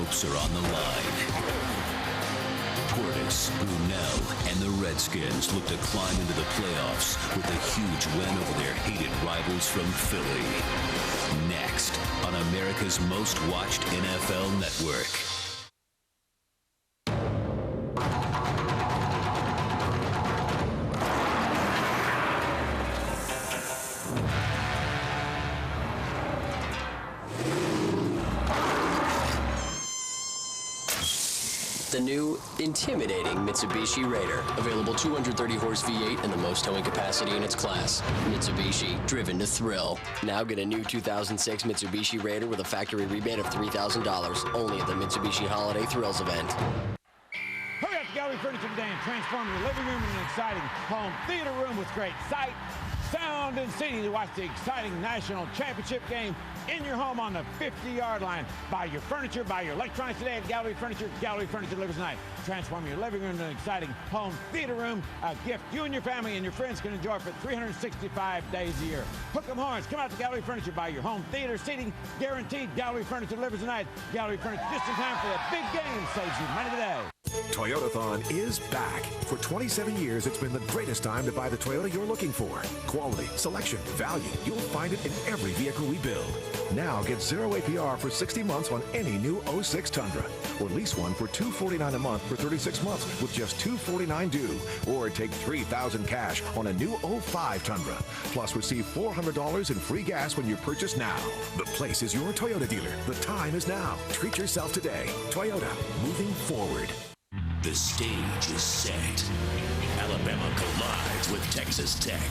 ropes are on the line. Portis, Brunel, and the Redskins look to climb into the playoffs with a huge win over their hated rivals from Philly. Next on America's most watched NFL network. The new, intimidating Mitsubishi Raider. Available 230-horse V8 and the most towing capacity in its class. Mitsubishi, driven to thrill. Now get a new 2006 Mitsubishi Raider with a factory rebate of $3,000. Only at the Mitsubishi Holiday Thrills event. Hurry up to Gallery Furniture today and transform your living room into an exciting home theater room with great sight, sound, and seating to watch the exciting national championship game in your home on the 50-yard line. Buy your furniture, buy your electronics today at Gallery Furniture. Gallery Furniture delivers tonight. Transform your living room into an exciting home theater room, a gift you and your family and your friends can enjoy for 365 days a year. Hook 'em horns. Come out to Gallery Furniture. Buy your home theater seating. Guaranteed. Gallery Furniture delivers tonight. Gallery Furniture, just in time for the big game. Saves you money today. Toyotathon is back. For 27 years, it's been the greatest time to buy the Toyota you're looking for. Quality, selection, value. You'll find it in every vehicle we build. Now get 0 APR for 60 months on any new 06 Tundra. Or lease one for $249 a month for 36 months with just $249 due. Or take $3,000 cash on a new 05 Tundra. Plus receive $400 in free gas when you purchase now. The place is your Toyota dealer. The time is now. Treat yourself today. Toyota, moving forward. The stage is set. Alabama collides with Texas Tech.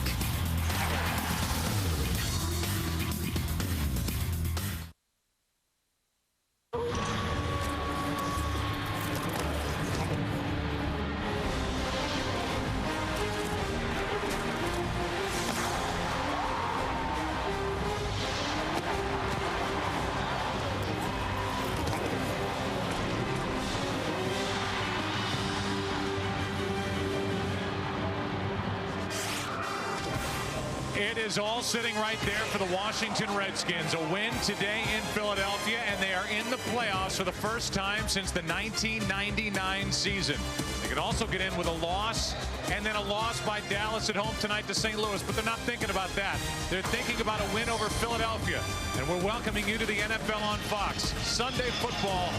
It is all sitting right there for the Washington Redskins. A win today in Philadelphia, and they are in the playoffs for the first time since the 1999 season. They could also get in with a loss, and then a loss by Dallas at home tonight to St. Louis, but they're not thinking about that. They're thinking about a win over Philadelphia, and we're welcoming you to the NFL on Fox. Sunday football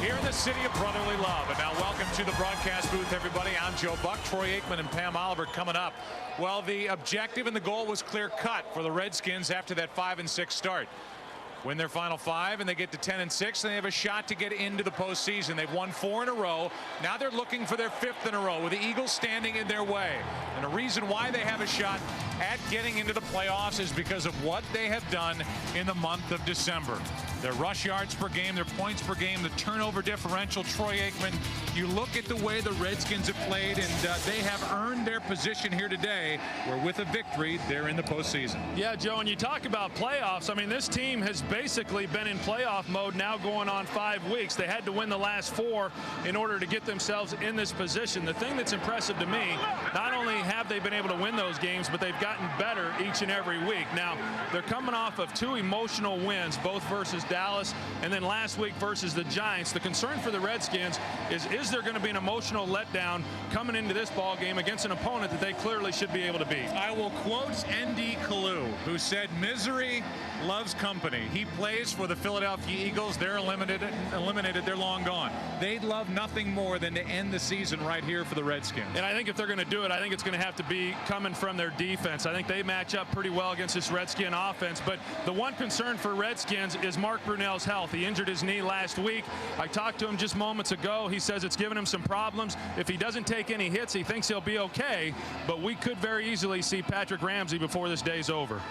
here in the city of brotherly love. And now welcome to the broadcast booth, everybody. I'm Joe Buck. Troy Aikman and Pam Oliver coming up. Well, the objective and the goal was clear-cut for the Redskins after that 5-6 start. Win their final 5, and they get to 10-6, and they have a shot to get into the postseason. They've won 4 in a row. Now they're looking for their 5th in a row, with the Eagles standing in their way. And the reason why they have a shot at getting into the playoffs is because of what they have done in the month of December. Their rush yards per game, their points per game, the turnover differential. Troy Aikman, you look at the way the Redskins have played, and they have earned their position here today, where with a victory, they're in the postseason. Yeah, Joe, and you talk about playoffs. I mean, this team has basically been in playoff mode now going on 5 weeks. They had to win the last 4 in order to get themselves in this position. The thing that's impressive to me, not only have they been able to win those games, but they've gotten better each and every week. Now, they're coming off of 2 emotional wins, both versus Dallas and then last week versus the Giants. The concern for the Redskins is there going to be an emotional letdown coming into this ball game against an opponent that they clearly should be able to beat? I will quote N.D. Kalu, who said, "Misery loves company." He plays for the Philadelphia Eagles. They're eliminated. They're long gone. They'd love nothing more than to end the season right here for the Redskins. And I think if they're going to do it, I think it's going to have to be coming from their defense. I think they match up pretty well against this Redskin offense. But the one concern for Redskins is Mark Brunell's health. He injured his knee last week. I talked to him just moments ago. He says it's given him some problems. If he doesn't take any hits, he thinks he'll be okay. But we could very easily see Patrick Ramsey before this day's over.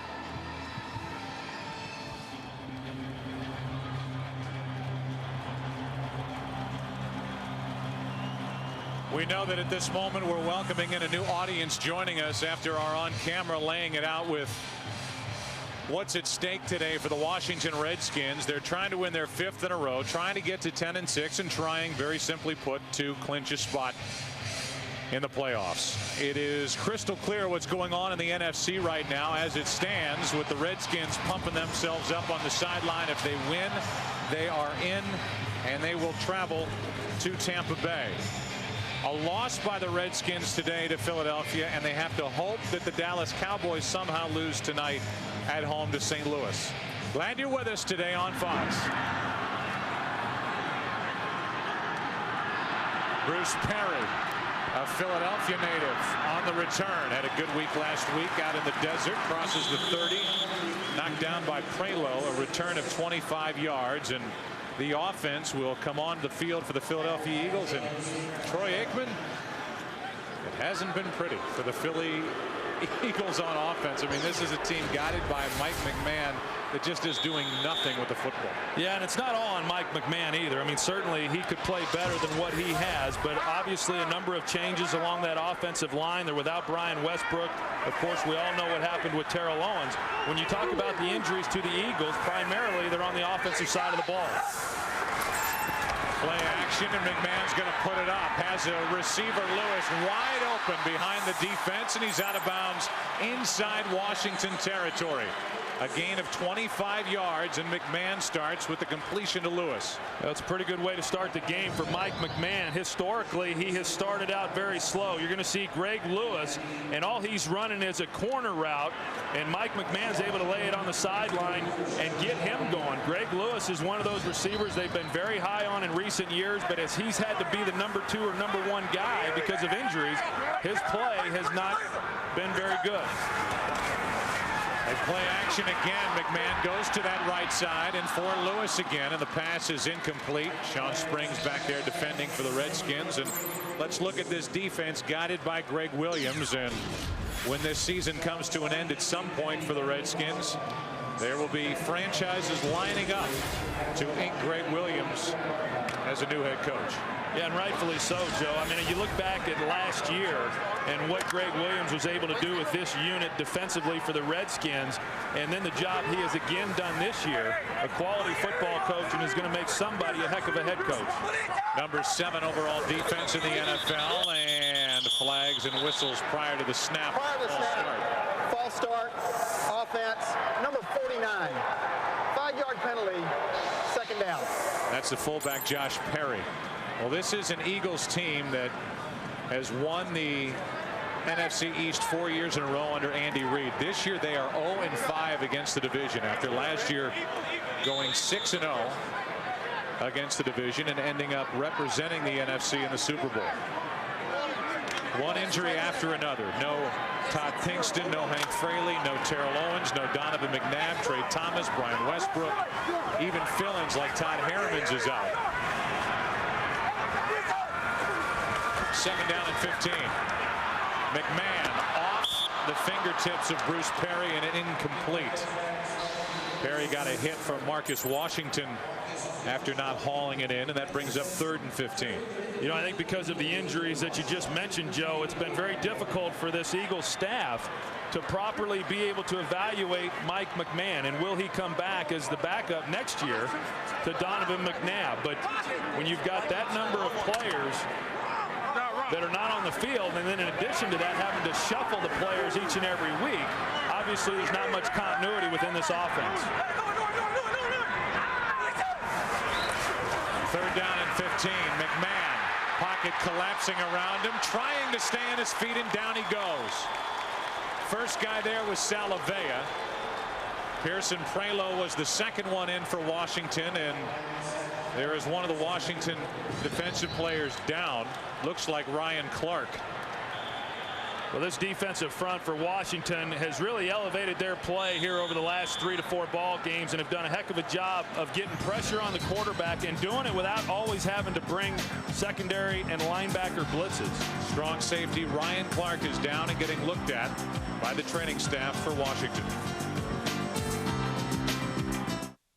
We know that at this moment we're welcoming in a new audience joining us after our on-camera laying it out with what's at stake today for the Washington Redskins. They're trying to win their 5th in a row, trying to get to 10-6, and trying, very simply put, to clinch a spot in the playoffs. It is crystal clear what's going on in the NFC right now as it stands, with the Redskins pumping themselves up on the sideline. If they win they are in, and they will travel to Tampa Bay. A loss by the Redskins today to Philadelphia, and they have to hope that the Dallas Cowboys somehow lose tonight at home to St. Louis. Glad you're with us today on Fox. Bruce Perry, a Philadelphia native, on the return. Had a good week last week out in the desert. Crosses the 30. Knocked down by Prelo. A return of 25 yards. And the offense will come on the field for the Philadelphia Eagles. And Troy Aikman, it hasn't been pretty for the Philly Eagles on offense. I mean, this is a team guided by Mike McMahon that just is doing nothing with the football. Yeah, and it's not all on Mike McMahon either. I mean, certainly he could play better than what he has, but obviously a number of changes along that offensive line. They're without Brian Westbrook. Of course, we all know what happened with Terrell Owens. When you talk about the injuries to the Eagles, primarily they're on the offensive side of the ball. Play action, and McMahon's going to put it up. Has a receiver, Lewis, wide open behind the defense, and he's out of bounds inside Washington territory. A gain of 25 yards, and McMahon starts with the completion to Lewis. That's a pretty good way to start the game for Mike McMahon. Historically, he has started out very slow. You're going to see Greg Lewis, and all he's running is a corner route, and Mike McMahon's able to lay it on the sideline and get him going. Greg Lewis is one of those receivers they've been very high on in recent years, but as he's had to be the number 2 or number 1 guy because of injuries, his play has not been very good. They play action again. McMahon goes to that right side, and for Lewis again, and the pass is incomplete. Sean Springs back there defending for the Redskins. And let's look at this defense guided by Greg Williams. And when this season comes to an end at some point for the Redskins, there will be franchises lining up to ink Greg Williams as a new head coach. Yeah, and rightfully so, Joe. I mean, you look back at last year and what Greg Williams was able to do with this unit defensively for the Redskins, and then the job he has again done this year, a quality football coach, and is going to make somebody a heck of a head coach. Number 7 overall defense in the NFL, and flags and whistles prior to the snap. False start, offense, number 49. 5-yard penalty, second down. That's the fullback, Josh Perry. Well, this is an Eagles team that has won the NFC East 4 years in a row under Andy Reid. This year they are 0-5 against the division after last year going 6-0 against the division and ending up representing the NFC in the Super Bowl. One injury after another. No Todd Pinkston, no Hank Fraley, no Terrell Owens, no Donovan McNabb, Trey Thomas, Brian Westbrook, even fill-ins like Todd Hermans is out. 7 down and 15. McMahon off the fingertips of Bruce Perry, and an incomplete. Perry got a hit from Marcus Washington after not hauling it in, and that brings up 3rd and 15. You know, I think because of the injuries that you just mentioned, Joe, it's been very difficult for this Eagles staff to properly be able to evaluate Mike McMahon, and will he come back as the backup next year to Donovan McNabb. But when you've got that number of players that are not on the field, and then in addition to that having to shuffle the players each and every week, obviously there's not much continuity within this offense. 3rd down and 15. McMahon, pocket collapsing around him, trying to stay on his feet, and down he goes. First guy there was Salavea. Pearson Prelo was the second one in for Washington, and there is one of the Washington defensive players down. Looks like Ryan Clark. Well, this defensive front for Washington has really elevated their play here over the last 3 to 4 ball games, and have done a heck of a job of getting pressure on the quarterback and doing it without always having to bring secondary and linebacker blitzes. Strong safety Ryan Clark is down and getting looked at by the training staff for Washington.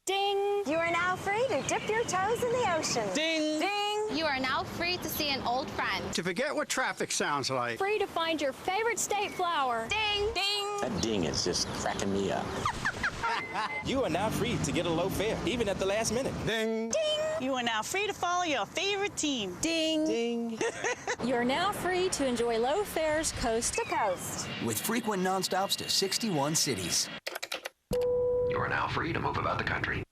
Ding! You are now free to dip your toes in the ocean. Ding! Ding! You are now free to see an old friend. To forget what traffic sounds like. Free to find your favorite state flower. Ding! Ding! That ding is just cracking me up. You are now free to get a low fare, even at the last minute. Ding! Ding! You are now free to follow your favorite team. Ding! Ding! You're now free to enjoy low fares coast to coast. With frequent nonstops to 61 cities. You are now free to move about the country.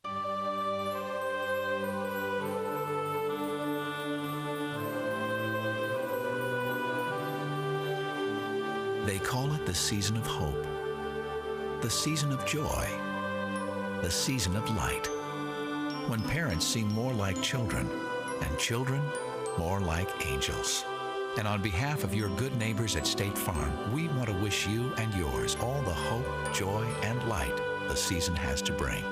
They call it the season of hope, the season of joy, the season of light, when parents seem more like children and children more like angels. And on behalf of your good neighbors at State Farm, we want to wish you and yours all the hope, joy, and light the season has to bring.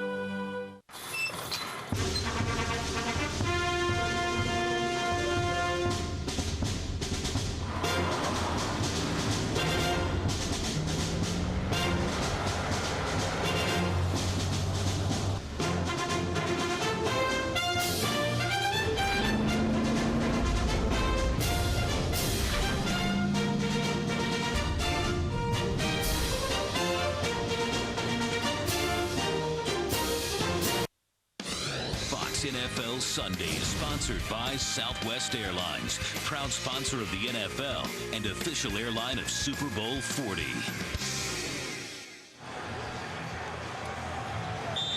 NFL Sunday is sponsored by Southwest Airlines, proud sponsor of the NFL and official airline of Super Bowl 40.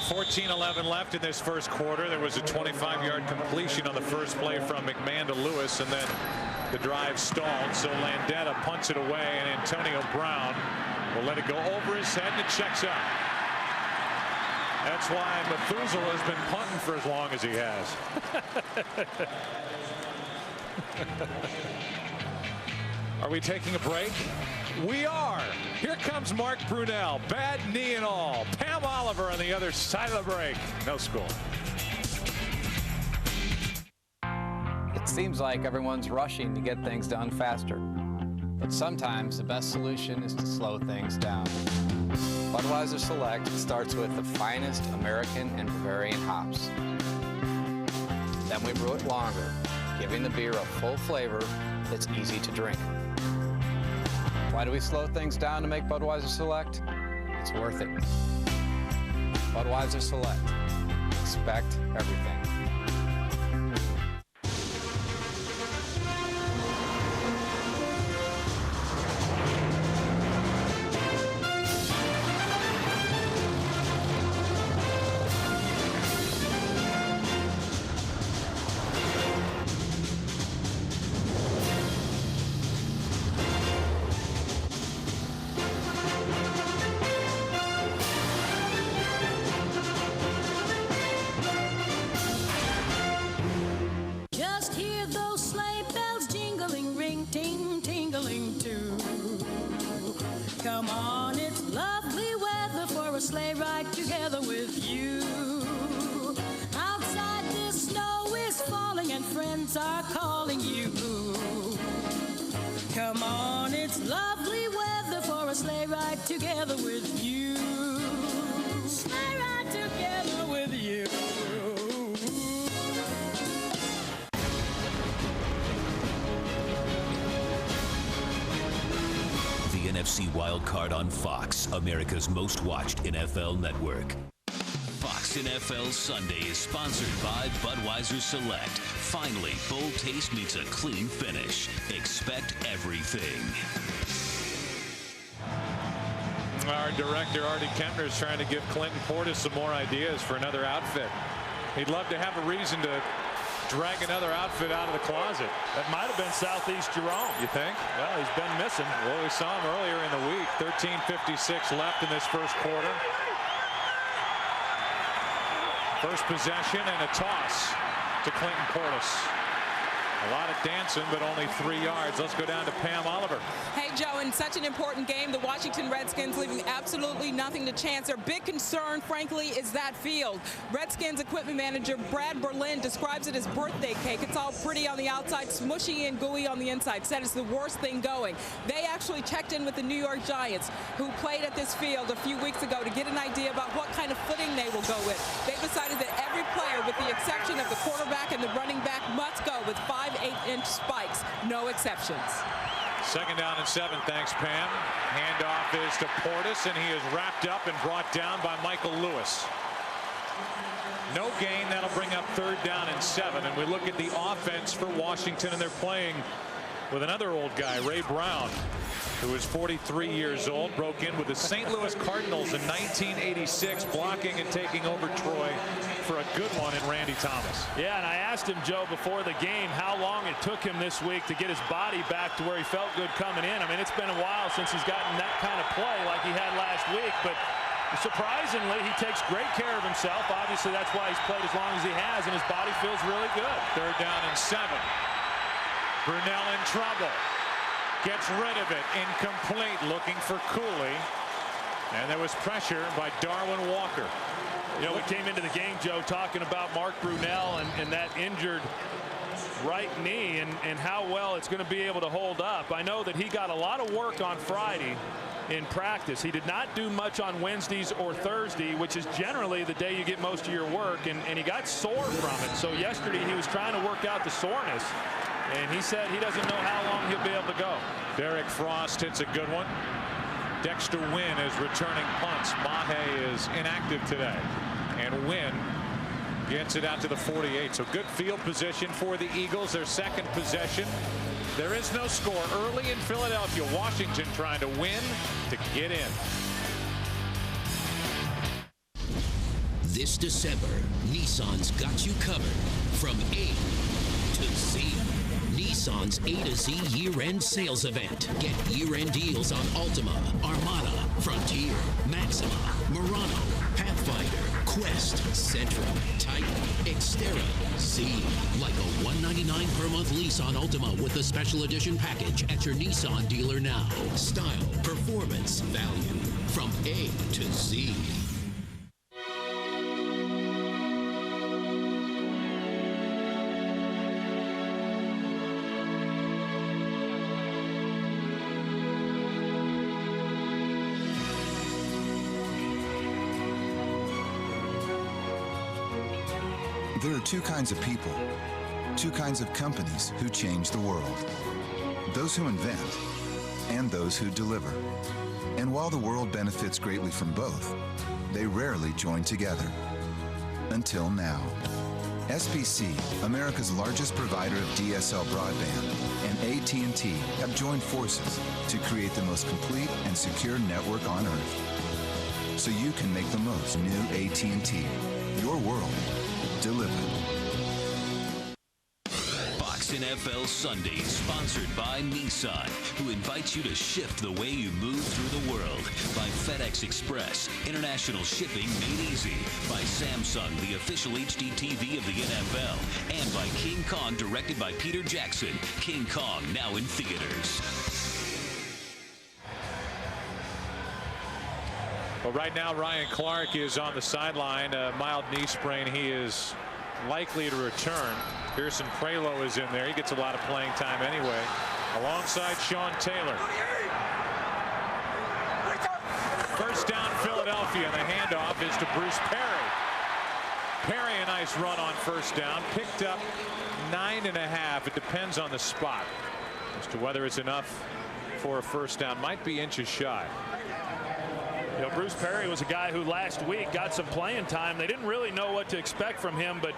14-11 left in this first quarter. There was a 25-yard completion on the first play from McMahon to Lewis, and then the drive stalled. So Landetta punts it away, and Antonio Brown will let it go over his head, and it checks out. That's why Methuselah has been punting for as long as he has. Are we taking a break? We are. Here comes Mark Brunell, bad knee and all. Pam Oliver on the other side of the break. No score. It seems like everyone's rushing to get things done faster. But sometimes the best solution is to slow things down. Budweiser Select starts with the finest American and Bavarian hops. Then we brew it longer, giving the beer a full flavor that's easy to drink. Why do we slow things down to make Budweiser Select? It's worth it. Budweiser Select. Expect everything. Come on, it's lovely weather for a sleigh ride together with you. Outside the snow is falling and friends are calling you. Come on, it's lovely weather for a sleigh ride together with you. Sleigh ride together with you. NFC Wildcard on Fox, America's most watched NFL network. Fox NFL Sunday is sponsored by Budweiser Select. Finally, bold taste meets a clean finish. Expect everything. Our director, Artie Kempner, is trying to give Clinton Portis some more ideas for another outfit. He'd love to have a reason to drag another outfit out of the closet. That might have been Southeast Jerome. You think? Well, he's been missing. Well, we saw him earlier in the week. 13:56 left in this first quarter. First possession and a toss to Clinton Portis. A lot of dancing, but only 3 yards. Let's go down to Pam Oliver. Hey, Joe, in such an important game, the Washington Redskins leaving absolutely nothing to chance. Their big concern, frankly, is that field. Redskins equipment manager Brad Berlin describes it as birthday cake. It's all pretty on the outside, smushy and gooey on the inside. Said it's the worst thing going. They actually checked in with the New York Giants, who played at this field a few weeks ago, to get an idea about what kind of footing they will go with. They decided that every player, with the exception of the quarterback and the running back, must go with 5-8-inch spikes. No exceptions. Second down and 7. Thanks, Pam. Handoff is to Portis, and he is wrapped up and brought down by Michael Lewis. No gain. That'll bring up 3rd down and 7. And we look at the offense for Washington, and they're playing with another old guy, Ray Brown, who was 43 years old, broke in with the St. Louis Cardinals in 1986, blocking and taking over Troy for a good one in Randy Thomas. Yeah, and I asked him, Joe, before the game how long it took him this week to get his body back to where he felt good coming in. I mean, it's been a while since he's gotten that kind of play like he had last week, but surprisingly, he takes great care of himself. Obviously, that's why he's played as long as he has, and his body feels really good. 3rd down and 7. Brunell in trouble. Gets rid of it. Incomplete. Looking for Cooley. And there was pressure by Darwin Walker. You know, we came into the game, Joe, talking about Mark Brunell and that injured right knee and how well it's going to be able to hold up. I know that he got a lot of work on Friday in practice. He did not do much on Wednesdays or Thursday, which is generally the day you get most of your work, and he got sore from it. So yesterday he was trying to work out the soreness, and he said he doesn't know how long he'll be able to go. Derek Frost hits a good one. Dexter Wynn is returning punts. Mahe is inactive today, and Wynn gets it out to the 48. So good field position for the Eagles. Their second possession. There is no score early in Philadelphia. Washington trying to win to get in. This December, Nissan's got you covered from A to Z. Nissan's A to Z year-end sales event. Get year-end deals on Altima, Armada, Frontier, Maxima, Murano, Pathfinder, Quest, Sentra, Titan, Xterra, Z. Like a $199 per month lease on Altima with the special edition package at your Nissan dealer now. Style, performance, value. From A to Z. There are two kinds of people, two kinds of companies who change the world. Those who invent and those who deliver. And while the world benefits greatly from both, they rarely join together. Until now. SBC, America's largest provider of DSL broadband, and AT&T have joined forces to create the most complete and secure network on Earth. So you can make the most new AT&T. Your world delivered. Fox NFL Sunday, sponsored by Nissan, who invites you to shift the way you move through the world. By FedEx Express, international shipping made easy. By Samsung, the official HD TV of the NFL. And by King Kong, directed by Peter Jackson. King Kong, now in theaters. Well, right now, Ryan Clark is on the sideline. A mild knee sprain. He is likely to return. Pearson Prelo is in there. He gets a lot of playing time anyway, alongside Sean Taylor. First down, Philadelphia. The handoff is to Bruce Perry. Perry, a nice run on first down. Picked up 9.5. It depends on the spot as to whether it's enough for a first down. Might be inches shy. You know, Bruce Perry was a guy who last week got some playing time. They didn't really know what to expect from him, but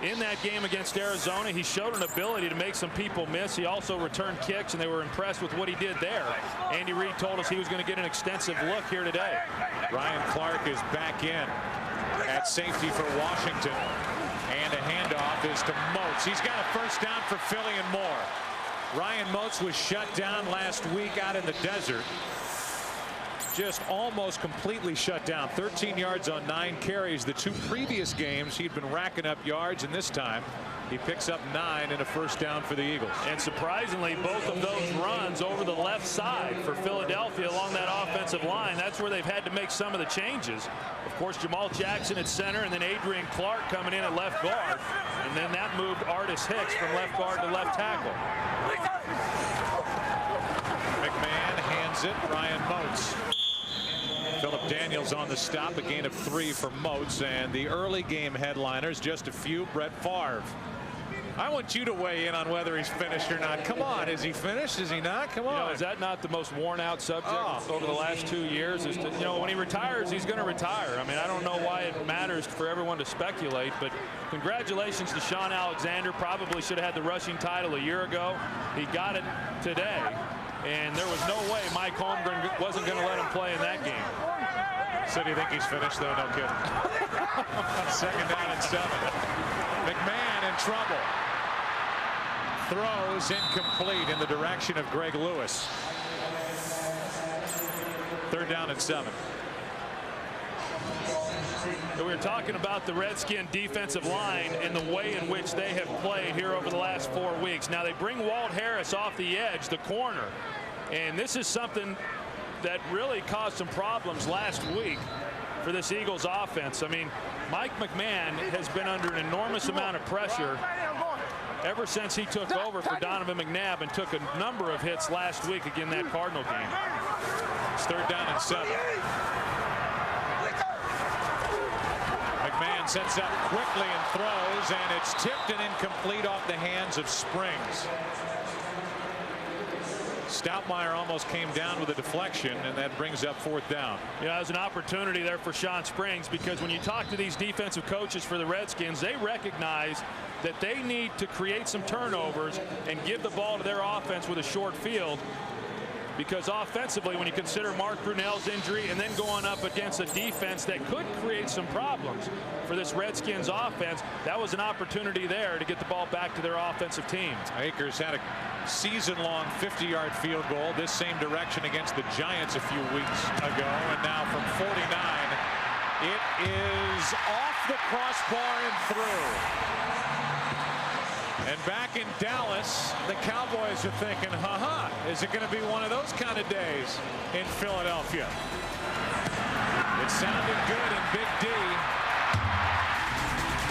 in that game against Arizona, he showed an ability to make some people miss. He also returned kicks, and they were impressed with what he did there. Andy Reid told us he was going to get an extensive look here today. Ryan Clark is back in at safety for Washington, and a handoff is to Moats. He's got a first down for Philly and more. Ryan Moats was shut down last week out in the desert. Just almost completely shut down. 13 yards on 9 carries. The 2 previous games he'd been racking up yards, and this time he picks up 9 and a first down for the Eagles. And surprisingly, both of those runs over the left side for Philadelphia along that offensive line. That's where they've had to make some of the changes. Of course, Jamal Jackson at center, and then Adrian Clark coming in at left guard, and then that moved Artis Hicks from left guard to left tackle. McMahon hands it. Ryan Moats. Philip Daniels on the stop, a gain of 3 for Moats, and the early game headliners, just a few. Brett Favre I want you to weigh in on whether he's finished or not. Come on, is he finished? Is he not? Come on. You know, is that not the most worn out subject over the last 2 years? Is to, you know, when he retires, he's going to retire. I mean, I don't know why it matters for everyone to speculate, but congratulations to Sean Alexander. Probably should have had the rushing title a year ago. He got it today, and there was no way Mike Holmgren wasn't going to let him play in that game. So do you think he's finished, though? No kidding. 2nd down and 7. McMahon in trouble. Throws incomplete in the direction of Greg Lewis. 3rd down and 7. We were talking about the Redskin defensive line and the way in which they have played here over the last 4 weeks. Now they bring Walt Harris off the edge, the corner, and this is something that really caused some problems last week for this Eagles offense. I mean, Mike McMahon has been under an enormous amount of pressure ever since he took over for Donovan McNabb and took a number of hits last week again that Cardinal game. It's 3rd down and 7. McMahon sets up quickly and throws, and it's tipped and incomplete off the hands of Springs. Stoutmeyer almost came down with a deflection, and that brings up 4th down. Yeah, there's an opportunity there for Sean Springs, because when you talk to these defensive coaches for the Redskins, they recognize that they need to create some turnovers and give the ball to their offense with a short field, because offensively, when you consider Mark Brunell's injury and then going up against a defense that could create some problems for this Redskins offense, that was an opportunity there to get the ball back to their offensive team. Akers had a season-long 50-yard field goal this same direction against the Giants a few weeks ago, and now from 49 it is off the crossbar and through. And back in Dallas, the Cowboys are thinking, is it going to be one of those kind of days in Philadelphia? It sounded good in Big D.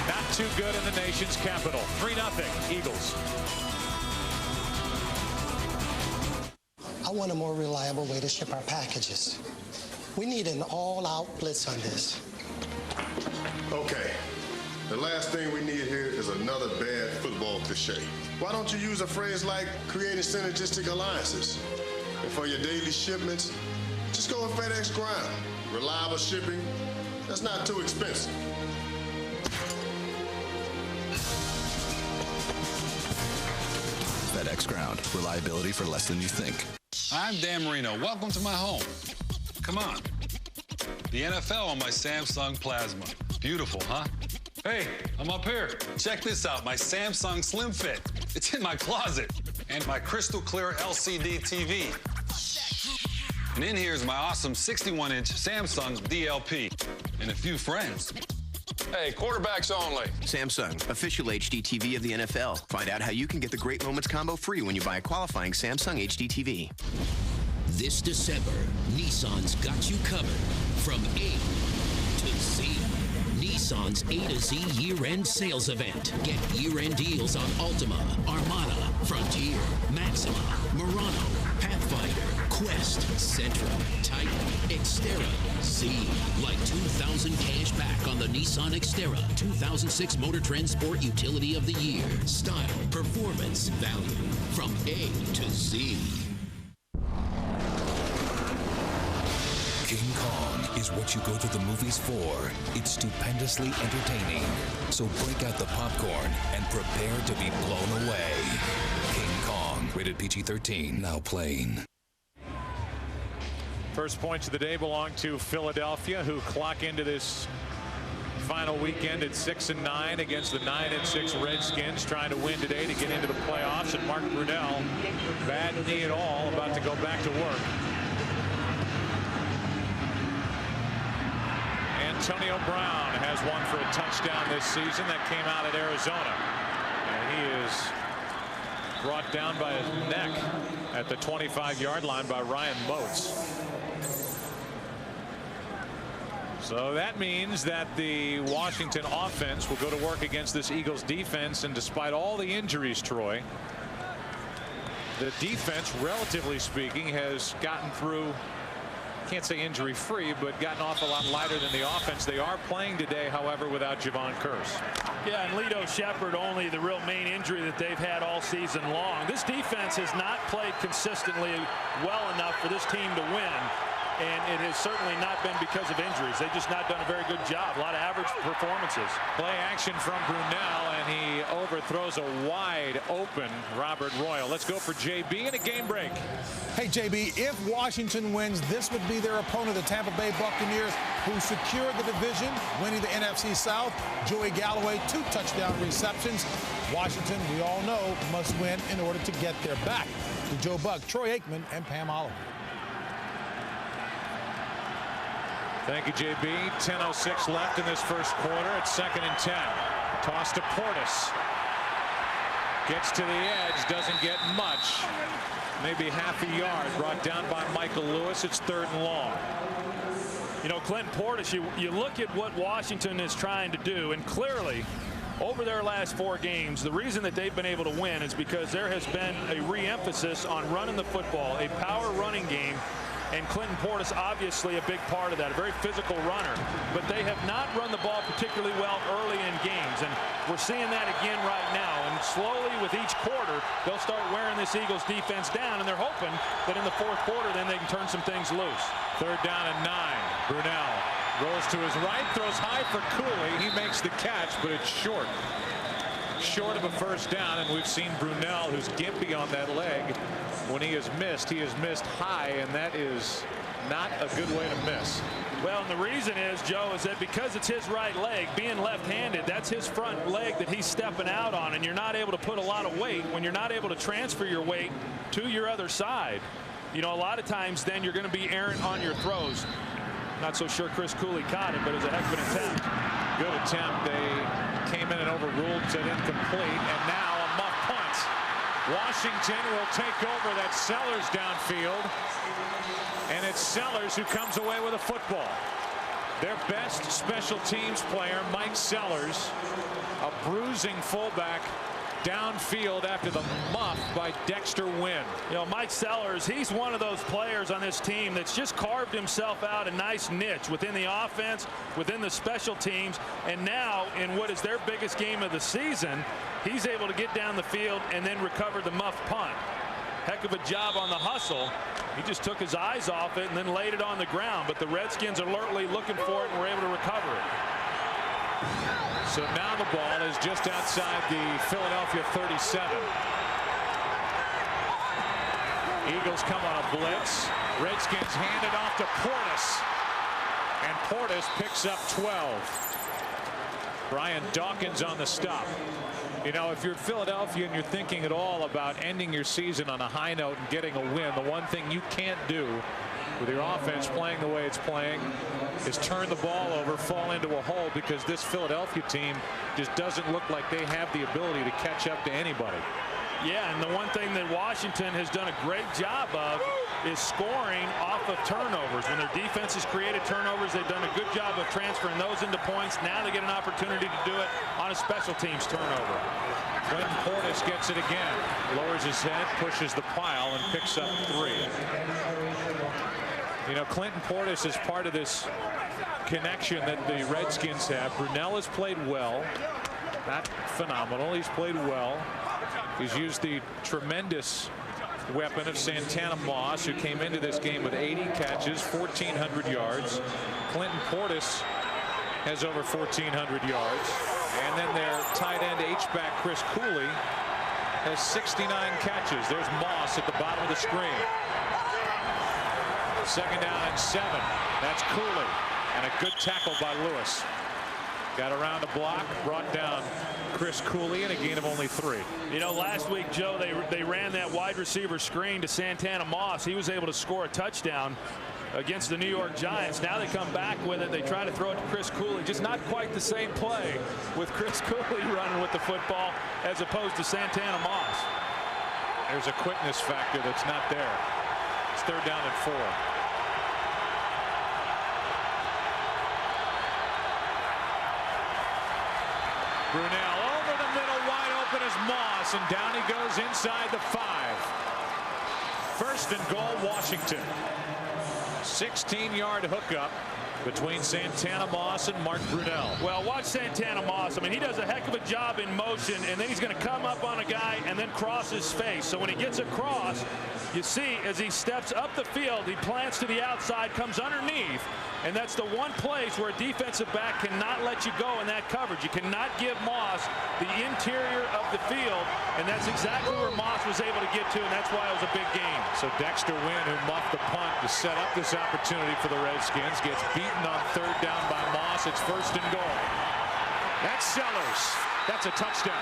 Not too good in the nation's capital. 3-0 Eagles. I want a more reliable way to ship our packages. We need an all-out blitz on this. Okay. The last thing we need here is another bad football cliche. Why don't you use a phrase like creating synergistic alliances? And for your daily shipments, just go with FedEx Ground. Reliable shipping, that's not too expensive. FedEx Ground. Reliability for less than you think. I'm Dan Marino. Welcome to my home. Come on. The NFL on my Samsung Plasma. Beautiful, huh? Hey, I'm up here. Check this out, my Samsung Slim Fit. It's in my closet. And my crystal clear LCD TV. And in here is my awesome 61-inch Samsung DLP. And a few friends. Hey, quarterbacks only. Samsung, official HD TV of the NFL. Find out how you can get the Great Moments combo free when you buy a qualifying Samsung HD TV. This December, Nissan's got you covered from A to Z. Nissan's A to Z year-end sales event. Get year-end deals on Altima, Armada, Frontier, Maxima, Murano, Pathfinder, Quest, Sentra, Titan, Xterra, Z. Like 2,000 cash back on the Nissan Xterra 2006 Motor Trend Sport Utility of the Year. Style, performance, value. From A to Z. King Kong is what you go to the movies for. It's stupendously entertaining. So break out the popcorn and prepare to be blown away. King Kong, rated PG-13, now playing. First points of the day belong to Philadelphia, who clock into this final weekend at 6-9 against the 9-6 Redskins, trying to win today to get into the playoffs. And Mark Brunell, bad knee at all, about to go back to work. Antonio Brown has one for a touchdown this season that came out at Arizona. And he is brought down by his neck at the 25-yard line by Ryan Moats. So that means that the Washington offense will go to work against this Eagles defense. And despite all the injuries, Troy, the defense, relatively speaking, has gotten through can't say injury-free, but got an awful lot lighter than the offense. They are playing today, however, without Javon Curse. Yeah, and Lito Shepherd only the real main injury that they've had all season long. This defense has not played consistently well enough for this team to win. And it has certainly not been because of injuries. They've just not done a very good job. A lot of average performances. Play action from Brunell, and he overthrows a wide open Robert Royal. Let's go for JB and a game break. Hey, JB, if Washington wins, this would be their opponent, the Tampa Bay Buccaneers, who secured the division, winning the NFC South. Joey Galloway, 2 touchdown receptions. Washington, we all know, must win in order to get their back. To Joe Buck, Troy Aikman, and Pam Oliver. Thank you, JB. 10:06 left in this first quarter. It's 2nd and 10. Toss to Portis. Gets to the edge, doesn't get much. Maybe half a yard. Brought down by Michael Lewis. It's 3rd and long. You know, Clinton Portis, you look at what Washington is trying to do, and clearly, over their last 4 games, the reason that they've been able to win is because there has been a re-emphasis on running the football, a power running game. And Clinton Portis, obviously a big part of that, a very physical runner. But they have not run the ball particularly well early in games. And we're seeing that again right now. And slowly with each quarter, they'll start wearing this Eagles defense down. And they're hoping that in the 4th quarter, then they can turn some things loose. 3rd down and 9. Brunell rolls to his right, throws high for Cooley. He makes the catch, but it's short. Short of a 1st down. And we've seen Brunell, who's gimpy on that leg. When he has missed high, and that is not a good way to miss. Well, and the reason is, Joe, is that because it's his right leg, being left-handed, that's his front leg that he's stepping out on, and you're not able to put a lot of weight when you're not able to transfer your weight to your other side. You know, a lot of times then you're going to be errant on your throws. Not so sure Chris Cooley caught it, but it was a heck of an attempt. Good attempt. They came in and overruled, said incomplete, and now a muff punt. Washington will take over. That Sellers downfield, and it's Sellers who comes away with a football. Their best special teams player, Mike Sellers, a bruising fullback, downfield after the muff by Dexter Wynn. You know, Mike Sellers, he's one of those players on this team that's just carved himself out a nice niche within the offense, within the special teams, and now in what is their biggest game of the season, he's able to get down the field and then recover the muff punt. Heck of a job on the hustle. He just took his eyes off it and then laid it on the ground, but the Redskins are alertly looking for it and were able to recover it. So now the ball is just outside the Philadelphia 37. Eagles come on a blitz. Redskins hand it off to Portis, and Portis picks up 12. Brian Dawkins on the stop. You know, if you're Philadelphia and you're thinking at all about ending your season on a high note and getting a win, the one thing you can't do with your offense playing the way it's playing is turn the ball over, fall into a hole, because this Philadelphia team just doesn't look like they have the ability to catch up to anybody. Yeah, and the one thing that Washington has done a great job of is scoring off of turnovers. When their defense has created turnovers, they've done a good job of transferring those into points. Now they get an opportunity to do it on a special teams turnover. Clinton Portis gets it again. Lowers his head, pushes the pile, and picks up 3. You know, Clinton Portis is part of this connection that the Redskins have. Brunell has played well. Not phenomenal. He's played well. He's used the tremendous weapon of Santana Moss, who came into this game with 80 catches, 1,400 yards. Clinton Portis has over 1,400 yards. And then their tight end H-back Chris Cooley has 69 catches. There's Moss at the bottom of the screen. 2nd down and 7. That's Cooley. And a good tackle by Lewis. Got around a block, brought down Chris Cooley, and a gain of only 3. You know, last week, Joe, they ran that wide receiver screen to Santana Moss. He was able to score a touchdown against the New York Giants. Now they come back with it. They try to throw it to Chris Cooley. Just not quite the same play with Chris Cooley running with the football as opposed to Santana Moss. There's a quickness factor that's not there. It's 3rd down and 4. Brunell over the middle, wide open as Moss, and down he goes inside the 5. 1st and goal, Washington. 16-yard hookup between Santana Moss and Mark Brunell. Well, watch Santana Moss. I mean, he does a heck of a job in motion, and then he's going to come up on a guy and then cross his face. So when he gets across, you see as he steps up the field, he plants to the outside, comes underneath, and that's the one place where a defensive back cannot let you go in that coverage. You cannot give Moss the interior of the field, and that's exactly where Moss was able to get to, and that's why it was a big game. So Dexter Wynn, who muffed the punt to set up this opportunity for the Redskins, gets beaten on third down by Moss. It's first and goal. That's Sellers. That's a touchdown.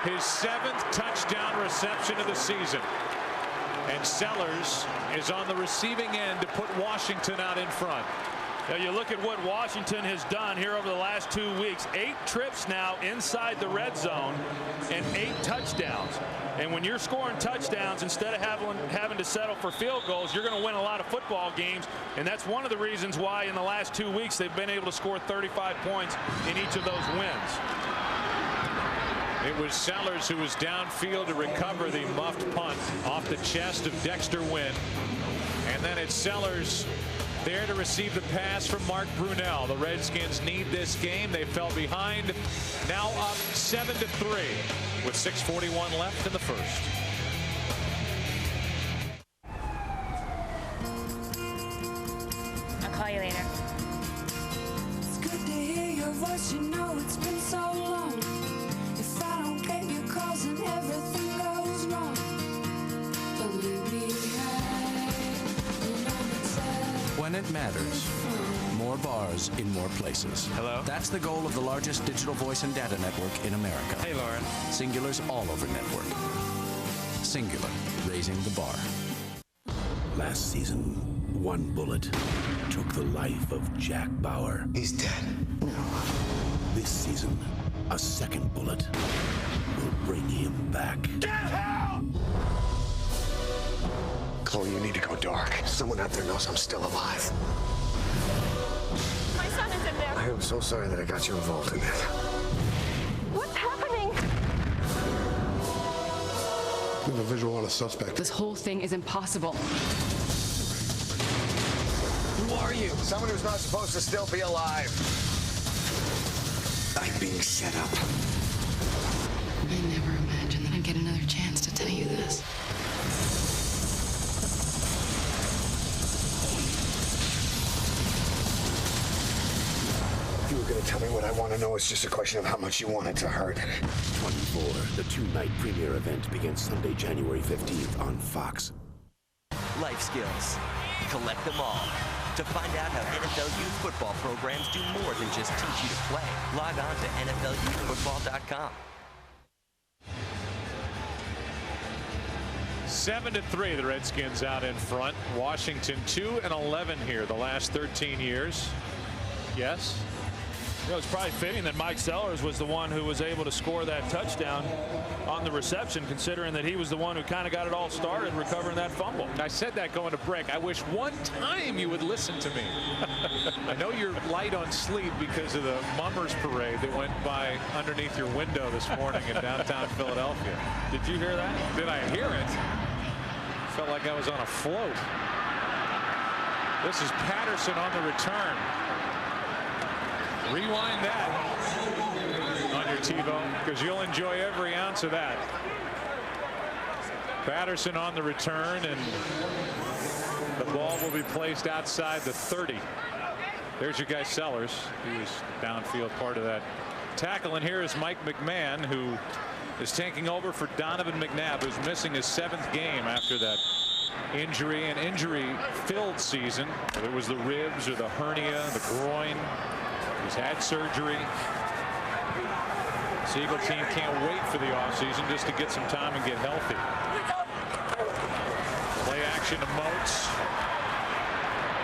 His 7th touchdown reception of the season. And Sellers is on the receiving end to put Washington out in front. Now you look at what Washington has done here over the last 2 weeks. 8 trips now inside the red zone and 8 touchdowns. And when you're scoring touchdowns instead of having to settle for field goals, you're going to win a lot of football games. And that's one of the reasons why in the last 2 weeks they've been able to score 35 points in each of those wins. It was Sellers who was downfield to recover the muffed punt off the chest of Dexter Wynn. And then it's Sellers there to receive the pass from Mark Brunell. The Redskins need this game. They fell behind. Now up 7-3 with 6:41 left in the first. I'll call you later. It's good to hear your voice. You know it's been so long. If I don't get your calls and everything goes wrong, don't leave me hanging. When it matters, more bars in more places. Hello? That's the goal of the largest digital voice and data network in America. Hey, Lauren. Singular's all over network. Singular, raising the bar. Last season, one bullet took the life of Jack Bauer. He's dead. No. This season, a second bullet will bring him back. Get help! Chloe, you need to go dark. Someone out there knows I'm still alive. My son is in there. I am so sorry that I got you involved in this. What's happening? We have a visual on a suspect. This whole thing is impossible. Who are you? Someone who's not supposed to still be alive. I'm being set up. I never imagined that I'd get another chance to tell you this. You were going to tell me what I want to know. It's just a question of how much you want it to hurt. 24, the 2-night premiere event begins Sunday, January 15th on Fox. Life skills. Collect them all. To find out how NFL youth football programs do more than just teach you to play, log on to NFLYouthFootball.com. 7-3, the Redskins out in front. Washington 2-11 here the last 13 years. Yes. You know, it's probably fitting that Mike Sellers was the one who was able to score that touchdown on the reception, considering that he was the one who kind of got it all started recovering that fumble. I said that going to break. I wish one time you would listen to me. I know you're light on sleep because of the Mummers Parade that went by underneath your window this morning in downtown Philadelphia. Did you hear that? Did I hear it? Felt like I was on a float. This is Patterson on the return. Rewind that on your TiVo because you'll enjoy every ounce of that. Patterson on the return, and the ball will be placed outside the 30. There's your guy Sellers. He was downfield part of that tackle. And here is Mike McMahon, who is taking over for Donovan McNabb, who's missing his 7th game after that injury, an injury-filled season. Whether it was the ribs or the hernia, the groin. He's had surgery. The Eagle team can't wait for the offseason just to get some time and get healthy. Play action to Moats.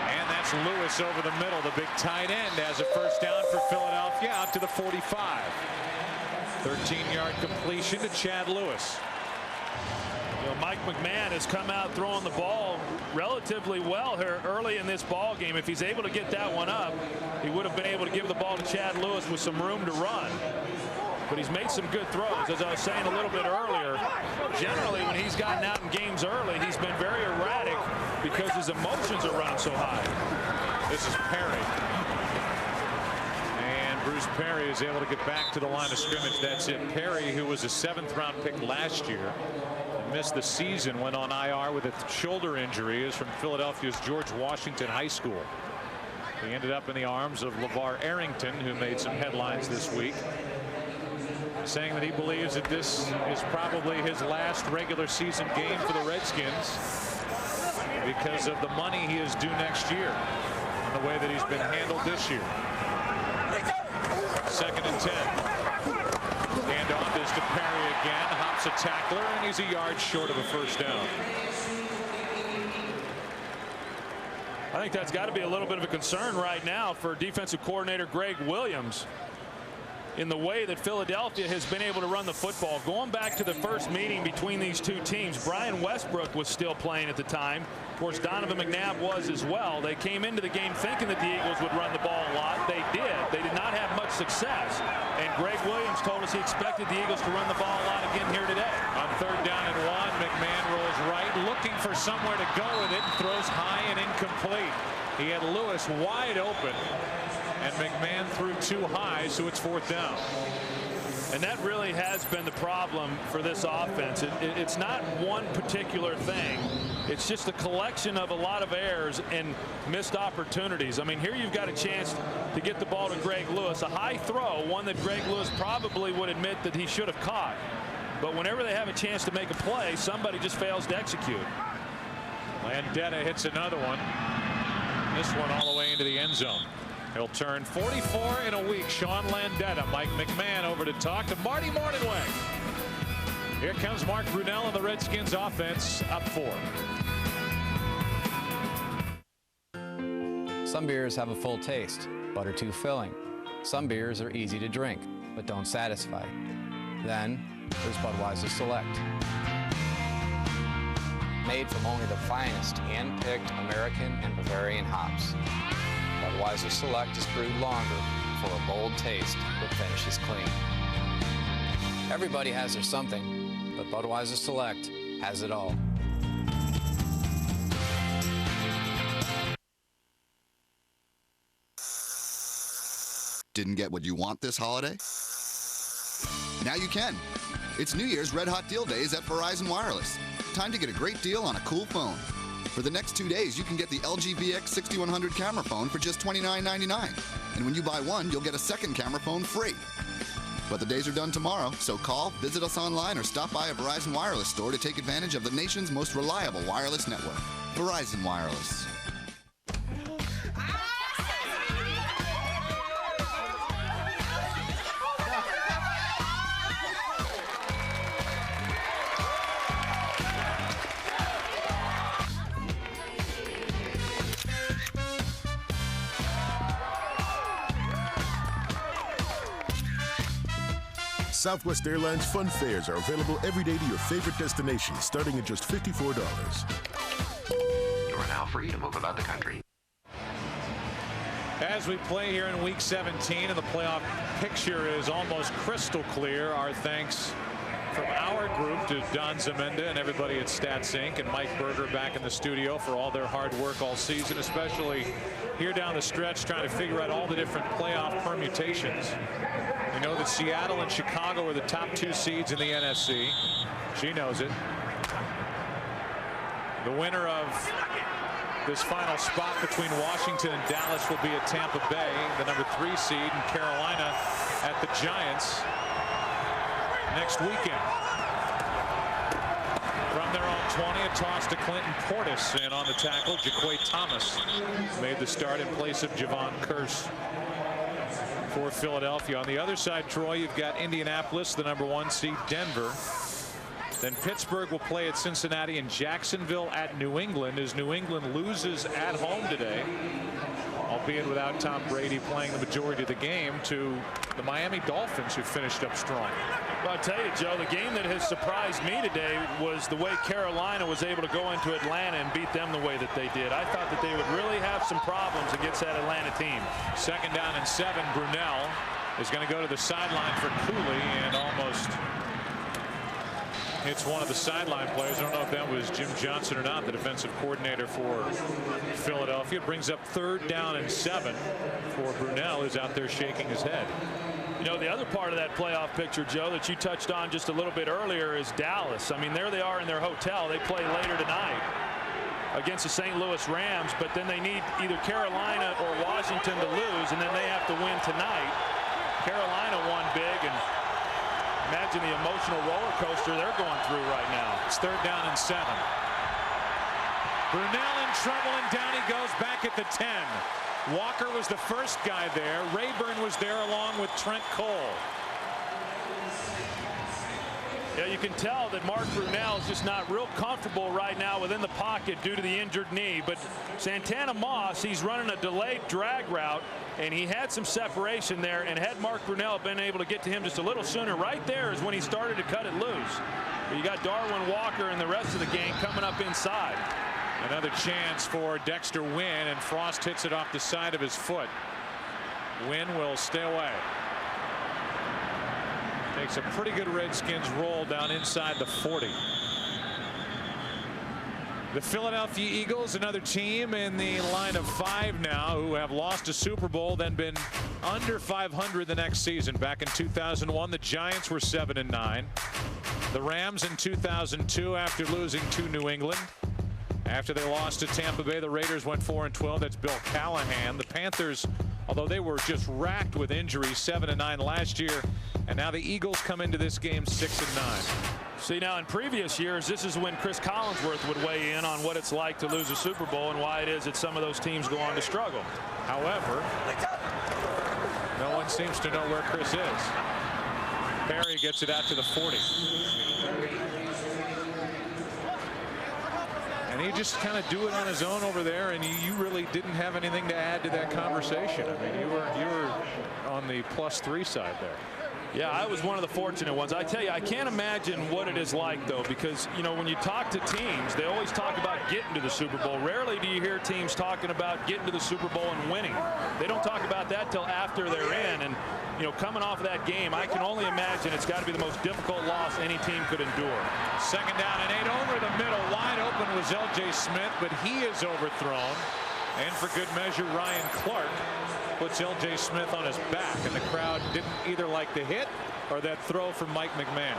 And that's Lewis over the middle. The big tight end has a first down for Philadelphia out to the 45. 13-yard completion to Chad Lewis. You know, Mike McMahon has come out throwing the ball relatively well here early in this ball game. If he's able to get that one up, he would have been able to give the ball to Chad Lewis with some room to run. but he's made some good throws. As I was saying a little bit earlier, generally when he's gotten out in games early, he's been very erratic because his emotions are running so high. This is Perry. And Bruce Perry is able to get back to the line of scrimmage. That's it. Perry, who was a 7th-round pick last year, missed the season, went on IR with a shoulder injury, is from Philadelphia's George Washington High School. He ended up in the arms of LeVar Arrington, who made some headlines this week, saying that he believes that this is probably his last regular season game for the Redskins because of the money he is due next year and the way that he's been handled this year. 2nd and 10. Handoff is to Perry again, hops a tackler, and he's a yard short of a first down. I think that's got to be a little bit of a concern right now for defensive coordinator Greg Williams in the way that Philadelphia has been able to run the football. Going back to the first meeting between these two teams, Brian Westbrook was still playing at the time. Of course, Donovan McNabb was as well. They came into the game thinking that the Eagles would run the ball a lot. They did. They did not have much success. And Greg Williams told us he expected the Eagles to run the ball a lot again here today. On 3rd down and 1, McMahon rolls right, looking for somewhere to go with it, and throws high and incomplete. He had Lewis wide open, and McMahon threw too high, so it's 4th down. And that really has been the problem for this offense. It's not one particular thing. It's just a collection of a lot of errors and missed opportunities. I mean, here you've got a chance to get the ball to Greg Lewis. A high throw, one that Greg Lewis probably would admit that he should have caught. But whenever they have a chance to make a play, somebody just fails to execute. Landetta hits another one. This one all the way into the end zone. He'll turn 44 in a week. Sean Landetta. Mike McMahon over to talk to Marty Morningway. Here comes Mark Brunell and the Redskins offense up 4. Some beers have a full taste, but are too filling. Some beers are easy to drink, but don't satisfy. Then there's Budweiser Select. Made from only the finest hand-picked American and Bavarian hops. Budweiser Select is brewed longer for a bold taste that finishes clean. Everybody has their something, but Budweiser Select has it all. Didn't get what you want this holiday? Now you can. It's New Year's Red Hot Deal Days at Verizon Wireless. Time to get a great deal on a cool phone. For the next 2 days, you can get the LG VX 6100 camera phone for just $29.99. And when you buy one, you'll get a second camera phone free. But the days are done tomorrow, so call, visit us online, or stop by a Verizon Wireless store to take advantage of the nation's most reliable wireless network. Verizon Wireless. Southwest Airlines fun fares are available every day to your favorite destinations, starting at just $54. You're now free to move about the country. As we play here in Week 17, and the playoff picture is almost crystal clear, our thanks from our group to Don Zamenda and everybody at StatSync, and Mike Berger back in the studio for all their hard work all season, especially here down the stretch trying to figure out all the different playoff permutations. We know that Seattle and Chicago are the top 2 seeds in the NFC. She knows it. The winner of this final spot between Washington and Dallas will be at Tampa Bay, the number 3 seed, and Carolina at the Giants next weekend. From their own 20, a toss to Clinton Portis, and on the tackle, Jaquay Thomas made the start in place of Javon Curse for Philadelphia. On the other side, Troy, you've got Indianapolis, the number 1 seed, Denver. Then Pittsburgh will play at Cincinnati, and Jacksonville at New England, as New England loses at home today, albeit without Tom Brady playing the majority of the game, to the Miami Dolphins, who finished up strong. Well, I'll tell you, Joe, the game that has surprised me today was the way Carolina was able to go into Atlanta and beat them the way that they did. I thought that they would really have some problems against that Atlanta team. 2nd down and 7, Brunell is going to go to the sideline for Cooley and almost hits one of the sideline players. I don't know if that was Jim Johnson or not, the defensive coordinator for Philadelphia. Brings up 3rd down and 7 for Brunell, who's out there shaking his head. You know, the other part of that playoff picture, Joe, that you touched on just a little bit earlier is Dallas. I mean, there they are in their hotel. They play later tonight against the St. Louis Rams, but then they need either Carolina or Washington to lose, and then they have to win tonight. Carolina won big, and imagine the emotional roller coaster they're going through right now. It's 3rd down and 7. Brunell in trouble, and down he goes back at the 10. Walker was the first guy there. Rayburn was there along with Trent Cole. Yeah, you can tell that Mark Brunell is just not real comfortable right now within the pocket due to the injured knee. But Santana Moss, he's running a delayed drag route, and he had some separation there. And had Mark Brunell been able to get to him just a little sooner, right there is when he started to cut it loose. But you got Darwin Walker and the rest of the gang coming up inside. Another chance for Dexter Wynn, and Frost hits it off the side of his foot. Wynn will stay away. Takes a pretty good Redskins roll down inside the 40. The Philadelphia Eagles, another team in the line of 5 now, who have lost a Super Bowl, then been under 500 the next season. Back in 2001, the Giants were 7-9. The Rams in 2002 after losing to New England. After they lost to Tampa Bay, the Raiders went 4-12. That's Bill Callahan. The Panthers, although they were just racked with injuries, 7-9 last year. And now the Eagles come into this game 6-9. See, now in previous years, this is when Chris Collinsworth would weigh in on what it's like to lose a Super Bowl and why it is that some of those teams go on to struggle. However, no one seems to know where Chris is. Perry gets it out to the 40. And he just kind of do it on his own over there, and you really didn't have anything to add to that conversation. I mean, you were on the +3 side there. Yeah, I was one of the fortunate ones. I tell you, I can't imagine what it is like, though, because, you know, when you talk to teams, they always talk about getting to the Super Bowl. Rarely do you hear teams talking about getting to the Super Bowl and winning. They don't talk about that till after they're in. And, you know, coming off of that game, I can only imagine it's got to be the most difficult loss any team could endure. 2nd down and 8 over the middle. Wide open was L.J. Smith, but he is overthrown. And for good measure, Ryan Clark puts L.J. Smith on his back, and the crowd didn't either like the hit or that throw from Mike McMahon.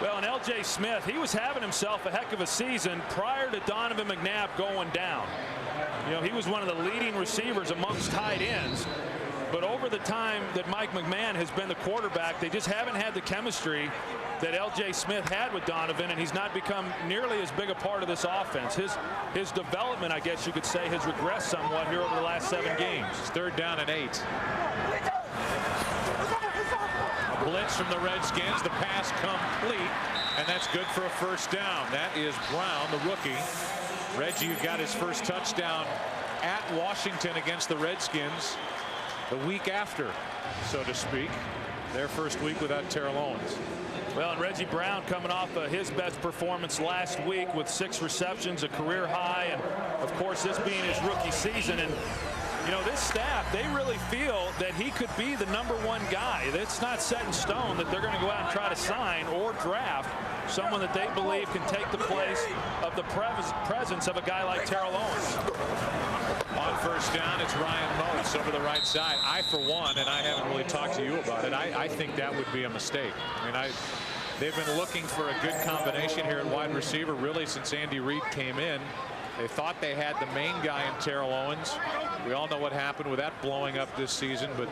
Well, and L.J. Smith, he was having himself a heck of a season prior to Donovan McNabb going down. You know, he was one of the leading receivers amongst tight ends. But over the time that Mike McMahon has been the quarterback, they just haven't had the chemistry that L.J. Smith had with Donovan, and he's not become nearly as big a part of this offense. His development, I guess you could say, has regressed somewhat here over the last 7 games. It's 3rd down and 8. A blitz from the Redskins. The pass complete, and that's good for a 1st down. That is Brown, the rookie. Reggie got his first touchdown at Washington against the Redskins the week after, so to speak, their first week without Terrell Owens. Well, and Reggie Brown coming off of his best performance last week with 6 receptions, a career high, and of course this being his rookie season. And you know, this staff, they really feel that he could be the #1 guy. It's not set in stone that they're going to go out and try to sign or draft someone that they believe can take the place of the presence of a guy like Terrell Owens. On 1st down, it's Ryan Moats over the right side. I, for one, and I haven't really talked to you about it, I think that would be a mistake. I mean, they've been looking for a good combination here at wide receiver, really, since Andy Reid came in. They thought they had the main guy in Terrell Owens. We all know what happened with that blowing up this season, but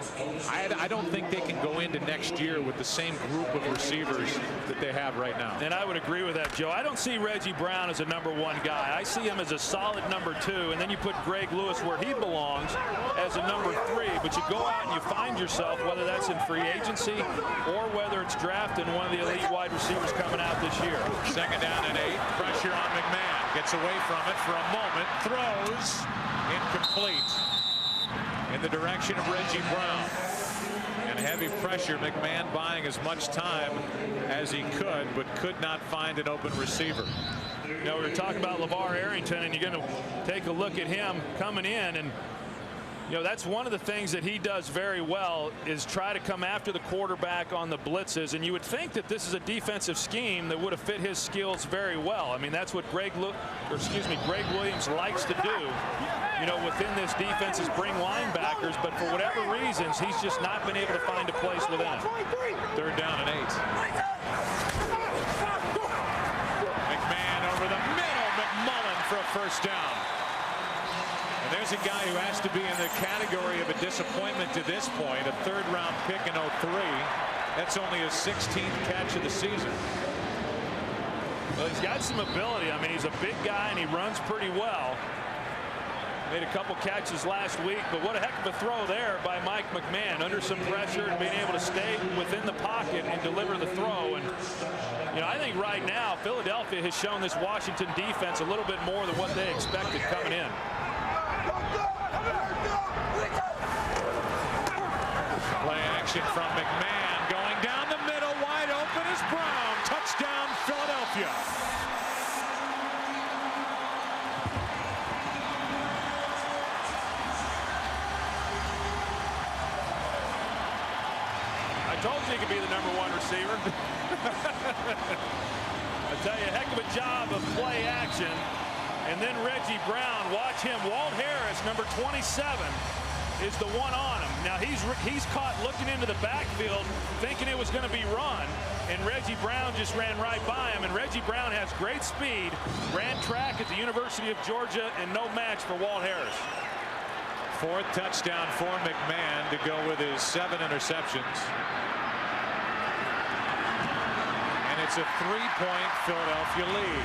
I don't think they can go into next year with the same group of receivers that they have right now. And I would agree with that, Joe. I don't see Reggie Brown as a #1 guy. I see him as a solid #2, and then you put Greg Lewis where he belongs as a #3. But you go out and you find yourself, whether that's in free agency or whether it's drafting one of the elite wide receivers coming out this year. 2nd down and 8. Pressure on McMahon. Gets away from it for a moment. Throws. Incomplete. In the direction of Reggie Brown. And heavy pressure. McMahon buying as much time as he could, but could not find an open receiver. You know, we were talking about LeVar Arrington, and you're going to take a look at him coming in, and You know, that's one of the things that he does very well is try to come after the quarterback on the blitzes. And you would think that this is a defensive scheme that would have fit his skills very well. I mean, that's what Greg Williams likes to do, you know, within this defense is bring linebackers. But for whatever reasons, he's just not been able to find a place within it. 3rd down and 8. McMahon over the middle. McMullen for a 1st down. And there's a guy who has to be in the category of a disappointment to this point. A 3rd-round pick in 03. That's only his 16th catch of the season. Well, he's got some ability. I mean, he's a big guy and he runs pretty well. Made a couple catches last week, but what a heck of a throw there by Mike McMahon under some pressure and being able to stay within the pocket and deliver the throw. And you know, I think right now Philadelphia has shown this Washington defense a little bit more than what they expected coming in. Play action from McMahon going down the middle, wide open is Brown. Touchdown Philadelphia. I told you he could be the #1 receiver. I tell you, a heck of a job of play action. And then Reggie Brown, watch him. Walt Harris, number 27, is the one on him. Now he's caught looking into the backfield, thinking it was going to be run, and Reggie Brown just ran right by him. And Reggie Brown has great speed, ran track at the University of Georgia, and no match for Walt Harris. 4th touchdown for McMahon to go with his 7 interceptions. And it's a 3-point Philadelphia lead.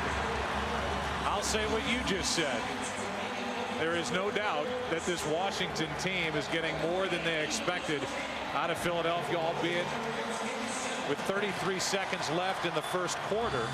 I'll say what you just said. There is no doubt that this Washington team is getting more than they expected out of Philadelphia, albeit with 33 seconds left in the 1st quarter.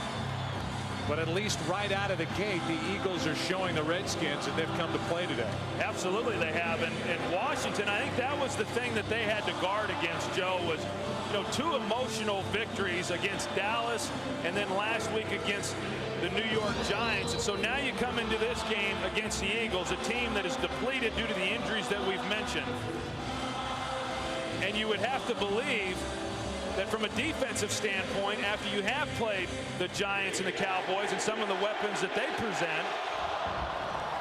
But at least right out of the gate, the Eagles are showing the Redskins that they've come to play today. Absolutely they have. And Washington, I think that was the thing that they had to guard against, Joe, was, you know, 2 emotional victories against Dallas and then last week against the New York Giants. And so now you come into this game against the Eagles, a team that is depleted due to the injuries that we've mentioned. And you would have to believe that from a defensive standpoint, after you have played the Giants and the Cowboys and some of the weapons that they present,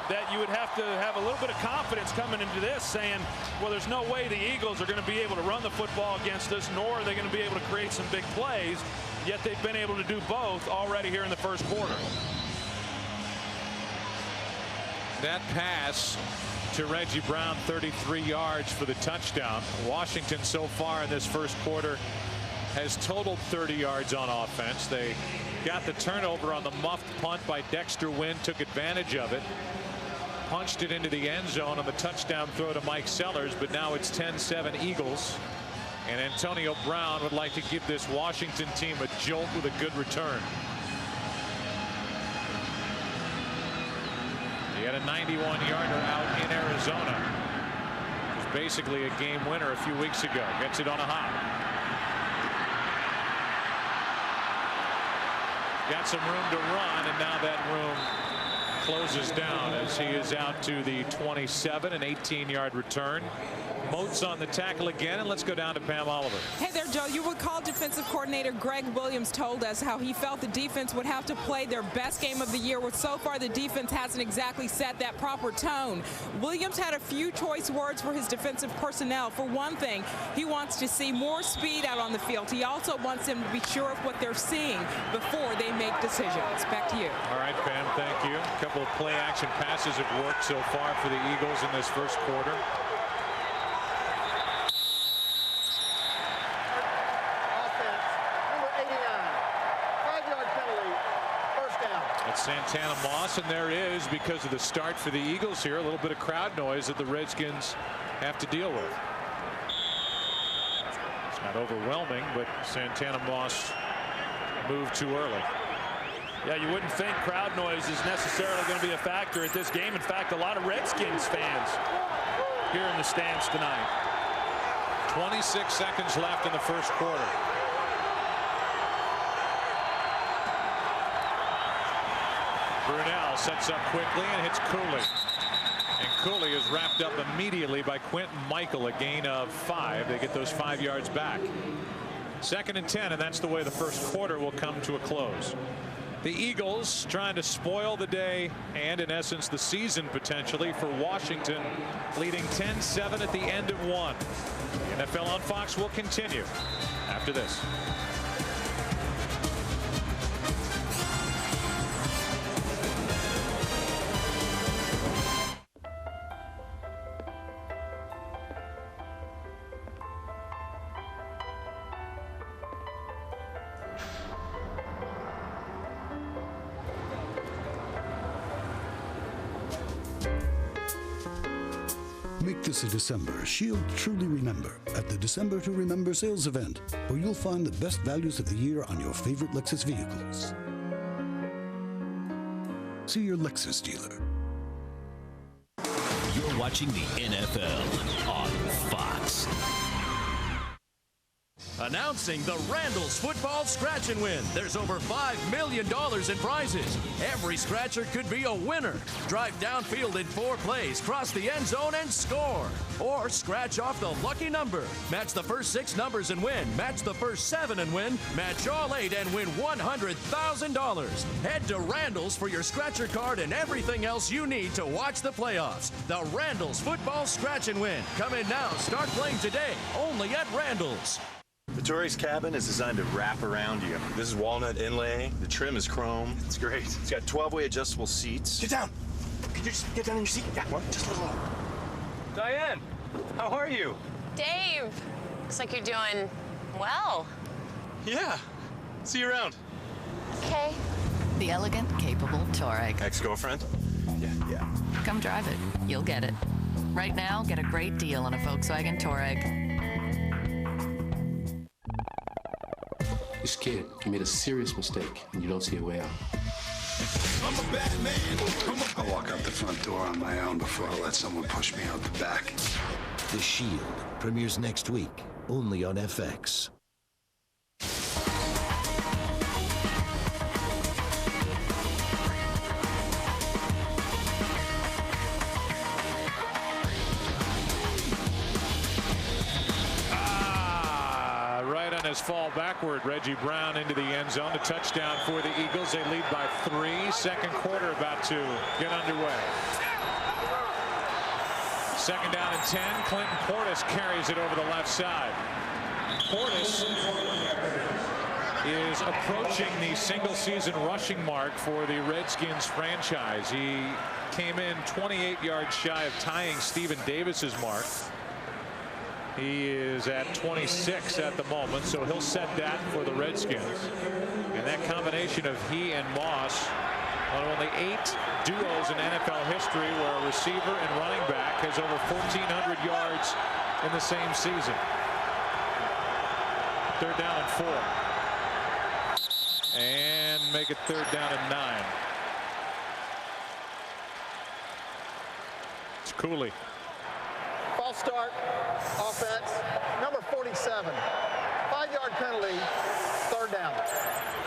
that you would have to have a little bit of confidence coming into this, saying, well, there's no way the Eagles are going to be able to run the football against us, nor are they going to be able to create some big plays. Yet they've been able to do both already here in the 1st quarter. That pass to Reggie Brown, 33 yards for the touchdown. Washington so far in this 1st quarter has totaled 30 yards on offense. They got the turnover on the muffed punt by Dexter Wynn, took advantage of it, punched it into the end zone on the touchdown throw to Mike Sellers, but now it's 10-7 Eagles. And Antonio Brown would like to give this Washington team a jolt with a good return. He had a 91-yarder out in Arizona. It was basically a game winner a few weeks ago. Gets it on a hop. Got some room to run, and now that room closes down as he is out to the 27, an 18-yard return. Moats on the tackle again, and let's go down to Pam Oliver. Hey there, Joe. You recall defensive coordinator Greg Williams told us how he felt the defense would have to play their best game of the year, where so far the defense hasn't exactly set that proper tone. Williams had a few choice words for his defensive personnel. For one thing, he wants to see more speed out on the field. He also wants them to be sure of what they're seeing before they make decisions. Back to you. All right, Pam, thank you. A couple of play action passes have worked so far for the Eagles in this 1st quarter. Santana Moss, and there is, because of the start for the Eagles here, a little bit of crowd noise that the Redskins have to deal with. It's not overwhelming, but Santana Moss moved too early. Yeah, you wouldn't think crowd noise is necessarily going to be a factor at this game. In fact, a lot of Redskins fans here in the stands tonight. 26 seconds left in the 1st quarter. Brunell sets up quickly and hits Cooley. And Cooley is wrapped up immediately by Quentin Michael, a gain of 5. They get those 5 yards back. 2nd and 10, and that's the way the first quarter will come to a close. The Eagles trying to spoil the day and, in essence, the season potentially for Washington, leading 10-7 at the end of 1. NFL on Fox will continue after this. Make this a December she'll truly remember at the December to Remember sales event, where you'll find the best values of the year on your favorite Lexus vehicles. See your Lexus dealer. You're watching the NFL on Fox. Announcing the Randall's Football Scratch and Win. There's over $5 million in prizes. Every scratcher could be a winner. Drive downfield in 4 plays, cross the end zone and score. Or scratch off the lucky number. Match the first 6 numbers and win. Match the first 7 and win. Match all 8 and win $100,000. Head to Randall's for your scratcher card and everything else you need to watch the playoffs. The Randall's Football Scratch and Win. Come in now. Start playing today. Only at Randall's. The Tourist cabin is designed to wrap around you. This is walnut inlay. The trim is chrome. It's great. It's got 12-way adjustable seats. Get down. Can you just get down in your seat? Yeah, what? Just a little. Diane, how are you? Dave, looks like you're doing well. Yeah. See you around. Okay. The elegant, capable Touareg. Ex-girlfriend? Yeah. Come drive it. You'll get it. Right now, get a great deal on a Volkswagen Touareg. You're scared. You made a serious mistake, and you don't see a way out. I'm a bad man. I'll walk out the front door on my own before I let someone push me out the back. The Shield premieres next week, only on FX. Fall backward. Reggie Brown into the end zone. A touchdown for the Eagles. They lead by 3. Second quarter about to get underway. 2nd down and 10. Clinton Portis carries it over the left side. Portis is approaching the single season rushing mark for the Redskins franchise. He came in 28 yards shy of tying Stephen Davis's mark. He is at 26 at the moment, so he'll set that for the Redskins. And that combination of he and Moss, one of only 8 duos in NFL history where a receiver and running back has over 1,400 yards in the same season. 3rd down and 4. And make it 3rd down and 9. It's Cooley. False start, offense, number 47. 5-yard penalty, 3rd down.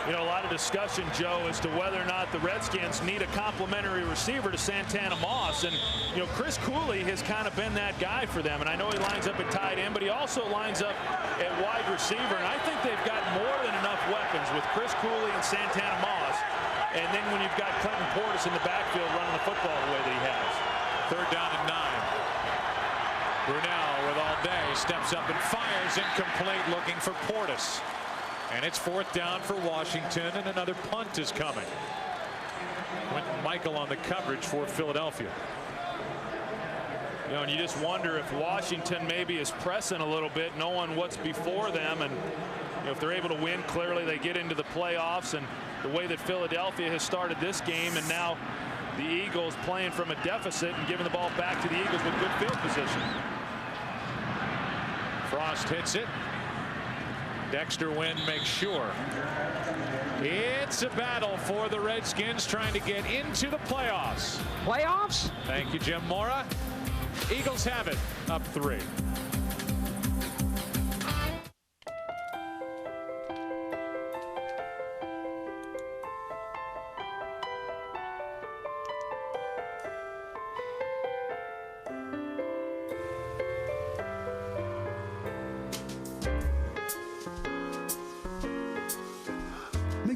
You know, a lot of discussion, Joe, as to whether or not the Redskins need a complimentary receiver to Santana Moss. And, you know, Chris Cooley has kind of been that guy for them. And I know he lines up at tight end, but he also lines up at wide receiver. And I think they've got more than enough weapons with Chris Cooley and Santana Moss. And then when you've got Clinton Portis in the backfield running the football the way that he has. 3rd down and 9. Brunel with all day steps up and fires incomplete, looking for Portis. And it's 4th down for Washington, and another punt is coming. Quentin Michael on the coverage for Philadelphia. You know, and you just wonder if Washington maybe is pressing a little bit, knowing what's before them. And you know, if they're able to win, clearly they get into the playoffs. And the way that Philadelphia has started this game, and now the Eagles playing from a deficit and giving the ball back to the Eagles with good field position. Frost hits it. Dexter Wynn makes sure. It's a battle for the Redskins trying to get into the playoffs. Playoffs? Thank you, Jim Mora. Eagles have it, up 3.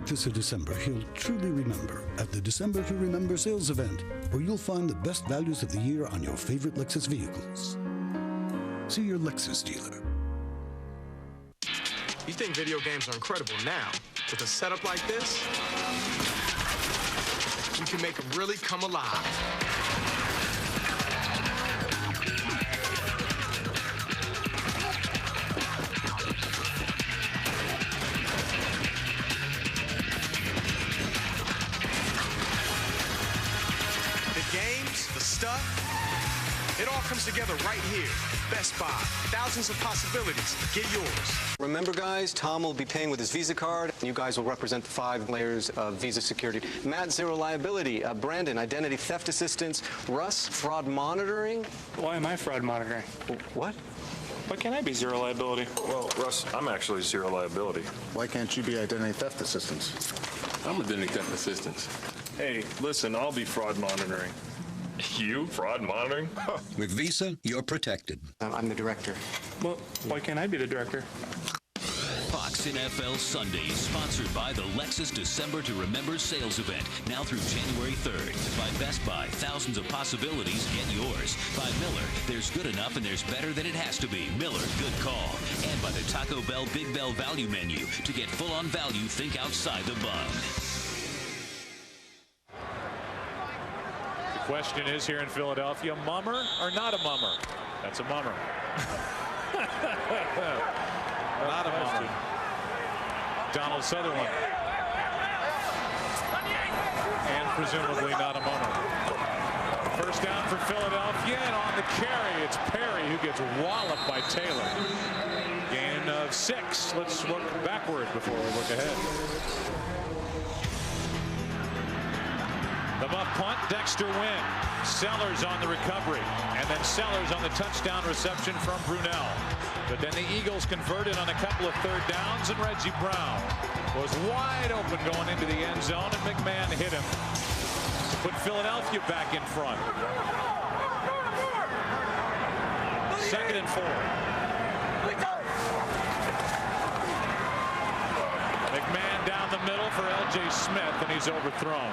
Make this a December he'll truly remember at the December to Remember sales event, where you'll find the best values of the year on your favorite Lexus vehicles. See your Lexus dealer. You think video games are incredible now. With a setup like this, you can make them really come alive. The games, the stuff, it all comes together right here. Best Buy. Thousands of possibilities. Get yours. Remember, guys, Tom will be paying with his Visa card. You guys will represent the 5 layers of Visa security. Matt, zero liability. Brandon, identity theft assistance. Russ, fraud monitoring. Why am I fraud monitoring? What? Why can't I be zero liability? Well, Russ, I'm actually zero liability. Why can't you be identity theft assistance? I'm identity theft assistance. Hey, listen, I'll be fraud monitoring. You? Fraud monitoring? With Visa, you're protected. I'm the director. Well, why can't I be the director? Fox NFL Sundays, sponsored by the Lexus December to Remember sales event, now through January 3rd. By Best Buy, thousands of possibilities, get yours. By Miller, there's good enough and there's better than it has to be. Miller, good call. And by the Taco Bell Big Bell Value Menu. To get full-on value, think outside the bun. The question is here in Philadelphia, mummer or not a mummer? That's a mummer. Not a mummer. Donald Sutherland. And presumably not a mummer. First down for Philadelphia, and on the carry, it's Perry who gets walloped by Taylor. Gain of 6. Let's look backward before we look ahead. The muff punt, Dexter Wynn. Sellers on the recovery, and then Sellers on the touchdown reception from Brunell. But then the Eagles converted on a couple of third downs, and Reggie Brown was wide open going into the end zone, and McMahon hit him to put Philadelphia back in front. 2nd and 4. McMahon down the middle for L.J. Smith, and he's overthrown.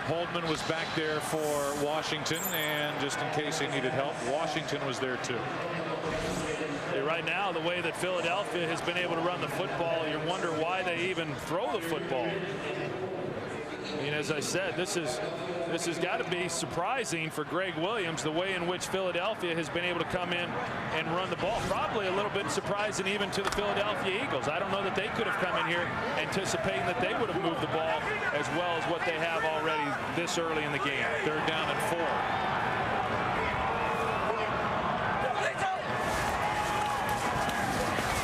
Holdman was back there for Washington, and just in case he needed help, Washington was there too. Right now, the way that Philadelphia has been able to run the football, you wonder why they even throw the football. I mean, as I said, this has got to be surprising for Greg Williams, the way in which Philadelphia has been able to come in and run the ball. Probably a little bit surprising even to the Philadelphia Eagles. I don't know that they could have come in here anticipating that they would have moved the ball as well as what they have already this early in the game. 3rd down and 4.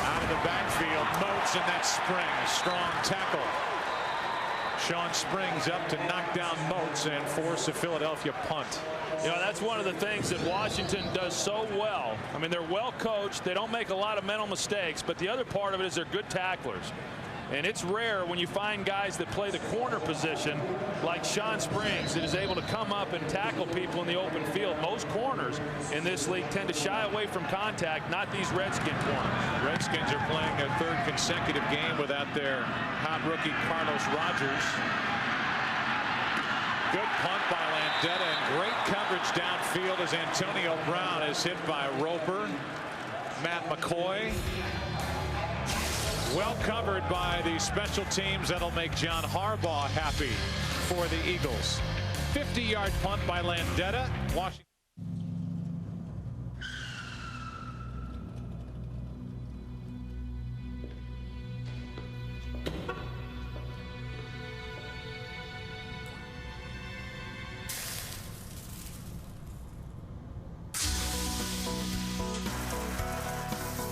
Out of the backfield, Moats, and that Springs. Strong tackle. Sean Springs up to knock down Moats and force a Philadelphia punt. You know, that's one of the things that Washington does so well. I mean, they're well coached. They don't make a lot of mental mistakes, but the other part of it is they're good tacklers. And it's rare when you find guys that play the corner position like Sean Springs that is able to come up and tackle people in the open field. Most corners in this league tend to shy away from contact, not these Redskin corners. Redskins are playing a 3rd consecutive game without their hot rookie Carlos Rogers. Good punt by Landeta, and great coverage downfield as Antonio Brown is hit by Roper. Matt McCoy. Well covered by the special teams. That'll make John Harbaugh happy for the Eagles. 50-yard punt by Landeta. Washington.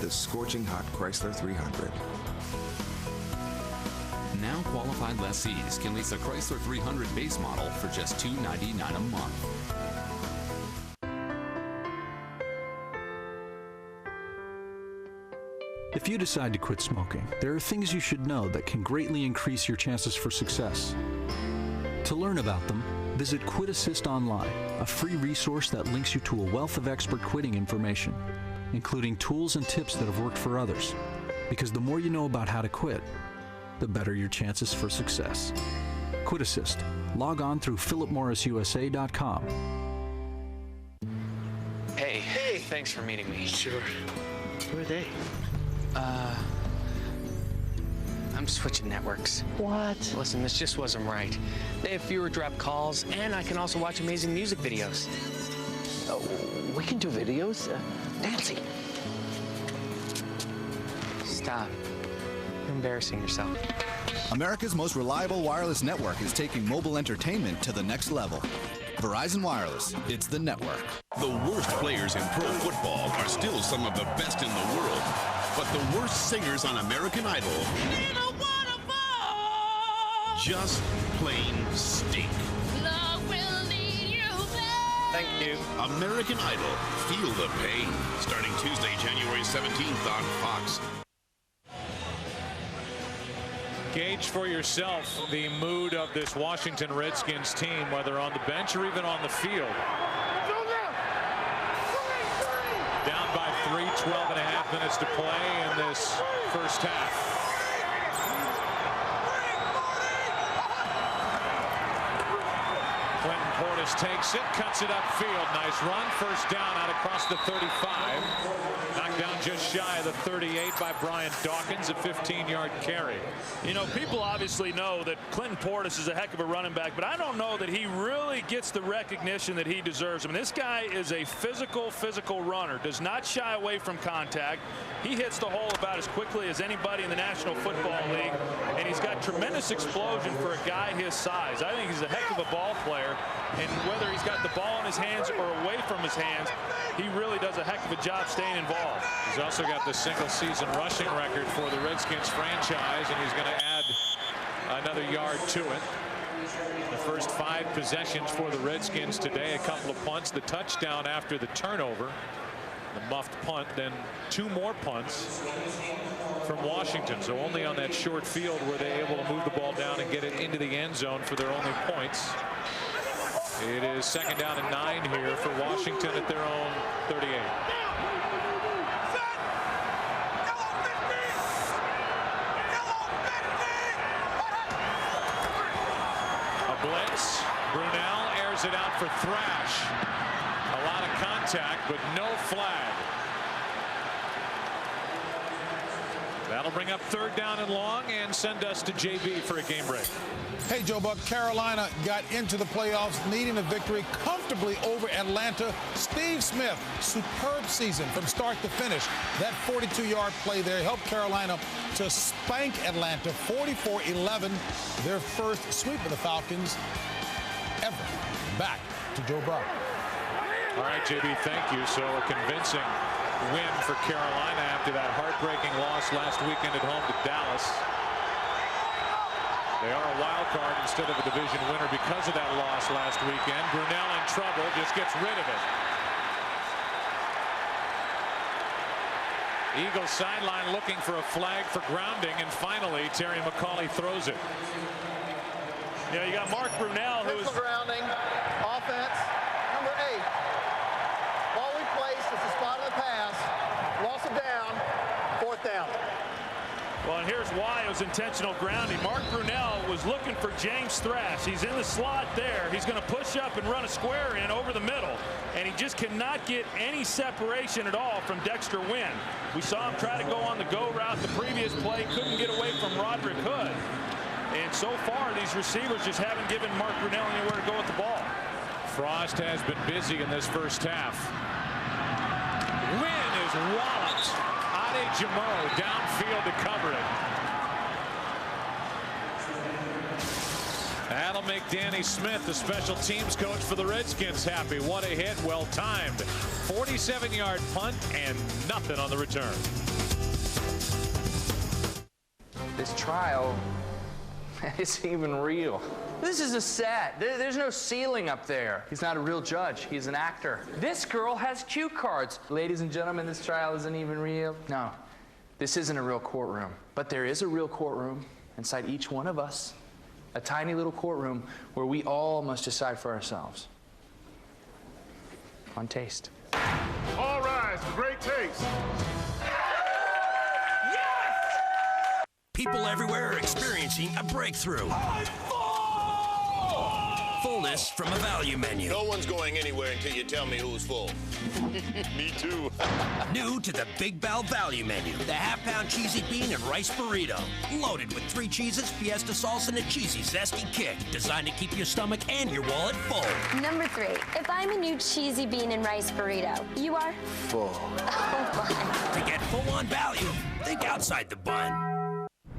The scorching hot Chrysler 300. Now qualified lessees can lease a Chrysler 300 base model for just $299 a month. If you decide to quit smoking, there are things you should know that can greatly increase your chances for success. To learn about them, visit Quit Assist Online, a free resource that links you to a wealth of expert quitting information, including tools and tips that have worked for others. Because the more you know about how to quit, the better your chances for success. Quit Assist. Log on through philipmorrisusa.com. Hey, thanks for meeting me. Sure. Who are they? I'm switching networks. What? Listen, this just wasn't right. They have fewer dropped calls, and I can also watch amazing music videos. Oh, we can do videos? Nancy. Stop. You're embarrassing yourself. America's most reliable wireless network is taking mobile entertainment to the next level. Verizon Wireless, it's the network. The worst players in pro football are still some of the best in the world. But the worst singers on American Idol just plain stink. Love will lead you there. Thank you. American Idol. Feel the pain. Starting Tuesday, January 17th on Fox. Gauge for yourself the mood of this Washington Redskins team, whether on the bench or even on the field. Down by 3, 12.5 minutes to play in this first half. Portis takes it, cuts it upfield. Nice run, first down out across the 35. Knocked down just shy of the 38 by Brian Dawkins, a 15-yard carry. You know, people obviously know that Clinton Portis is a heck of a running back, but I don't know that he really gets the recognition that he deserves. I mean, this guy is a physical runner, does not shy away from contact. He hits the hole about as quickly as anybody in the National Football League, and he's got tremendous explosion for a guy his size. I think he's a heck of a ball player, and whether he's got the ball in his hands or away from his hands, he really does a heck of a job staying involved. He's also got the single-season rushing record for the Redskins franchise, and he's going to add another yard to it. The first 5 possessions for the Redskins today, a couple of punts, the touchdown after the turnover, the muffed punt, then 2 more punts from Washington. So only on that short field were they able to move the ball down and get it into the end zone for their only points. It is 2nd down and 9 here for Washington at their own 38. A blitz. Brunell airs it out for Thrash. A lot of contact, but no flag. That'll bring up 3rd down and long and send us to JB for a game break. Hey, Joe Buck, Carolina got into the playoffs needing a victory comfortably over Atlanta. Steve Smith, superb season from start to finish. That 42-yard play there helped Carolina to spank Atlanta 44-11, their first sweep of the Falcons ever. Back to Joe Buck. All right, JB, thank you. So a convincing win for Carolina after that heartbreaking loss last weekend at home to Dallas. They are a wild card instead of a division winner because of that loss last weekend. Brunell in trouble, just gets rid of it. Eagles sideline looking for a flag for grounding, and finally Terry McCauley throws it. Yeah, you got Mark Brunell, who is grounding. Offense, number 8. Ball replaced at the spot of the pass. Loss of down. 4th down. Well, and here's why it was intentional grounding. Mark Brunell was looking for James Thrash. He's in the slot there. He's going to push up and run a square in over the middle, and he just cannot get any separation at all from Dexter Wynn. We saw him try to go on the go route the previous play, couldn't get away from Roderick Hood. And so far, these receivers just haven't given Mark Brunell anywhere to go with the ball. Frost has been busy in this first half. Wynn is walloped. Ade Jamo downfield to cover it. That'll make Danny Smith, the special teams coach for the Redskins, happy. What a hit, well timed. 47-yard punt and nothing on the return. This trial isn't even real. This is a set. There's no ceiling up there. He's not a real judge. He's an actor. This girl has cue cards. Ladies and gentlemen, this trial isn't even real. No, this isn't a real courtroom. But there is a real courtroom inside each one of us. A tiny little courtroom where we all must decide for ourselves. On taste. All rise for great taste. People everywhere are experiencing a breakthrough. Fullness from a value menu. No one's going anywhere until you tell me who's full. Me too. New to the Big Bell value menu, the half-pound cheesy bean and rice burrito. Loaded with 3 cheeses, fiesta sauce, and a cheesy, zesty kick. Designed to keep your stomach and your wallet full. Number 3, if I'm a new cheesy bean and rice burrito, you are? Full. Oh, my. To get full-on value, think outside the bun.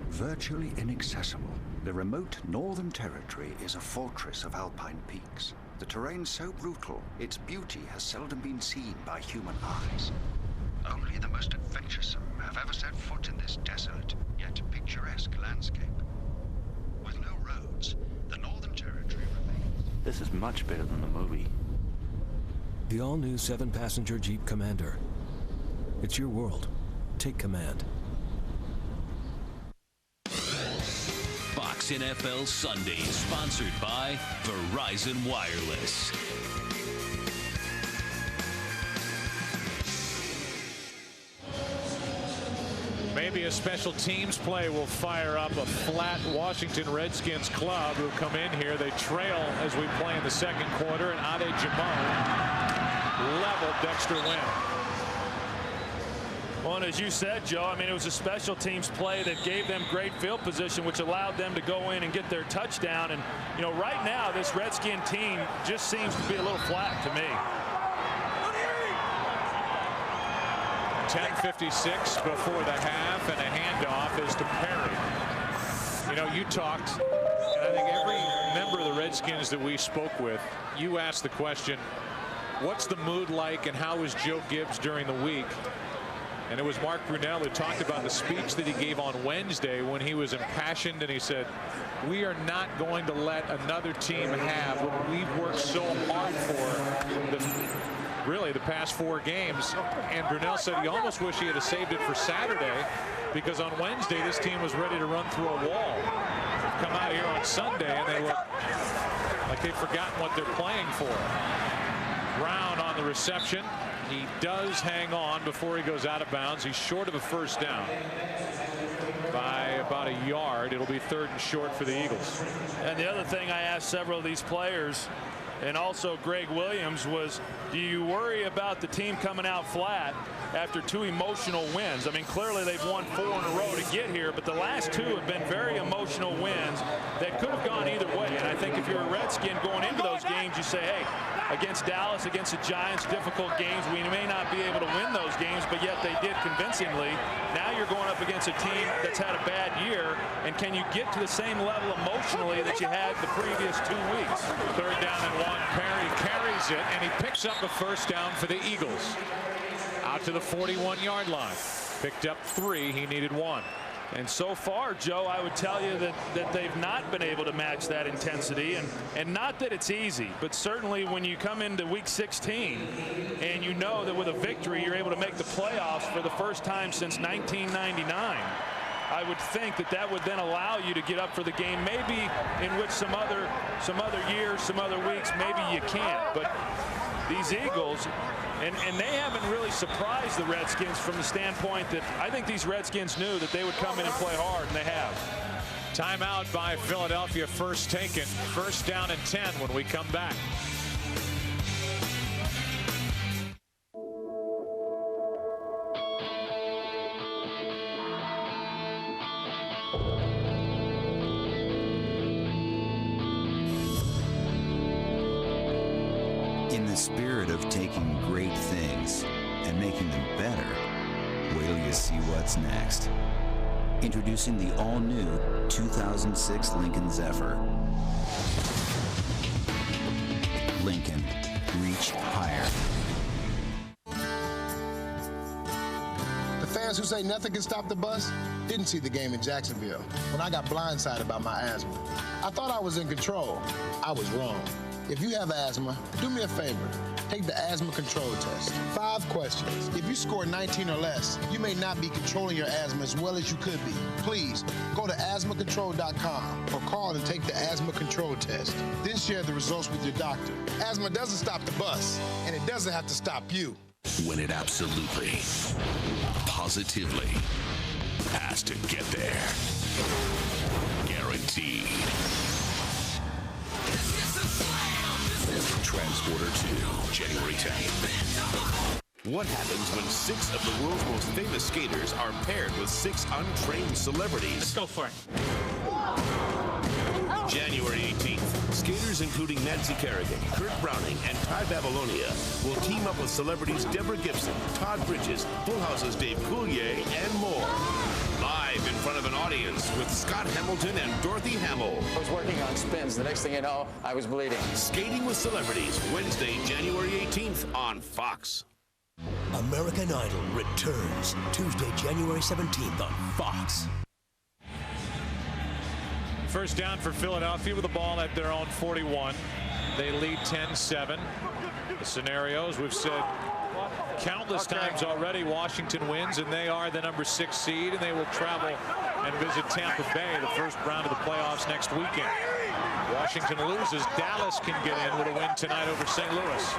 Virtually inaccessible, the remote Northern Territory is a fortress of alpine peaks. The terrain so brutal, its beauty has seldom been seen by human eyes. Only the most adventuresome have ever set foot in this desolate, yet picturesque landscape. With no roads, the Northern Territory remains. This is much better than the movie. The all-new 7-passenger Jeep Commander. It's your world. Take command. Fox NFL Sunday, sponsored by Verizon Wireless. Maybe a special teams play will fire up a flat Washington Redskins club who come in here. They trail as we play in the second quarter, and Ade Jamon leveled Dexter Wynn. Well, and as you said, Joe, I mean, it was a special teams play that gave them great field position, which allowed them to go in and get their touchdown. And, you know, right now, this Redskin team just seems to be a little flat to me. 10:56 before the half, and a handoff is to Perry. You know, you talked, and I think every member of the Redskins that we spoke with, you asked the question, what's the mood like and how was Joe Gibbs during the week? And it was Mark Brunell who talked about the speech that he gave on Wednesday when he was impassioned, and he said, we are not going to let another team have what we've worked so hard for really the past 4 games. And Brunell said he almost wished he had saved it for Saturday, because on Wednesday this team was ready to run through a wall. Come out here on Sunday and they look like they've forgotten what they're playing for. Brown on the reception. He does hang on before he goes out of bounds. He's short of a first down by about a yard. It'll be 3rd and short for the Eagles. And the other thing I asked several of these players, and also Greg Williams, was, do you worry about the team coming out flat after 2 emotional wins? I mean, clearly they've won 4 in a row to get here, but the last 2 have been very emotional wins that could have gone either way. And I think if you're a Redskin going into those games, you say, hey, against Dallas, against the Giants, difficult games, we may not be able to win those games, but yet they did convincingly. Now you're going up against a team that's had a bad year, and can you get to the same level emotionally that you had the previous 2 weeks? 3rd down and 1. Perry carries it, and he picks up a first down for the Eagles. Out to the 41-yard line. Picked up 3. He needed 1. And so far, Joe, I would tell you that they've not been able to match that intensity, and not that it's easy, but certainly when you come into week 16 and you know that with a victory you're able to make the playoffs for the first time since 1999, I would think that would then allow you to get up for the game, maybe in which some other years, some other weeks, maybe you can't. But these Eagles, and they haven't really surprised the Redskins from the standpoint that I think these Redskins knew that they would come in and play hard, and they have. Timeout by Philadelphia, first taken. 1st down and 10 when we come back. In the spirit of taking great things and making them better, wait till you see what's next. Introducing the all-new 2006 Lincoln Zephyr. Lincoln, reach higher. The fans who say nothing can stop the bus didn't see the game in Jacksonville when I got blindsided by my asthma. I thought I was in control. I was wrong. If you have asthma, do me a favor. Take the asthma control test. 5 questions. If you score 19 or less, you may not be controlling your asthma as well as you could be. Please, go to asthmacontrol.com or call and take the asthma control test. Then share the results with your doctor. Asthma doesn't stop the bus, and it doesn't have to stop you. When it absolutely, positively has to get there. guaranteed. Transporter 2, January 10th. What happens when 6 of the world's most famous skaters are paired with 6 untrained celebrities? Let's go for it. January 18th, skaters including Nancy Kerrigan, Kurt Browning, and Ty Babylonia will team up with celebrities Deborah Gibson, Todd Bridges, Full House's Dave Coulier, and more. Live in front of an audience with Scott Hamilton and Dorothy Hamill. I was working on spins. The next thing you know, I was bleeding. Skating with Celebrities, Wednesday, January 18th on Fox. American Idol returns Tuesday, January 17th on Fox. First down for Philadelphia with the ball at their own 41. They lead 10-7. The scenarios we've said countless times already, Washington wins, and they are the number 6 seed, and they will travel and visit Tampa Bay the first round of the playoffs next weekend. Washington loses. Dallas can get in with a win tonight over St. Louis.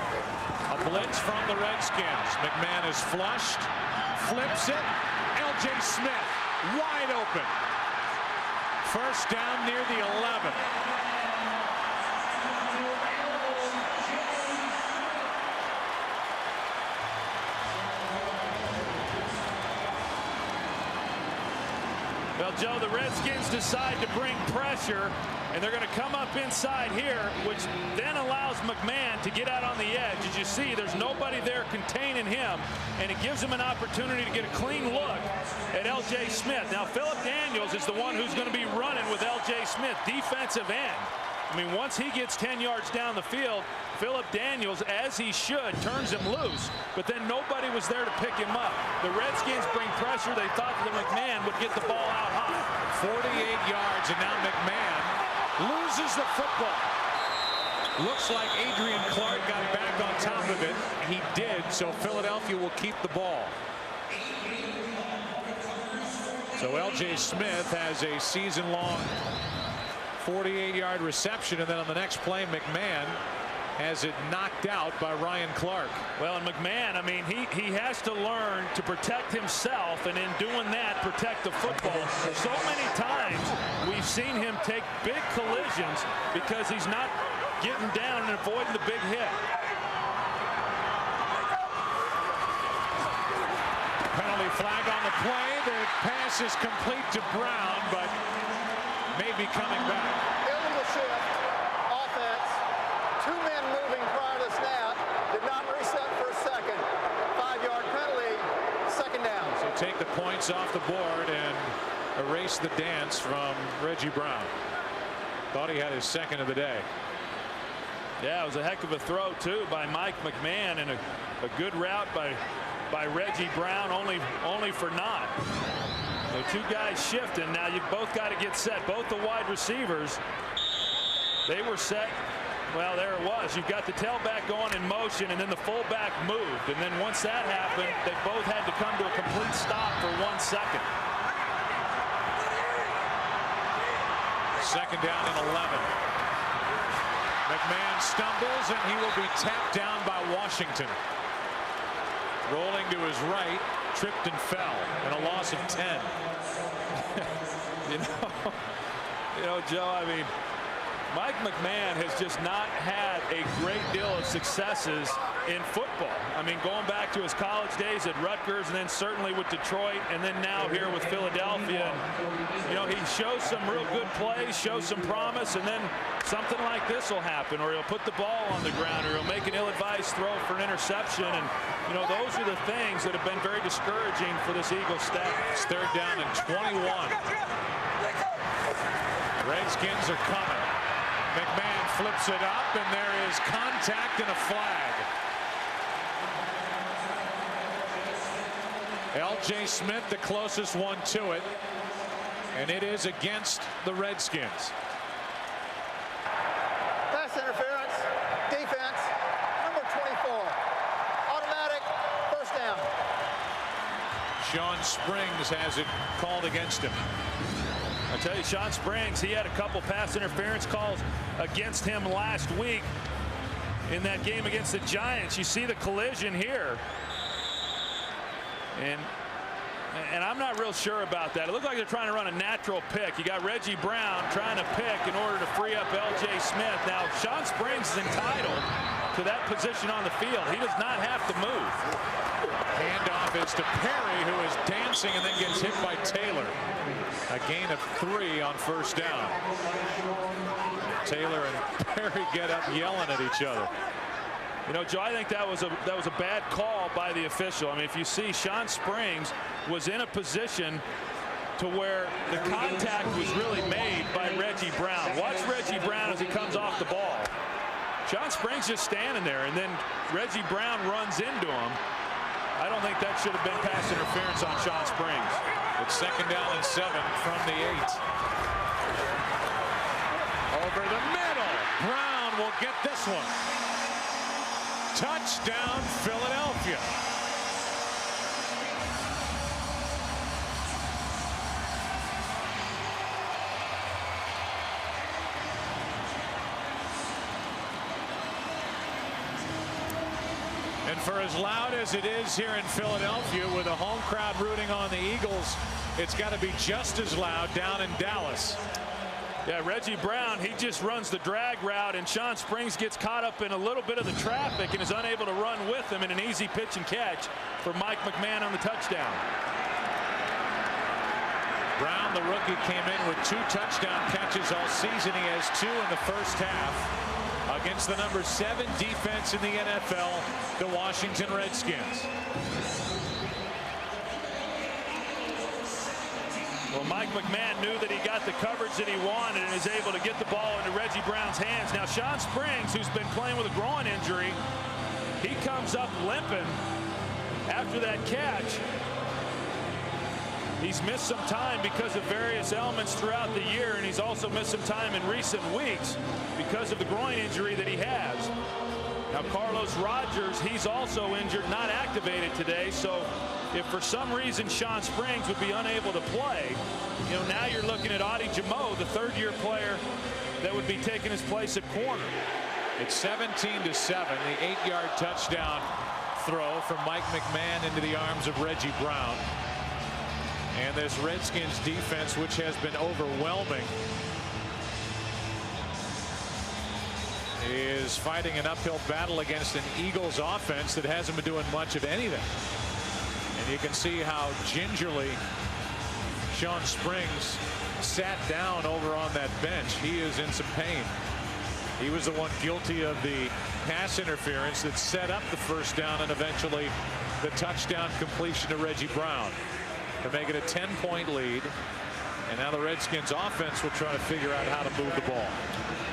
A blitz from the Redskins. McMahon is flushed, flips it. L.J. Smith wide open. First down near the 11. Well, Joe, the Redskins decide to bring pressure, and they're going to come up inside here, which then allows McMahon to get out on the edge. As you see, there's nobody there containing him, and it gives him an opportunity to get a clean look at L.J. Smith. Now, Philip Daniels is the one who's going to be running with L.J. Smith, defensive end. I mean, once he gets 10 yards down the field, Philip Daniels, as he should, turns him loose. But then nobody was there to pick him up. The Redskins bring pressure. They thought that McMahon would get the ball out high. 48 yards, and now McMahon loses the football. Looks like Adrian Clark got back on top of it. He did, so Philadelphia will keep the ball. So L.J. Smith has a season-long 48-yard reception, and then on the next play, McMahon has it knocked out by Ryan Clark. Well, and McMahon, I mean, he has to learn to protect himself, and in doing that, protect the football. So many times we've seen him take big collisions because he's not getting down and avoiding the big hit. Penalty flag on the play. The pass is complete to Brown, but may be coming back. Illegal shift, offense, 2 men moving prior to snap, did not reset for a second. 5-yard penalty, second down. So take the points off the board and erase the dance from Reggie Brown. Thought he had his second of the day. Yeah, it was a heck of a throw, too, by Mike McMahon, and a good route by Reggie Brown, only for naught. So 2 guys shifting. Now you've both got to get set. Both the wide receivers, they were set. Well, there it was. You've got the tailback going in motion, and then the fullback moved. And then once that happened, they both had to come to a complete stop for 1 second. Second down and 11. McMahon stumbles, and he will be tapped down by Washington. Rolling to his right, tripped and fell, and a loss of 10. You know, Joe, I mean, Mike McMahon has just not had a great deal of successes in football. I mean, going back to his college days at Rutgers, and then certainly with Detroit, and then now here with Philadelphia. And, you know, he shows some real good plays, shows some promise, and then something like this will happen, or he'll put the ball on the ground, or he'll make an ill-advised throw for an interception. And, you know, those are the things that have been very discouraging for this Eagles staff. It's third down and 21. Redskins are coming. McMahon flips it up, and there is contact and a flag. L.J. Smith, the closest one to it, and it is against the Redskins. Pass interference, defense, number 24. Automatic, first down. Sean Springs has it called against him. I tell you, Sean Springs, he had a couple pass interference calls against him last week in that game against the Giants. You see the collision here. And And I'm not real sure about that. It looked like they're trying to run a natural pick. You got Reggie Brown trying to pick in order to free up L.J. Smith. Now, Sean Springs is entitled to that position on the field. He does not have to move. Handoff is to Perry, who is dancing and then gets hit by Taylor. A gain of 3 on first down. Taylor and Perry get up yelling at each other. You know, Joe, I think that was a bad call by the official. I mean, if you see, Sean Springs was in a position to where the contact was really made by Reggie Brown. Watch Reggie Brown as he comes off the ball. Sean Springs just standing there, and then Reggie Brown runs into him. I don't think that should have been pass interference on Sean Springs. It's 2nd down and 7 from the 8. Over the middle. Brown will get this one. Touchdown, Philadelphia. And for as loud as it is here in Philadelphia, with a home crowd rooting on the Eagles, it's got to be just as loud down in Dallas. Yeah, Reggie Brown, he just runs the drag route, and Sean Springs gets caught up in a little bit of the traffic and is unable to run with him in an easy pitch and catch for Mike McMahon on the touchdown. Brown, the rookie, came in with 2 touchdown catches all season. He has 2 in the first half against the number 7 defense in the NFL, the Washington Redskins. Well, Mike McMahon knew that he got the coverage that he wanted and is able to get the ball into Reggie Brown's hands. Now, Sean Springs, who's been playing with a groin injury, he comes up limping after that catch. He's missed some time because of various elements throughout the year, and he's also missed some time in recent weeks because of the groin injury that he has. Now, Carlos Rogers, he's also injured, not activated today, so if for some reason Sean Springs would be unable to play, you know, now you're looking at Adi Jamo, the 3rd-year player that would be taking his place at corner. It's 17-7, the 8-yard touchdown throw from Mike McMahon into the arms of Reggie Brown. And this Redskins defense, which has been overwhelming, is fighting an uphill battle against an Eagles offense that hasn't been doing much of anything. And you can see how gingerly Sean Springs sat down over on that bench. He is in some pain. He was the one guilty of the pass interference that set up the first down and eventually the touchdown completion to Reggie Brown to make it a 10-point lead. And now the Redskins offense will try to figure out how to move the ball.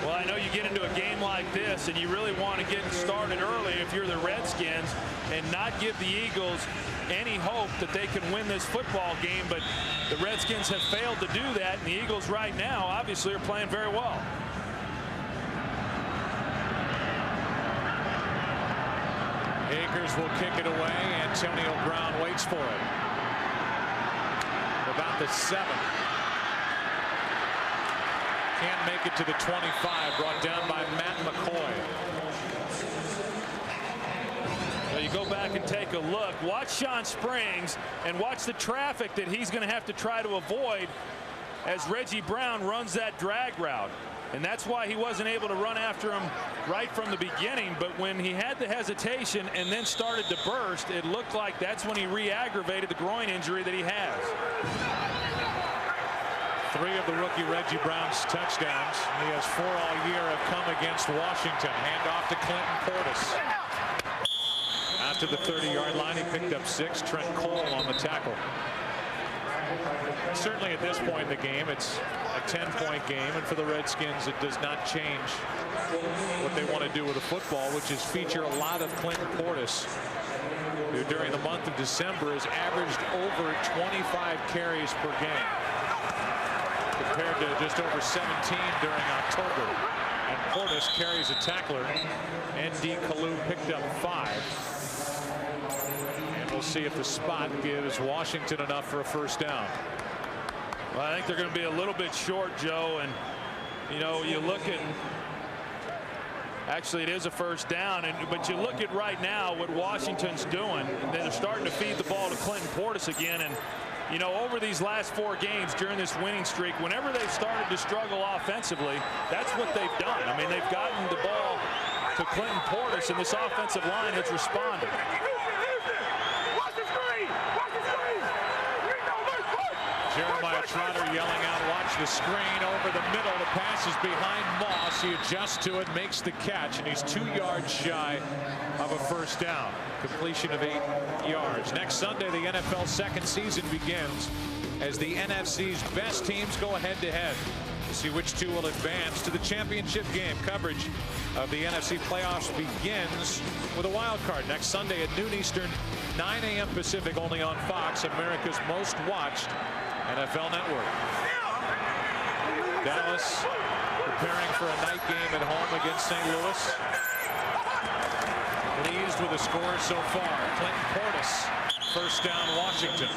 Well, I know you get into a game like this and you really want to get started early if you're the Redskins and not give the Eagles any hope that they can win this football game, but the Redskins have failed to do that, and the Eagles right now obviously are playing very well. Akers will kick it away. Antonio Brown waits for it. About the 7. Can't make it to the 25, brought down by Matt McCoy. Well, you go back and take a look. Watch Sean Springs and watch the traffic that he's going to have to try to avoid as Reggie Brown runs that drag route. And that's why he wasn't able to run after him right from the beginning. But when he had the hesitation and then started to burst, it looked like that's when he re-aggravated the groin injury that he has. 3 of the rookie Reggie Brown's touchdowns. He has 4 all year have come against Washington. Hand off to Clinton Portis. Out to the 30-yard line. He picked up 6. Trent Cole on the tackle. Certainly at this point in the game, it's a 10-point game, and for the Redskins, it does not change what they want to do with the football, which is feature a lot of Clinton Portis, who during the month of December has averaged over 25 carries per game, compared to just over 17 during October. And Portis carries a tackler. N.D. Kalu picked up 5. And we'll see if the spot gives Washington enough for a first down. Well, I think they're going to be a little bit short, Joe. And, you know, you look at, actually, it is a first down. But you look at right now what Washington's doing. And they're starting to feed the ball to Clinton Portis again. And you know, over these last 4 games during this winning streak, whenever they've started to struggle offensively, that's what they've done. I mean, they've gotten the ball to Clinton Portis, and this offensive line has responded. Jeremiah Trotter yelling out, watch the screen over the middle. The pass is behind Moss. He adjusts to it, makes the catch, and he's 2 yards shy of a first down. Completion of 8 yards. Next Sunday, the NFL's second season begins as the NFC's best teams go head-to-head to see which 2 will advance to the championship game. Coverage of the NFC playoffs begins with a wild card next Sunday at noon Eastern, 9 a.m. Pacific, only on Fox, America's most watched NFL network. Dallas preparing for a night game at home against St. Louis. Pleased with the score so far. Clinton Portis, first down, Washington.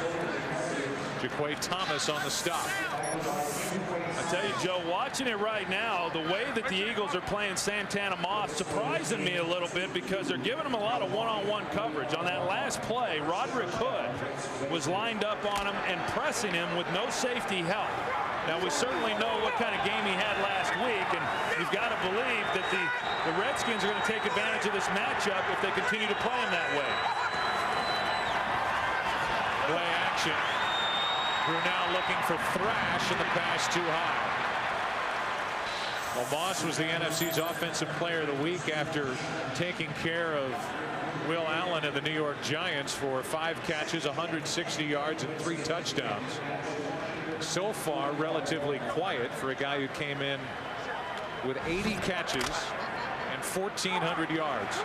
Jaquay Thomas on the stop. I tell you, Joe, watching it right now, the way that the Eagles are playing Santana Moss surprising me a little bit because they're giving him a lot of one-on-one coverage. On that last play, Roderick Hood was lined up on him and pressing him with no safety help. Now, we certainly know what kind of game he had last week, and you've got to believe that the Redskins are going to take advantage of this matchup if they continue to play him that way. Play action. Brunel looking for Thrash, and the pass too high. Well, Moss was the NFC's Offensive Player of the Week after taking care of Will Allen and the New York Giants for 5 catches, 160 yards, and 3 touchdowns. So far, relatively quiet for a guy who came in with 80 catches and 1,400 yards.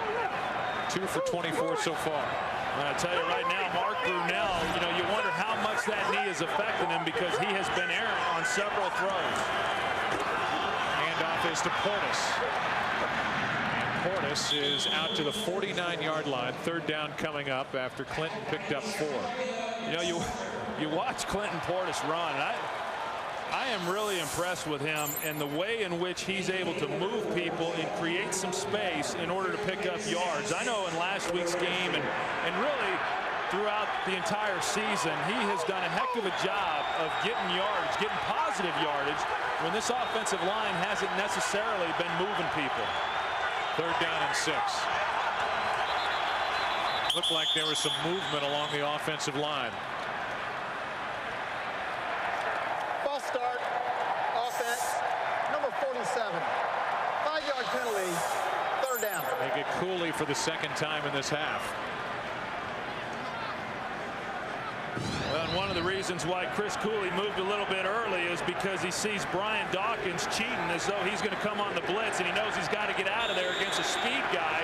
2 for 24 so far. And I tell you right now, Mark Brunel, you know, you wonder how much that knee is affecting him because he has been errant on several throws. Handoff is to Portis. And Portis is out to the 49-yard line. 3rd down coming up after Clinton picked up 4. You know, you watch Clinton Portis run, and I am really impressed with him and the way in which he's able to move people and create some space in order to pick up yards. I know in last week's game and really throughout the entire season, he has done a heck of a job of getting yardage, getting positive yardage when this offensive line hasn't necessarily been moving people. 3rd down and 6. Looked like there was some movement along the offensive line. False start, offense, number 47. 5-yard penalty, 3rd down. They get Cooley for the 2nd time in this half. Well, and one of the reasons why Chris Cooley moved a little bit early is because he sees Brian Dawkins cheating as though he's going to come on the blitz, and he knows he's got to get out of there against a speed guy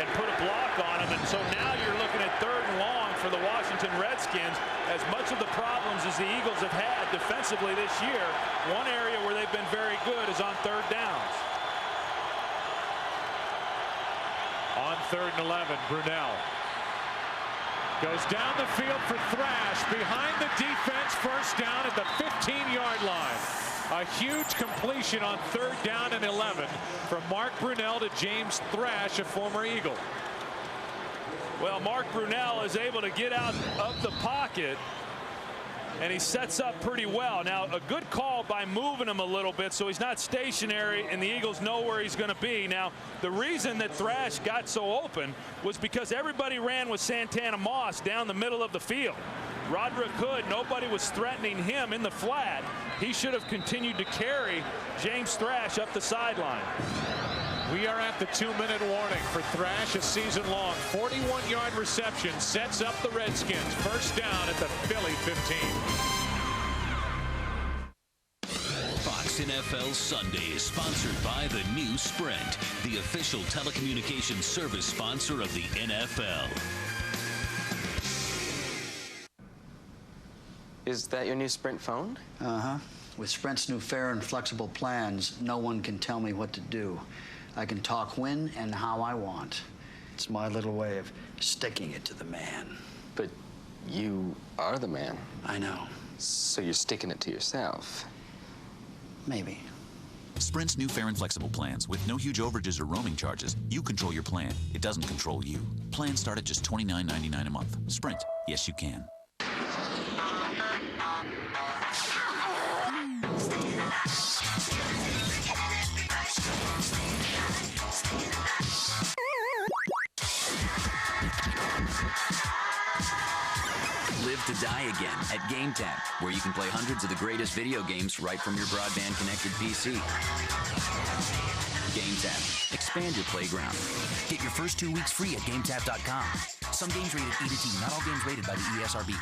and put a block on him. And so now you're looking at 3rd and long for the Washington Redskins. As much of the problems as the Eagles have had defensively this year, one area where they've been very good is on 3rd downs. On 3rd and 11, Brunel goes down the field for Thrash behind the defense. First down at the 15-yard line. A huge completion on 3rd down and 11 from Mark Brunel to James Thrash, a former Eagle. Well, Mark Brunel is able to get out of the pocket, and he sets up pretty well. Now, a good call by moving him a little bit so he's not stationary and the Eagles know where he's going to be. Now, the reason that Thrash got so open was because everybody ran with Santana Moss down the middle of the field. Roderick Hood, nobody was threatening him in the flat. He should have continued to carry James Thrash up the sideline. We are at the 2-minute warning for Thrash, a season-long 41-yard reception sets up the Redskins. First down at the Philly 15. Fox NFL Sunday is sponsored by the new Sprint, the official telecommunications service sponsor of the NFL. Is that your new Sprint phone? Uh-huh. With Sprint's new fair and flexible plans, no one can tell me what to do. I can talk when and how I want. It's my little way of sticking it to the man. But you are the man. I know. So you're sticking it to yourself? Maybe. Sprint's new fair and flexible plans with no huge overages or roaming charges. You control your plan. It doesn't control you. Plans start at just $29.99 a month. Sprint. Yes, you can. die again at GameTap, where you can play hundreds of the greatest video games right from your broadband-connected PC. GameTap. Expand your playground. Get your first 2 weeks free at GameTap.com. Some games rated E to T, not all games rated by the ESRB.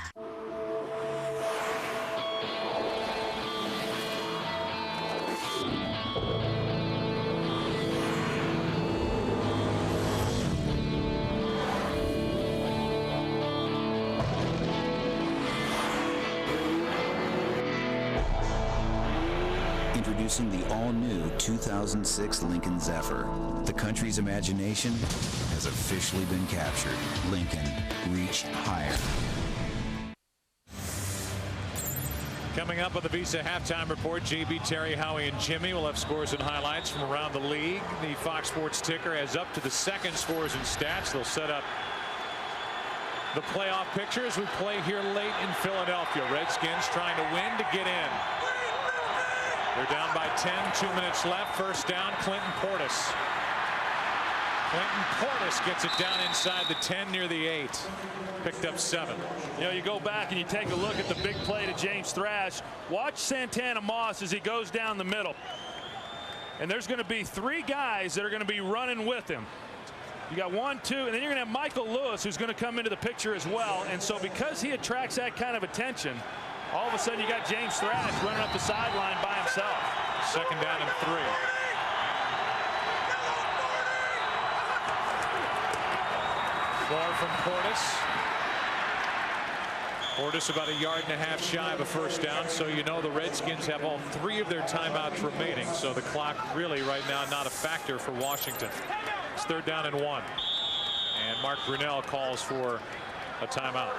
Introducing the all-new 2006 Lincoln Zephyr. The country's imagination has officially been captured. Lincoln, reach higher. Coming up on the Visa halftime report, JB, Terry, Howie, and Jimmy will have scores and highlights from around the league. The Fox Sports ticker has up to the second scores and stats. They'll set up the playoff picture as we play here late in Philadelphia. Redskins trying to win to get in. They're down by 10, 2 minutes left. First down, Portis. Portis gets it down inside the 10 near the 8. Picked up 7. You know, you go back and you take a look at the big play to James Thrash. Watch Santana Moss as he goes down the middle. And there's going to be 3 guys that are going to be running with him. You got 1, 2, and then you're going to have Michael Lewis, who's going to come into the picture as well. And so because he attracts that kind of attention, all of a sudden you got James Thrash running up the sideline by himself. Second down and 3. Ball from Portis. Portis about 1.5 yards shy of a first down, so you know the Redskins have all 3 of their timeouts remaining, so the clock really right now not a factor for Washington. It's 3rd down and 1. And Mark Brunell calls for a timeout.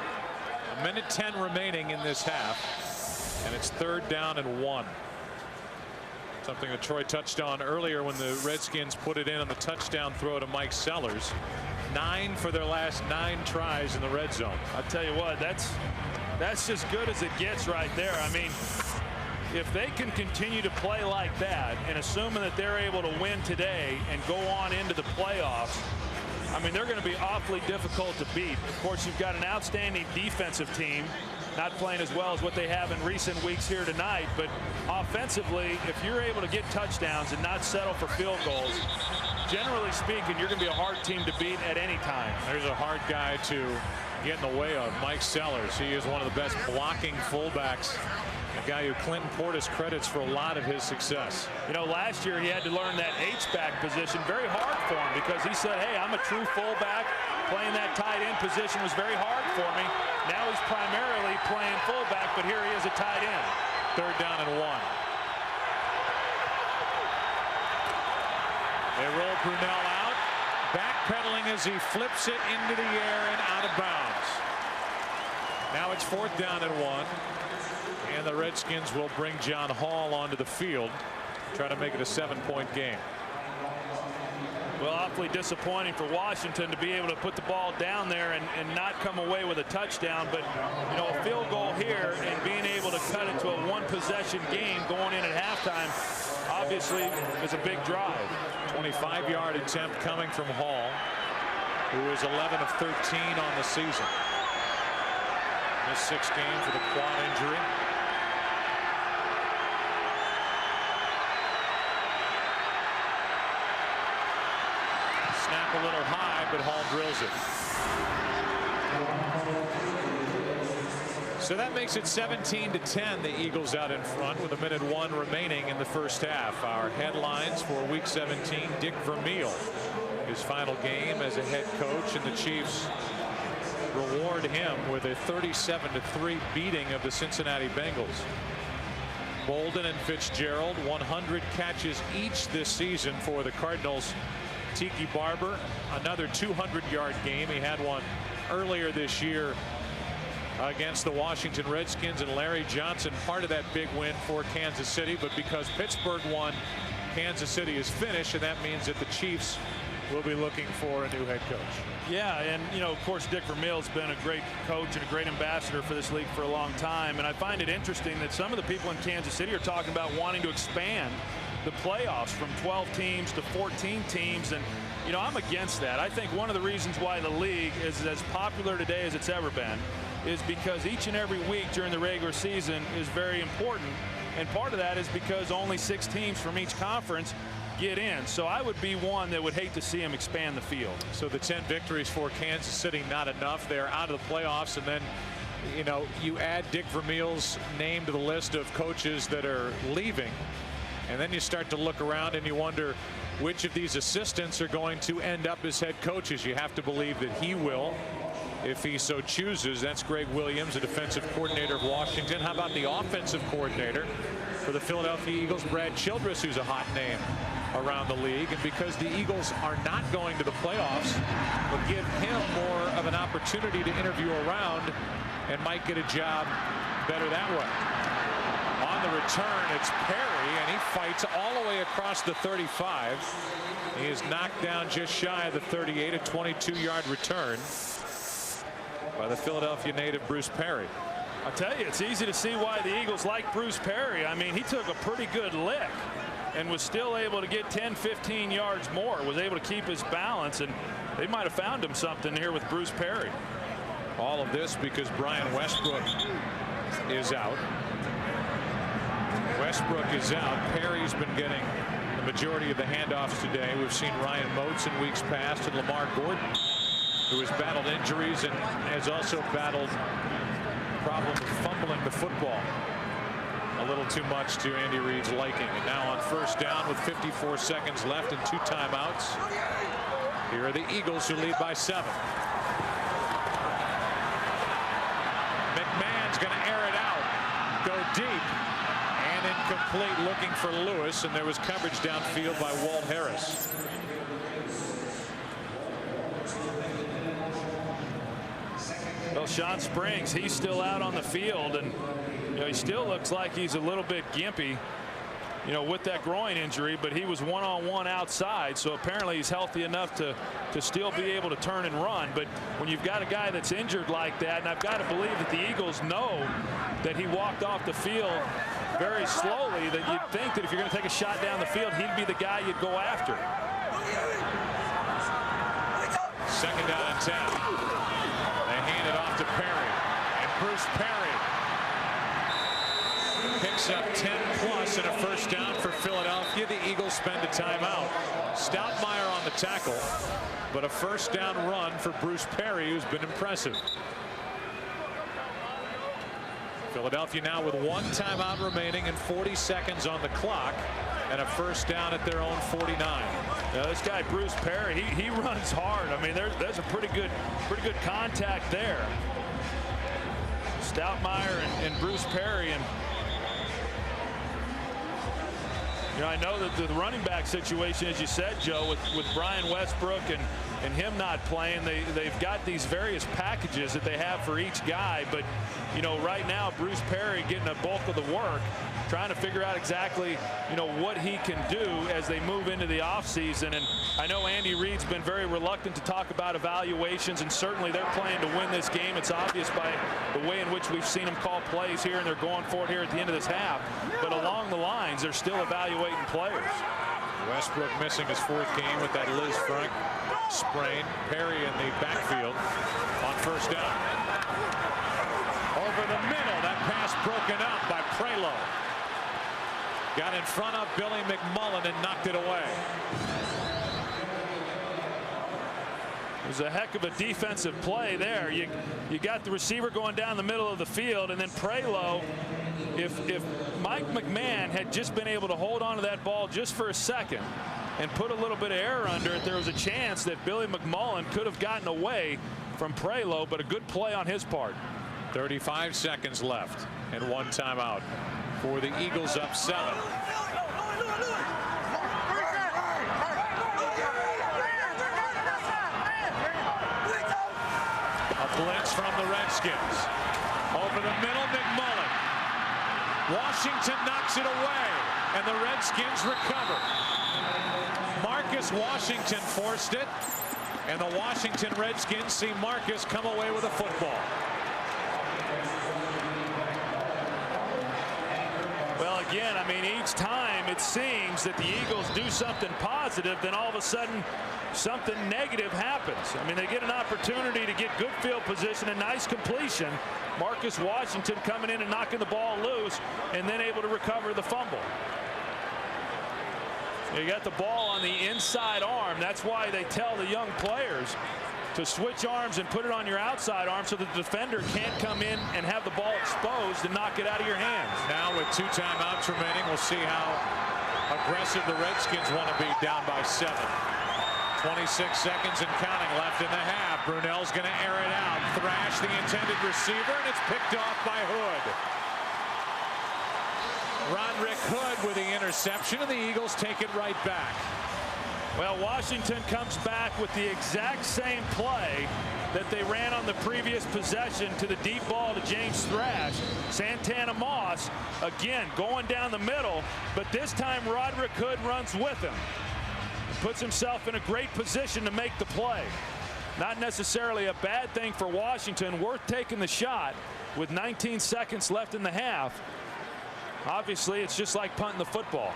1:10 remaining in this half, and it's 3rd down and 1. Something that Troy touched on earlier when the Redskins put it in on the touchdown throw to Mike Sellers. 9 for their last 9 tries in the red zone. I'll tell you what, that's as good as it gets right there. I mean, if they can continue to play like that, and assuming that they're able to win today and go on into the playoffs, I mean, they're going to be awfully difficult to beat. Of course, you've got an outstanding defensive team, not playing as well as what they have in recent weeks here tonight. But offensively, if you're able to get touchdowns and not settle for field goals, generally speaking, you're going to be a hard team to beat at any time. There's a hard guy to get in the way of, Mike Sellers. He is one of the best blocking fullbacks. A guy who Clinton Portis credits for a lot of his success. You know, last year he had to learn that H-back position very hard for him because he said, hey, I'm a true fullback. Playing that tight end position was very hard for me. Now he's primarily playing fullback, but here he is a tight end. 3rd down and 1. They roll Brunell out, backpedaling as he flips it into the air and out of bounds. Now it's 4th down and 1. And the Redskins will bring John Hall onto the field, try to make it a 7-point game. Well, awfully disappointing for Washington to be able to put the ball down there and not come away with a touchdown. But, you know, a field goal here and being able to cut it to a 1-possession game going in at halftime obviously is a big drive. 25-yard attempt coming from Hall, who is 11 of 13 on the season. Missed 6 games with a quad injury. Snap a little high, but Hall drills it. So that makes it 17-10. The Eagles out in front with 1:01 remaining in the first half. Our headlines for Week 17: Dick Vermeil, his final game as a head coach, and the Chiefs reward him with a 37-3 beating of the Cincinnati Bengals. Bolden and Fitzgerald, 100 catches each this season for the Cardinals. Tiki Barber, another 200-yard game. He had one earlier this year against the Washington Redskins, and Larry Johnson part of that big win for Kansas City. But because Pittsburgh won, Kansas City is finished, and that means that the Chiefs will be looking for a new head coach. Yeah, and you know, of course, Dick Vermeil's been a great coach and a great ambassador for this league for a long time, and I find it interesting that some of the people in Kansas City are talking about wanting to expand the playoffs from 12 teams to 14 teams, and you know, I'm against that. I think one of the reasons why the league is as popular today as it's ever been is because each and every week during the regular season is very important. And part of that is because only 6 teams from each conference get in. So I would be one that would hate to see him expand the field. So the 10 victories for Kansas City, not enough. They're out of the playoffs. And then, you know, you add Dick Vermeil's name to the list of coaches that are leaving. And then you start to look around and you wonder which of these assistants are going to end up as head coaches. You have to believe that he will, if he so chooses. That's Greg Williams, the defensive coordinator of Washington. How about the offensive coordinator for the Philadelphia Eagles? Brad Childress, who's a hot name around the league. And because the Eagles are not going to the playoffs, will give him more of an opportunity to interview around and might get a job better that way. On the return, it's Perry, and he fights all the way across the 35. He is knocked down just shy of the 38, a 22-yard return by the Philadelphia native Bruce Perry. I'll tell you, it's easy to see why the Eagles like Bruce Perry. I mean, he took a pretty good lick and was still able to get 10, 15 yards more, was able to keep his balance, and they might have found him something here with Bruce Perry. All of this because Brian Westbrook is out. Westbrook is out. Perry's been getting the majority of the handoffs today. We've seen Ryan Moats in weeks past, and Lamar Gordon, who has battled injuries and has also battled problems fumbling the football a little too much to Andy Reid's liking. And now on first down with 54 seconds left and 2 timeouts, here are the Eagles, who lead by 7. McMahon's going to air it out, go deep, and incomplete, looking for Lewis, and there was coverage downfield by Walt Harris. Well, Sean Springs, he's still out on the field, and you know, he still looks like he's a little bit gimpy, you know, with that groin injury, but he was one-on-one outside, so apparently he's healthy enough to still be able to turn and run. But when you've got a guy that's injured like that, and I've got to believe that the Eagles know that he walked off the field very slowly, that you'd think that if you're going to take a shot down the field, he'd be the guy you'd go after. Second down and 10. They hand it off to Perry, and Bruce Perry picks up 10 plus and a first down for Philadelphia. The Eagles spend a timeout. Stoutmeyer on the tackle, but a first down run for Bruce Perry, who's been impressive. Philadelphia now with 1 timeout remaining and 40 seconds on the clock, and a first down at their own 49. Now, this guy Bruce Perry, he runs hard. I mean, there's a pretty good contact there. Stoutmeyer and Bruce Perry, and you know, I know that the running back situation, as you said, Joe, with Brian Westbrook and him not playing, they've got these various packages that they have for each guy. But you know, right now Bruce Perry getting a bulk of the work, trying to figure out exactly, you know, what he can do as they move into the offseason. And I know Andy Reid's been very reluctant to talk about evaluations, and certainly they're playing to win this game. It's obvious by the way in which we've seen them call plays here, and they're going for it here at the end of this half. But along the lines, they're still evaluating players. Westbrook missing his 4th game with that Liz Frank sprain. Perry in the backfield on first down. Over the middle, that pass broken up by Prelo. Got in front of Billy McMullen and knocked it away. It was a heck of a defensive play there. You got the receiver going down the middle of the field, and then Prelo, if Mike McMahon had just been able to hold on to that ball just for a second and put a little bit of air under it, there was a chance that Billy McMullen could have gotten away from Prelo, but a good play on his part. 35 seconds left and 1 timeout for the Eagles, up 7. A blitz from the Redskins. Over the middle, McMullen. Washington knocks it away, and the Redskins recover. Marcus Washington forced it, and the Washington Redskins see Marcus come away with a football. Well, again, I mean, each time it seems that the Eagles do something positive, then all of a sudden something negative happens. I mean, they get an opportunity to get good field position, a nice completion. Marcus Washington coming in and knocking the ball loose, and then able to recover the fumble. So you got the ball on the inside arm. That's why they tell the young players to switch arms and put it on your outside arm so that the defender can't come in and have the ball exposed and knock it out of your hands. Now with 2 timeouts remaining, we'll see how aggressive the Redskins want to be down by 7. 26 seconds and counting left in the half. Brunell's going to air it out, thrash the intended receiver, and it's picked off by Hood. Roderick Hood with the interception, and the Eagles take it right back. Well, Washington comes back with the exact same play that they ran on the previous possession to the deep ball to James Thrash. Santana Moss, again, going down the middle, but this time Roderick Hood runs with him. Puts himself in a great position to make the play. Not necessarily a bad thing for Washington. Worth taking the shot with 19 seconds left in the half. Obviously, it's just like punting the football.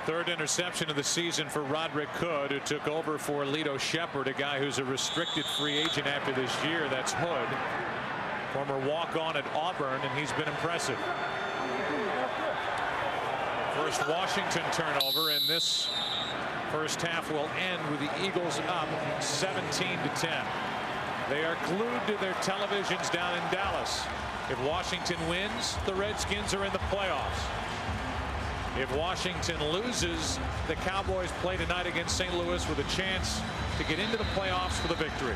3rd interception of the season for Roderick Hood, who took over for Lito Shepherd, a guy who's a restricted free agent after this year. That's Hood, former walk-on at Auburn, and he's been impressive. First Washington turnover, and this first half will end with the Eagles up 17-10. They are glued to their televisions down in Dallas. If Washington wins, the Redskins are in the playoffs. If Washington loses, the Cowboys play tonight against St. Louis with a chance to get into the playoffs for the victory.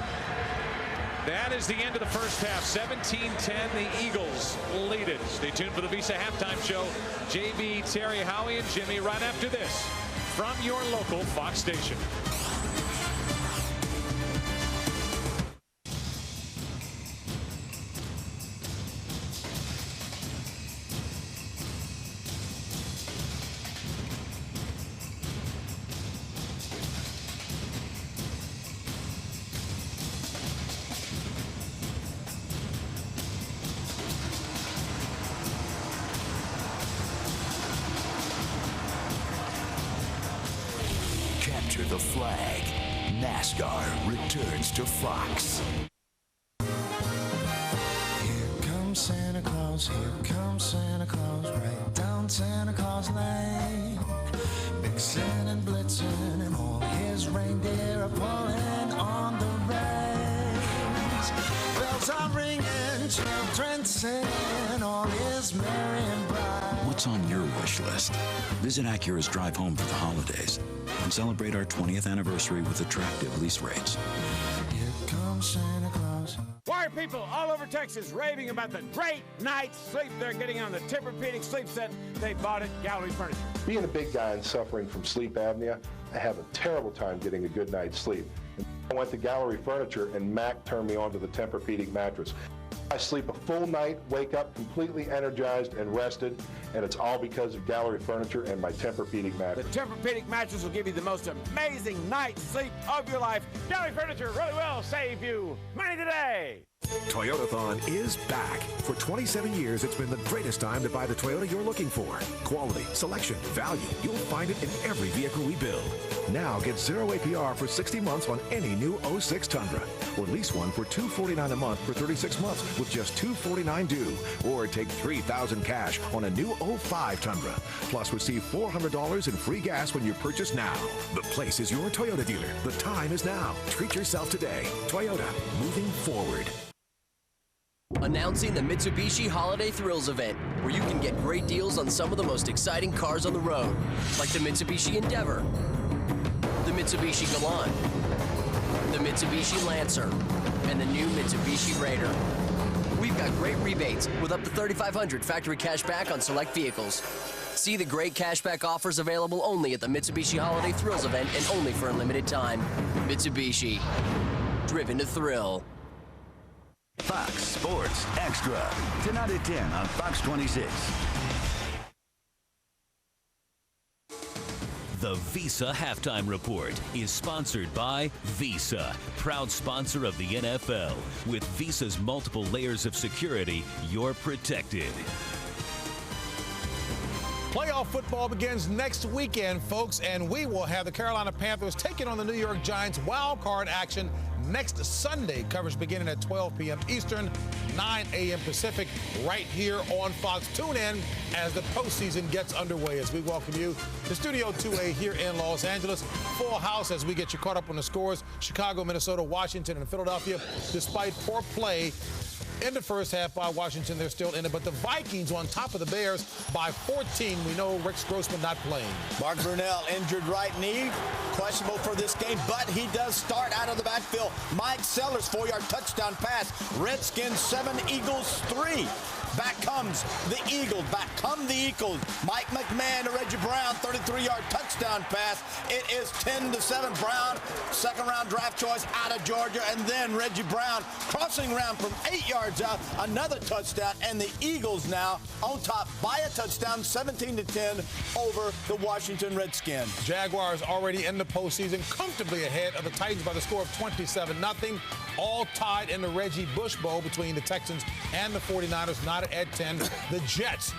That is the end of the first half. 17-10, the Eagles lead it. Stay tuned for the Visa Halftime Show. JB, Terry, Howie, and Jimmy right after this from your local Fox station. Capture the flag. NASCAR returns to Fox. Here comes Santa Claus, here comes Santa Claus, right down Santa Claus Lane. Vixen and Blitzen and all his reindeer are pulling on the reins. Bells are ringing, children singing, all is merry and bright. What's on your wish list? Visit Acura's Drive Home for the holidays and celebrate our 20th anniversary with attractive lease rates. Here comes Santa Claus. Why are people all over Texas raving about the great night's sleep they're getting on the Tempur-Pedic sleep set they bought at Gallery Furniture? Being a big guy and suffering from sleep apnea, I have a terrible time getting a good night's sleep. I went to Gallery Furniture and Mac turned me on to the Tempur-Pedic mattress. I sleep a full night, wake up completely energized and rested, and it's all because of Gallery Furniture and my Tempur-Pedic mattress. The Tempur-Pedic mattress will give you the most amazing night's sleep of your life. Gallery Furniture really will save you money today. Toyotathon is back. For 27 years, it's been the greatest time to buy the Toyota you're looking for. Quality, selection, value. You'll find it in every vehicle we build. Now get 0 APR for 60 months on any new 06 Tundra. Or lease one for $249 a month for 36 months with just $249 due. Or take $3,000 cash on a new 05 Tundra. Plus receive $400 in free gas when you purchase now. The place is your Toyota dealer. The time is now. Treat yourself today. Toyota, moving forward. Announcing the Mitsubishi Holiday Thrills event, where you can get great deals on some of the most exciting cars on the road, like the Mitsubishi Endeavor, the Mitsubishi Galant, the Mitsubishi Lancer, and the new Mitsubishi Raider. We've got great rebates with up to $3,500 factory cash back on select vehicles. See the great cashback offers available only at the Mitsubishi Holiday Thrills event and only for a limited time. Mitsubishi, driven to thrill. Fox Sports Extra, tonight at 10 on Fox 26. The Visa Halftime Report is sponsored by Visa, proud sponsor of the NFL. With Visa's multiple layers of security, you're protected. Playoff football begins next weekend, folks, and we will have the Carolina Panthers taking on the New York Giants. Wild card action next Sunday. Coverage beginning at 12 p.m. Eastern, 9 a.m. Pacific, right here on Fox. Tune in as the postseason gets underway as we welcome you to Studio 2A here in Los Angeles. Full house as we get you caught up on the scores. Chicago, Minnesota, Washington, and Philadelphia. Despite poor play in the first half by Washington, they're still in it. But the Vikings on top of the Bears by 14. We know Rex Grossman not playing. Mark Brunell, injured right knee, questionable for this game, but he does start out of the backfield. Mike Sellers, 4-yard touchdown pass. Redskins 7, Eagles 3. Back comes the Eagles. Back come the Eagles. Mike McMahon to Reggie Brown, 33-yard touchdown pass. It is 10-7. Brown, second-round draft choice out of Georgia. And then Reggie Brown crossing around from 8 yards out. Another touchdown. And the Eagles now on top by a touchdown, 17-10 over the Washington Redskins. Jaguars already in the postseason, comfortably ahead of the Titans by the score of 27-0. All tied in the Reggie Bush Bowl between the Texans and the 49ers, not at 10. The Jets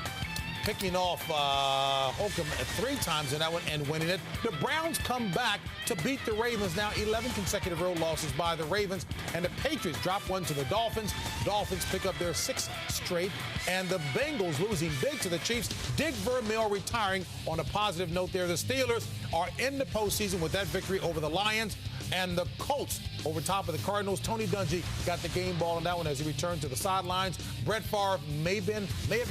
picking off Holcomb 3 times in that one and winning it. The Browns come back to beat the Ravens. Now 11 consecutive road losses by the Ravens. And the Patriots drop one to the Dolphins. Dolphins pick up their 6th straight. And the Bengals losing big to the Chiefs. Dick Vermeil retiring on a positive note there. The Steelers are in the postseason with that victory over the Lions. And the Colts over top of the Cardinals. Tony Dungy got the game ball on that one as he returned to the sidelines. Brett Favre may have been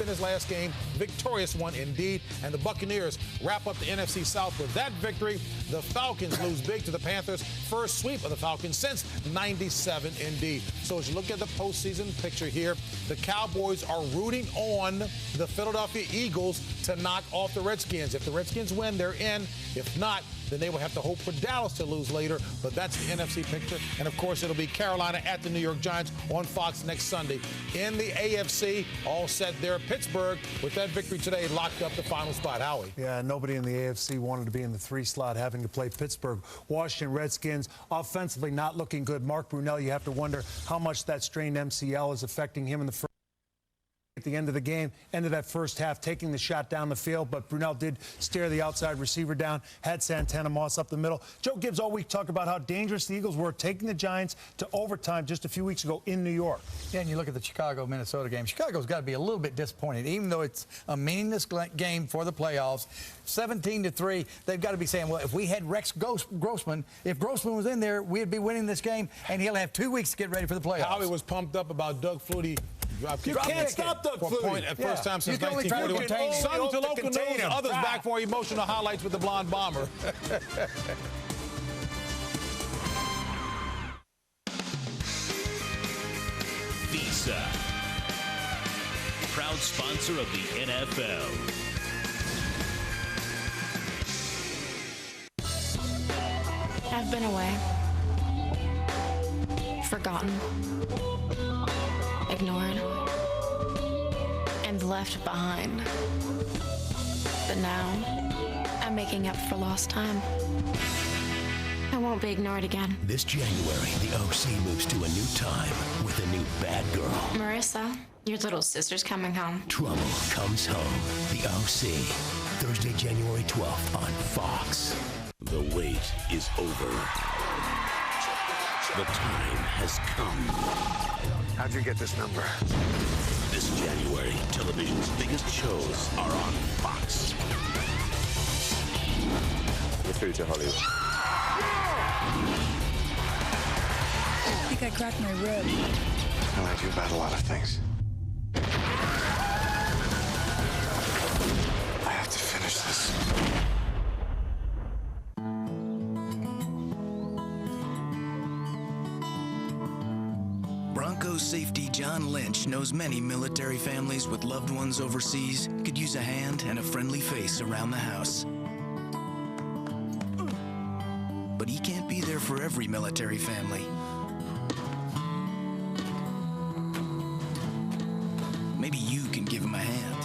his last game. Victorious one indeed. And the Buccaneers wrap up the NFC South with that victory. The Falcons lose big to the Panthers. First sweep of the Falcons since '97 indeed. So as you look at the postseason picture here, the Cowboys are rooting on the Philadelphia Eagles to knock off the Redskins. If the Redskins win, they're in. If not, then they will have to hope for Dallas to lose later. But that's the NFC picture. And, of course, it'll be Carolina at the New York Giants on Fox next Sunday. In the AFC, all set there. Pittsburgh, with that victory today, locked up the final spot. Howie. Yeah, nobody in the AFC wanted to be in the 3 slot having to play Pittsburgh. Washington Redskins, offensively not looking good. Mark Brunell, you have to wonder how much that strained MCL is affecting him in the first. At the end of the game, end of that first half, taking the shot down the field, but Brunell did stare the outside receiver down, had Santana Moss up the middle. Joe Gibbs all week talked about how dangerous the Eagles were, taking the Giants to overtime just a few weeks ago in New York. Yeah, and you look at the Chicago-Minnesota game. Chicago's got to be a little bit disappointed, even though it's a meaningless game for the playoffs. 17-3, they've got to be saying, well, if we had Rex Grossman, if Grossman was in there, we'd be winning this game, and he'll have 2 weeks to get ready for the playoffs. Howie was pumped up about Doug Flutie. You can't stop Doug Flutie. First time since 1941. Some to local news, others back for emotional highlights with the blonde bomber. Visa, proud sponsor of the NFL. I've been away. Forgotten. Ignored. And left behind. But now, I'm making up for lost time. I won't be ignored again. This January, the OC moves to a new time with a new bad girl. Marissa, your little sister's coming home. Trouble comes home. The OC. Thursday, January 12th on Fox. The wait is over. The time has come. How'd you get this number? This January, television's biggest shows are on Fox. You're through to Hollywood. I think I cracked my rib. I lied to you about a lot of things. I have to finish this. Broncos safety John Lynch knows many military families with loved ones overseas could use a hand and a friendly face around the house. But he can't be there for every military family. Maybe you can give him a hand.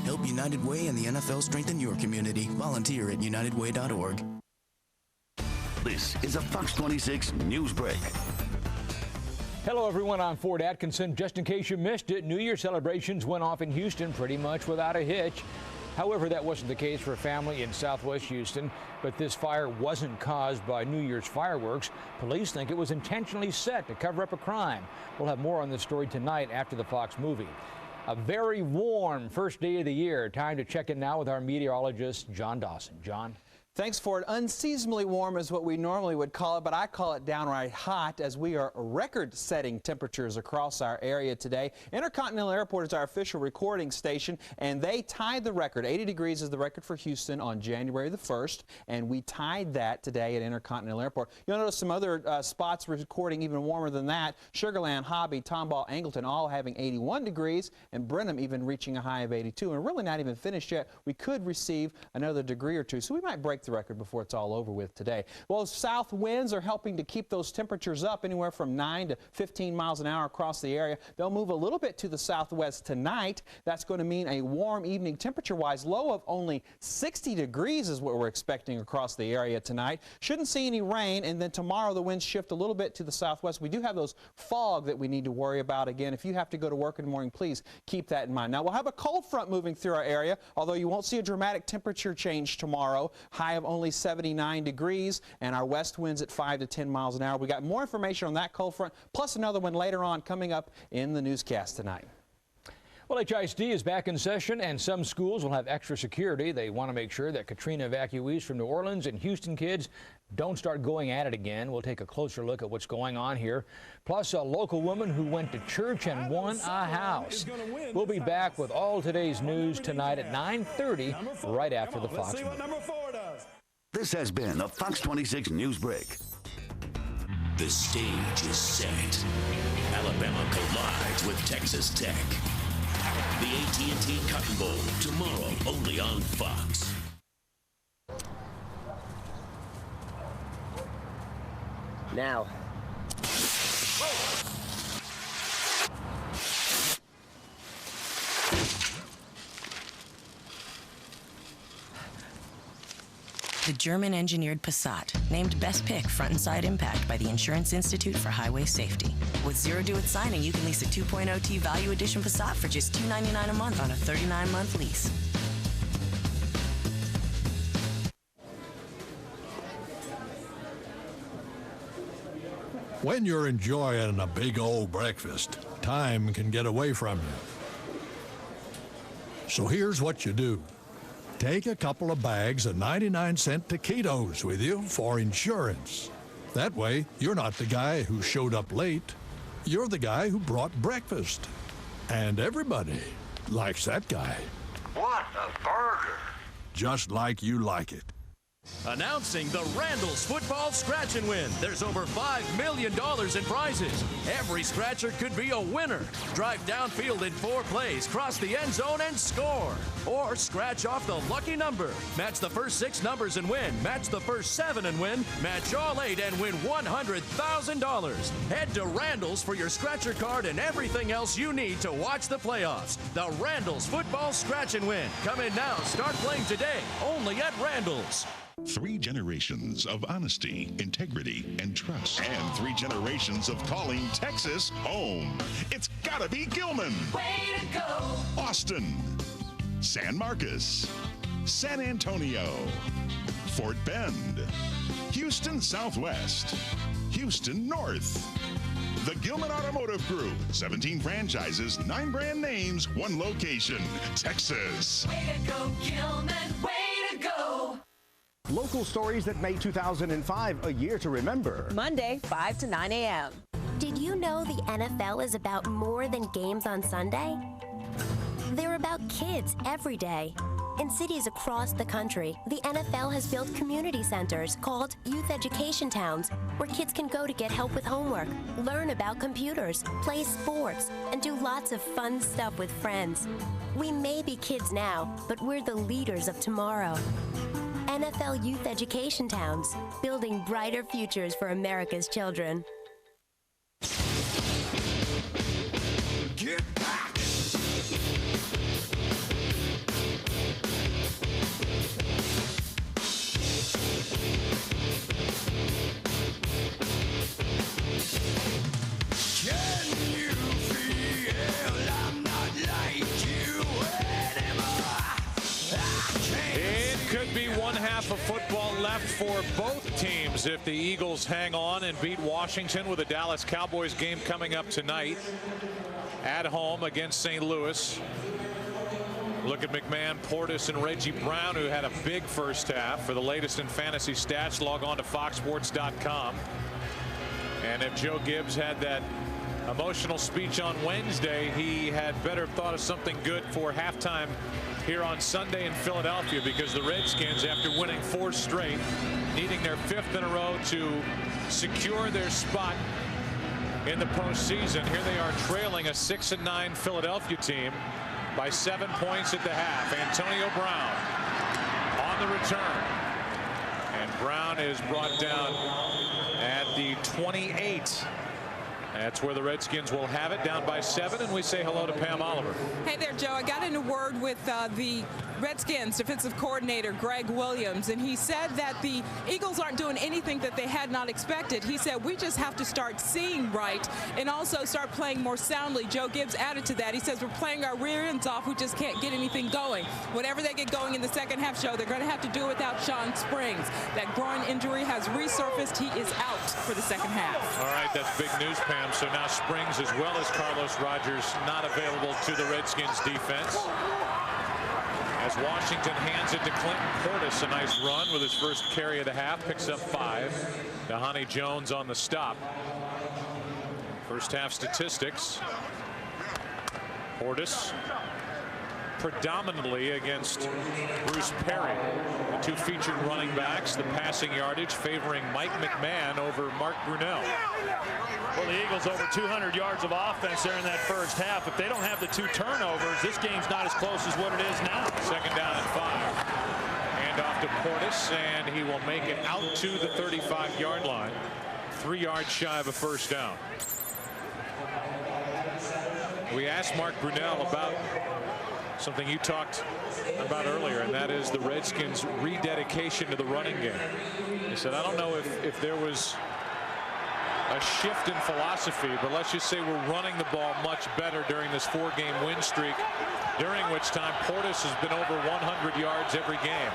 Help United Way and the NFL strengthen your community. Volunteer at unitedway.org. This is a Fox 26 News Break. Hello, everyone. I'm Ford Atkinson. Just in case you missed it, New Year celebrations went off in Houston pretty much without a hitch. However, that wasn't the case for a family in southwest Houston. But this fire wasn't caused by New Year's fireworks. Police think it was intentionally set to cover up a crime. We'll have more on this story tonight after the Fox movie. A very warm first day of the year. Time to check in now with our meteorologist, John Dawson. John? Thanks, Ford. Unseasonably warm is what we normally would call it, but I call it downright hot as we are record-setting temperatures across our area today. Intercontinental Airport is our official recording station, and they tied the record. 80 degrees is the record for Houston on January the 1st, and we tied that today at Intercontinental Airport. You'll notice some other spots recording even warmer than that. Sugarland, Hobby, Tomball, Angleton all having 81 degrees, and Brenham even reaching a high of 82. And really not even finished yet. We could receive another degree or two, so we might break the record before it's all over with today. Well, south winds are helping to keep those temperatures up anywhere from 9 to 15 miles an hour across the area. They'll move a little bit to the southwest tonight. That's going to mean a warm evening temperature-wise. Low of only 60 degrees is what we're expecting across the area tonight. Shouldn't see any rain, and then tomorrow the winds shift a little bit to the southwest. We do have those fog that we need to worry about again. If you have to go to work in the morning, please keep that in mind. Now, we'll have a cold front moving through our area, although you won't see a dramatic temperature change tomorrow. High of only 79 degrees, and our west winds at 5 to 10 miles an hour. We got more information on that cold front, plus another one later on coming up in the newscast tonight. Well, HISD is back in session, and some schools will have extra security. They want to make sure that Katrina evacuees from New Orleans and Houston kids don't start going at it again. We'll take a closer look at what's going on here. Plus, a local woman who went to church and won a house. We'll be back with all today's news tonight at 9:30, right after the Fox movie. This has been a Fox 26 News Break. The stage is set. Alabama collides with Texas Tech. The AT&T Cotton Bowl, tomorrow only on Fox. Now. The German-engineered Passat, named Best Pick Front and Side Impact by the Insurance Institute for Highway Safety. With zero due at signing, you can lease a 2.0 T Value Edition Passat for just $299 a month on a 39-month lease. When you're enjoying a big old breakfast, time can get away from you. So here's what you do. Take a couple of bags of 99-cent taquitos with you for insurance. That way, you're not the guy who showed up late. You're the guy who brought breakfast. And everybody likes that guy. What a burger! Just like you like it. Announcing the Randall's Football Scratch and Win. There's over $5 million in prizes. Every scratcher could be a winner. Drive downfield in 4 plays, cross the end zone and score. Or scratch off the lucky number. Match the first 6 numbers and win. Match the first 7 and win. Match all 8 and win $100,000. Head to Randall's for your scratcher card and everything else you need to watch the playoffs. The Randall's Football Scratch and Win. Come in now. Start playing today. Only at Randall's. 3 generations of honesty, integrity, and trust. And 3 generations of calling Texas home. It's gotta be Gilman. Way to go. Austin. San Marcos. San Antonio. Fort Bend. Houston Southwest. Houston North. The Gilman Automotive Group. 17 franchises, 9 brand names, 1 location. Texas. Way to go, Gilman. Way to go. Local stories that made 2005 a year to remember. Monday, 5 to 9 a.m. Did you know the NFL is about more than games on Sunday? They're about kids every day. In cities across the country, the NFL has built community centers called Youth Education Towns, where kids can go to get help with homework, learn about computers, play sports, and do lots of fun stuff with friends. We may be kids now, but we're the leaders of tomorrow. NFL Youth Education Towns, building brighter futures for America's children. Get back! Can you feel I'm not like you anymore? could be one half of football left for both teams if the Eagles hang on and beat Washington, with the Dallas Cowboys game coming up tonight at home against St. Louis. Look at McMahon, Portis, and Reggie Brown, who had a big first half. For the latest in fantasy stats, log on to foxsports.com. And if Joe Gibbs had that emotional speech on Wednesday, he had better thought of something good for halftime here on Sunday in Philadelphia, because the Redskins, after winning 4 straight, needing their 5th in a row to secure their spot in the postseason, here they are trailing a 6-9 Philadelphia team by 7 points at the half. Antonio Brown on the return, and Brown is brought down at the 28. That's where the Redskins will have it, down by 7, and we say hello to Pam Oliver. Hey there, Joe. I got in a word with the Redskins defensive coordinator, Greg Williams, and he said that the Eagles aren't doing anything that they had not expected. He said, we just have to start seeing right and also start playing more soundly. Joe Gibbs added to that. He says, we're playing our rear ends off. We just can't get anything going. Whenever they get going in the second half, Joe, they're going to have to do it without Sean Springs. That groin injury has resurfaced. He is out for the second half. All right, that's big news, Pam. So now Springs, as well as Carlos Rogers, not available to the Redskins defense. As Washington hands it to Clinton Portis, a nice run with his first carry of the half, picks up 5. Dhani Jones on the stop. First half statistics. Portis predominantly against Bruce Perry, the 2 featured running backs. The passing yardage favoring Mike McMahon over Mark Brunell. Well, the Eagles over 200 yards of offense there in that first half. If they don't have the 2 turnovers, this game's not as close as what it is now. Second down and 5. Hand off to Portis, and he will make it out to the 35-yard line. 3 yards shy of a first down. We asked Mark Brunell about something you talked about earlier, and that is the Redskins' rededication to the running game. He said, I don't know if there was a shift in philosophy, but let's just say we're running the ball much better during this 4-game win streak, during which time Portis has been over 100 yards every game.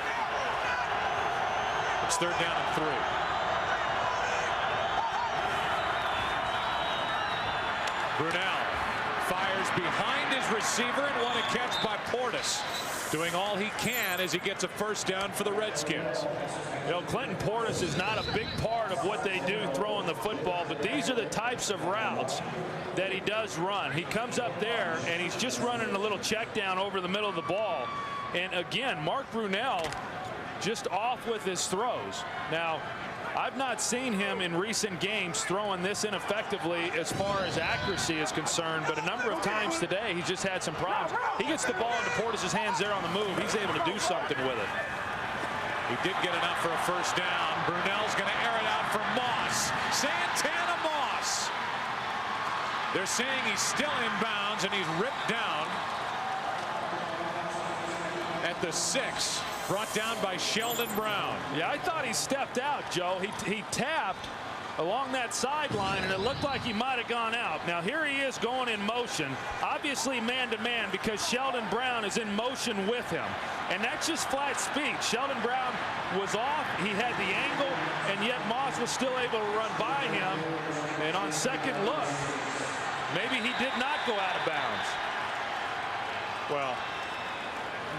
It's 3rd down and 3. Brunell fires behind his receiver, and what a catch by Portis, doing all he can as he gets a first down for the Redskins. You know, Clinton Portis is not a big part of what they do throwing the football, but these are the types of routes that he does run. He comes up there and he's just running a little check down over the middle of the ball. And again, Mark Brunell just off with his throws. Now, I've not seen him in recent games throwing this ineffectively as far as accuracy is concerned, but a number of times today he's just had some problems. He gets the ball into Portis' hands there on the move. He's able to do something with it. He did get enough for a first down. Brunell's going to air it out for Moss. Santana Moss. They're saying he's still in bounds, and he's ripped down at the 6. Brought down by Sheldon Brown. Yeah, I thought he stepped out, Joe. He tapped along that sideline, and it looked like he might have gone out. Now, here he is going in motion, obviously man-to-man, because Sheldon Brown is in motion with him. And that's just flat speed. Sheldon Brown was off. He had the angle, and yet Moss was still able to run by him. And on second look, maybe he did not go out of bounds. Well,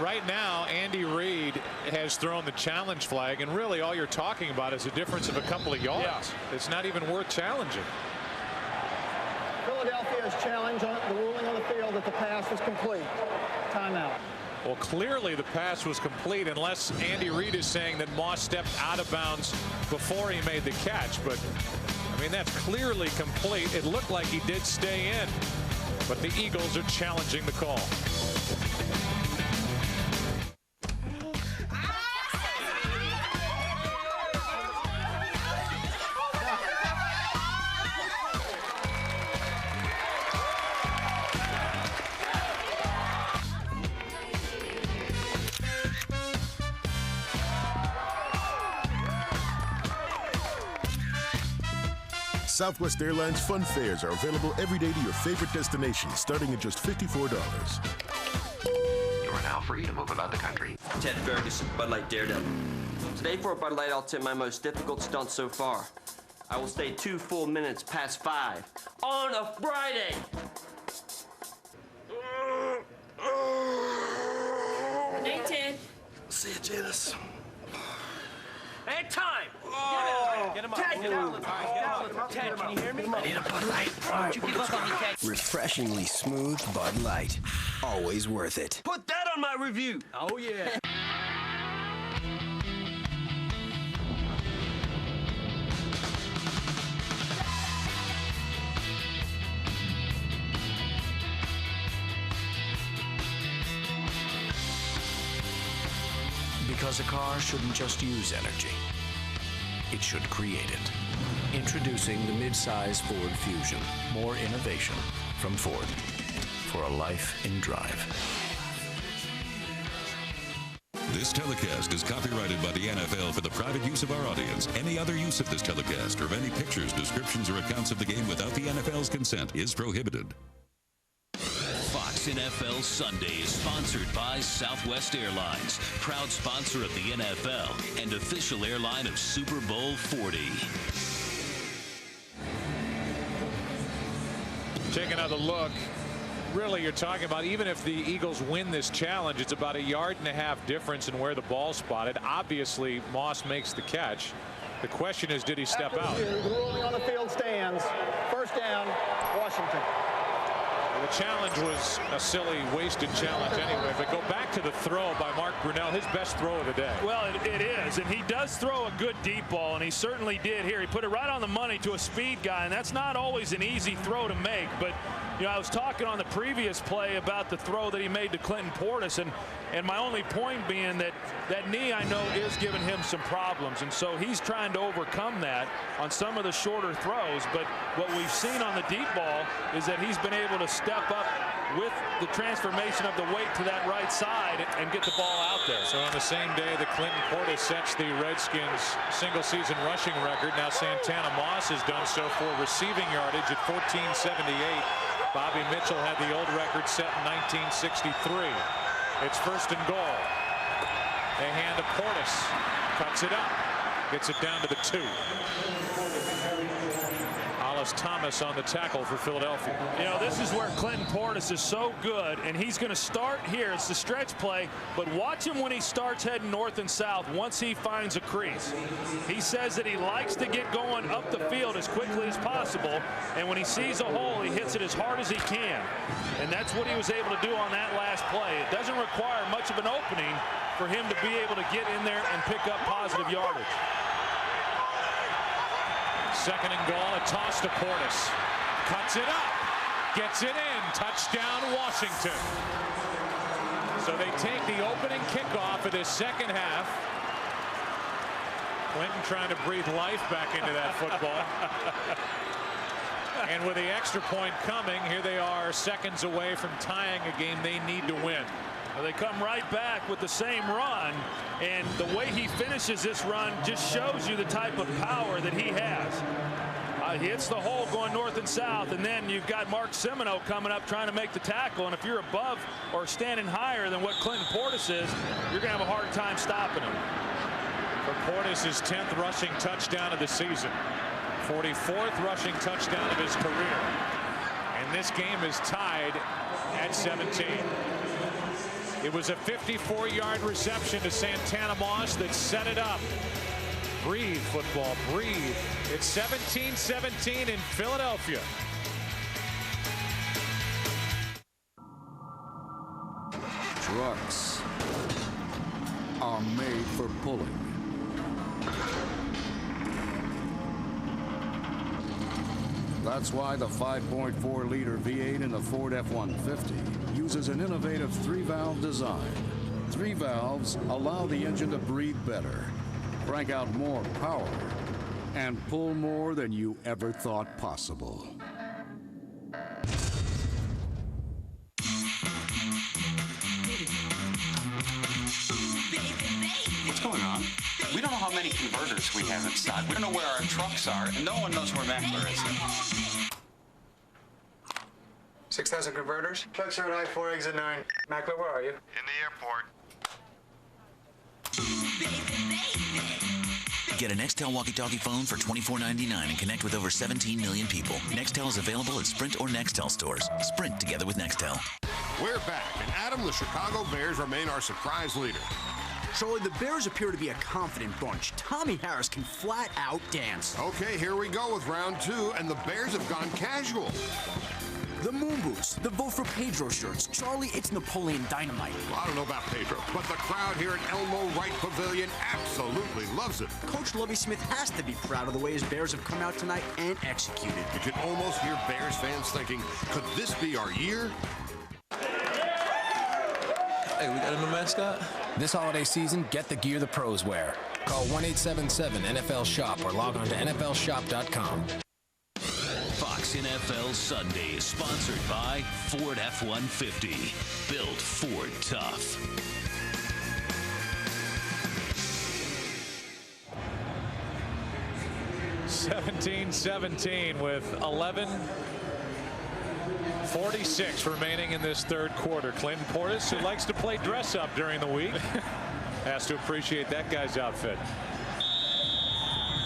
right now, Andy Reid has thrown the challenge flag, and really all you're talking about is a difference of a couple of yards. Yeah. It's not even worth challenging. Philadelphia has challenged on the ruling on the field that the pass was complete. Timeout. Well, clearly the pass was complete, unless Andy Reid is saying that Moss stepped out of bounds before he made the catch. But, I mean, that's clearly complete. It looked like he did stay in, but the Eagles are challenging the call. Southwest Airlines fun fares are available every day to your favorite destinations, starting at just $54. You are now for you to move about the country. Ted Ferguson, Bud Light Daredevil. Today for Bud Light, I'll attempt my most difficult stunt so far. I will stay 2 full minutes past 5 on a Friday. Hey, Ted. See you, Janice. And time. Get him up. Ted, get out. Ted, can you hear me? I need a Bud Light. Don't you give up on me, Ted. Refreshingly smooth Bud Light. Always worth it. Put that on my review. Oh, yeah. Because a car shouldn't just use energy. It should create it. Introducing the mid-size Ford Fusion. More innovation from Ford. For a life in drive. This telecast is copyrighted by the NFL for the private use of our audience. Any other use of this telecast or of any pictures, descriptions, or accounts of the game without the NFL's consent is prohibited. Fox NFL Sunday is sponsored by Southwest Airlines, proud sponsor of the NFL and official airline of Super Bowl 40. Take another look. Really, you're talking about even if the Eagles win this challenge, it's about 1.5 yards difference in where the ball's spotted. Obviously, Moss makes the catch. The question is, did he step out? The ruling on the field stands. First down, Washington. The challenge was a silly, wasted challenge anyway. But go back to the throw by Mark Brunell, his best throw of the day. Well, it is, and he does throw a good deep ball, and he certainly did here. He put it right on the money to a speed guy, and that's not always an easy throw to make. But, you know, I was talking on the previous play about the throw that he made to Clinton Portis, and my only point being that that knee, I know, is giving him some problems, and so he's trying to overcome that on some of the shorter throws. But what we've seen on the deep ball is that he's been able to step up with the transformation of the weight to that right side and get the ball out there. So on the same day that Clinton Portis sets the Redskins single-season rushing record, now Santana Moss has done so for receiving yardage at 1478. Bobby Mitchell had the old record set in 1963. It's first and goal. They hand to Portis. Cuts it up. Gets it down to the 2. Thomas on the tackle for Philadelphia. You know, this is where Clinton Portis is so good, and he's going to start here. It's the stretch play, but watch him when he starts heading north and south once he finds a crease. He says that he likes to get going up the field as quickly as possible, and when he sees a hole, he hits it as hard as he can. And that's what he was able to do on that last play. It doesn't require much of an opening for him to be able to get in there and pick up positive yardage. Second and goal, a toss to Portis. Cuts it up. Gets it in. Touchdown, Washington. So they take the opening kickoff of this second half. Clinton trying to breathe life back into that football. And with the extra point coming, here they are seconds away from tying a game they need to win. Well, they come right back with the same run, and the way he finishes this run just shows you the type of power that he has. He hits the hole going north and south, and then you've got Mark Semino coming up trying to make the tackle, and if you're above or standing higher than what Clinton Portis is, you're going to have a hard time stopping him. For Portis, his 10th rushing touchdown of the season, 44th rushing touchdown of his career, and this game is tied at 17. It was a 54-yard reception to Santana Moss that set it up. Breathe, football, breathe. It's 17-17 in Philadelphia. Trucks are made for pulling. That's why the 5.4-liter V8 in the Ford F-150 uses an innovative 3-valve design. 3 valves allow the engine to breathe better, crank out more power, and pull more than you ever thought possible. What's going on? We don't know how many converters we have in stock. We don't know where our trucks are, and no one knows where Mackler is. 6,000 converters. Trucks are at I-4, exit 9. Mackler, where are you? In the airport. Get a Nextel walkie-talkie phone for $24.99 and connect with over 17 million people. Nextel is available at Sprint or Nextel stores. Sprint together with Nextel. We're back, and Adam, the Chicago Bears remain our surprise leader. Charlie, the Bears appear to be a confident bunch. Tommy Harris can flat out dance. Okay, here we go with round 2, and the Bears have gone casual. The moon boots, the Vote for Pedro shirts. Charlie, it's Napoleon Dynamite. Well, I don't know about Pedro, but the crowd here at Elmo Wright Pavilion absolutely loves it. Coach Lovie Smith has to be proud of the way his Bears have come out tonight and executed. You can almost hear Bears fans thinking, could this be our year? Hey, we got a new mascot? This holiday season, get the gear the pros wear. Call 1-877-NFL-SHOP or log on to NFLShop.com. Fox NFL Sunday is sponsored by Ford F-150. Built Ford tough. (17-17) with 11:46 remaining in this third quarter. Clinton Portis, who likes to play dress up during the week, has to appreciate that guy's outfit.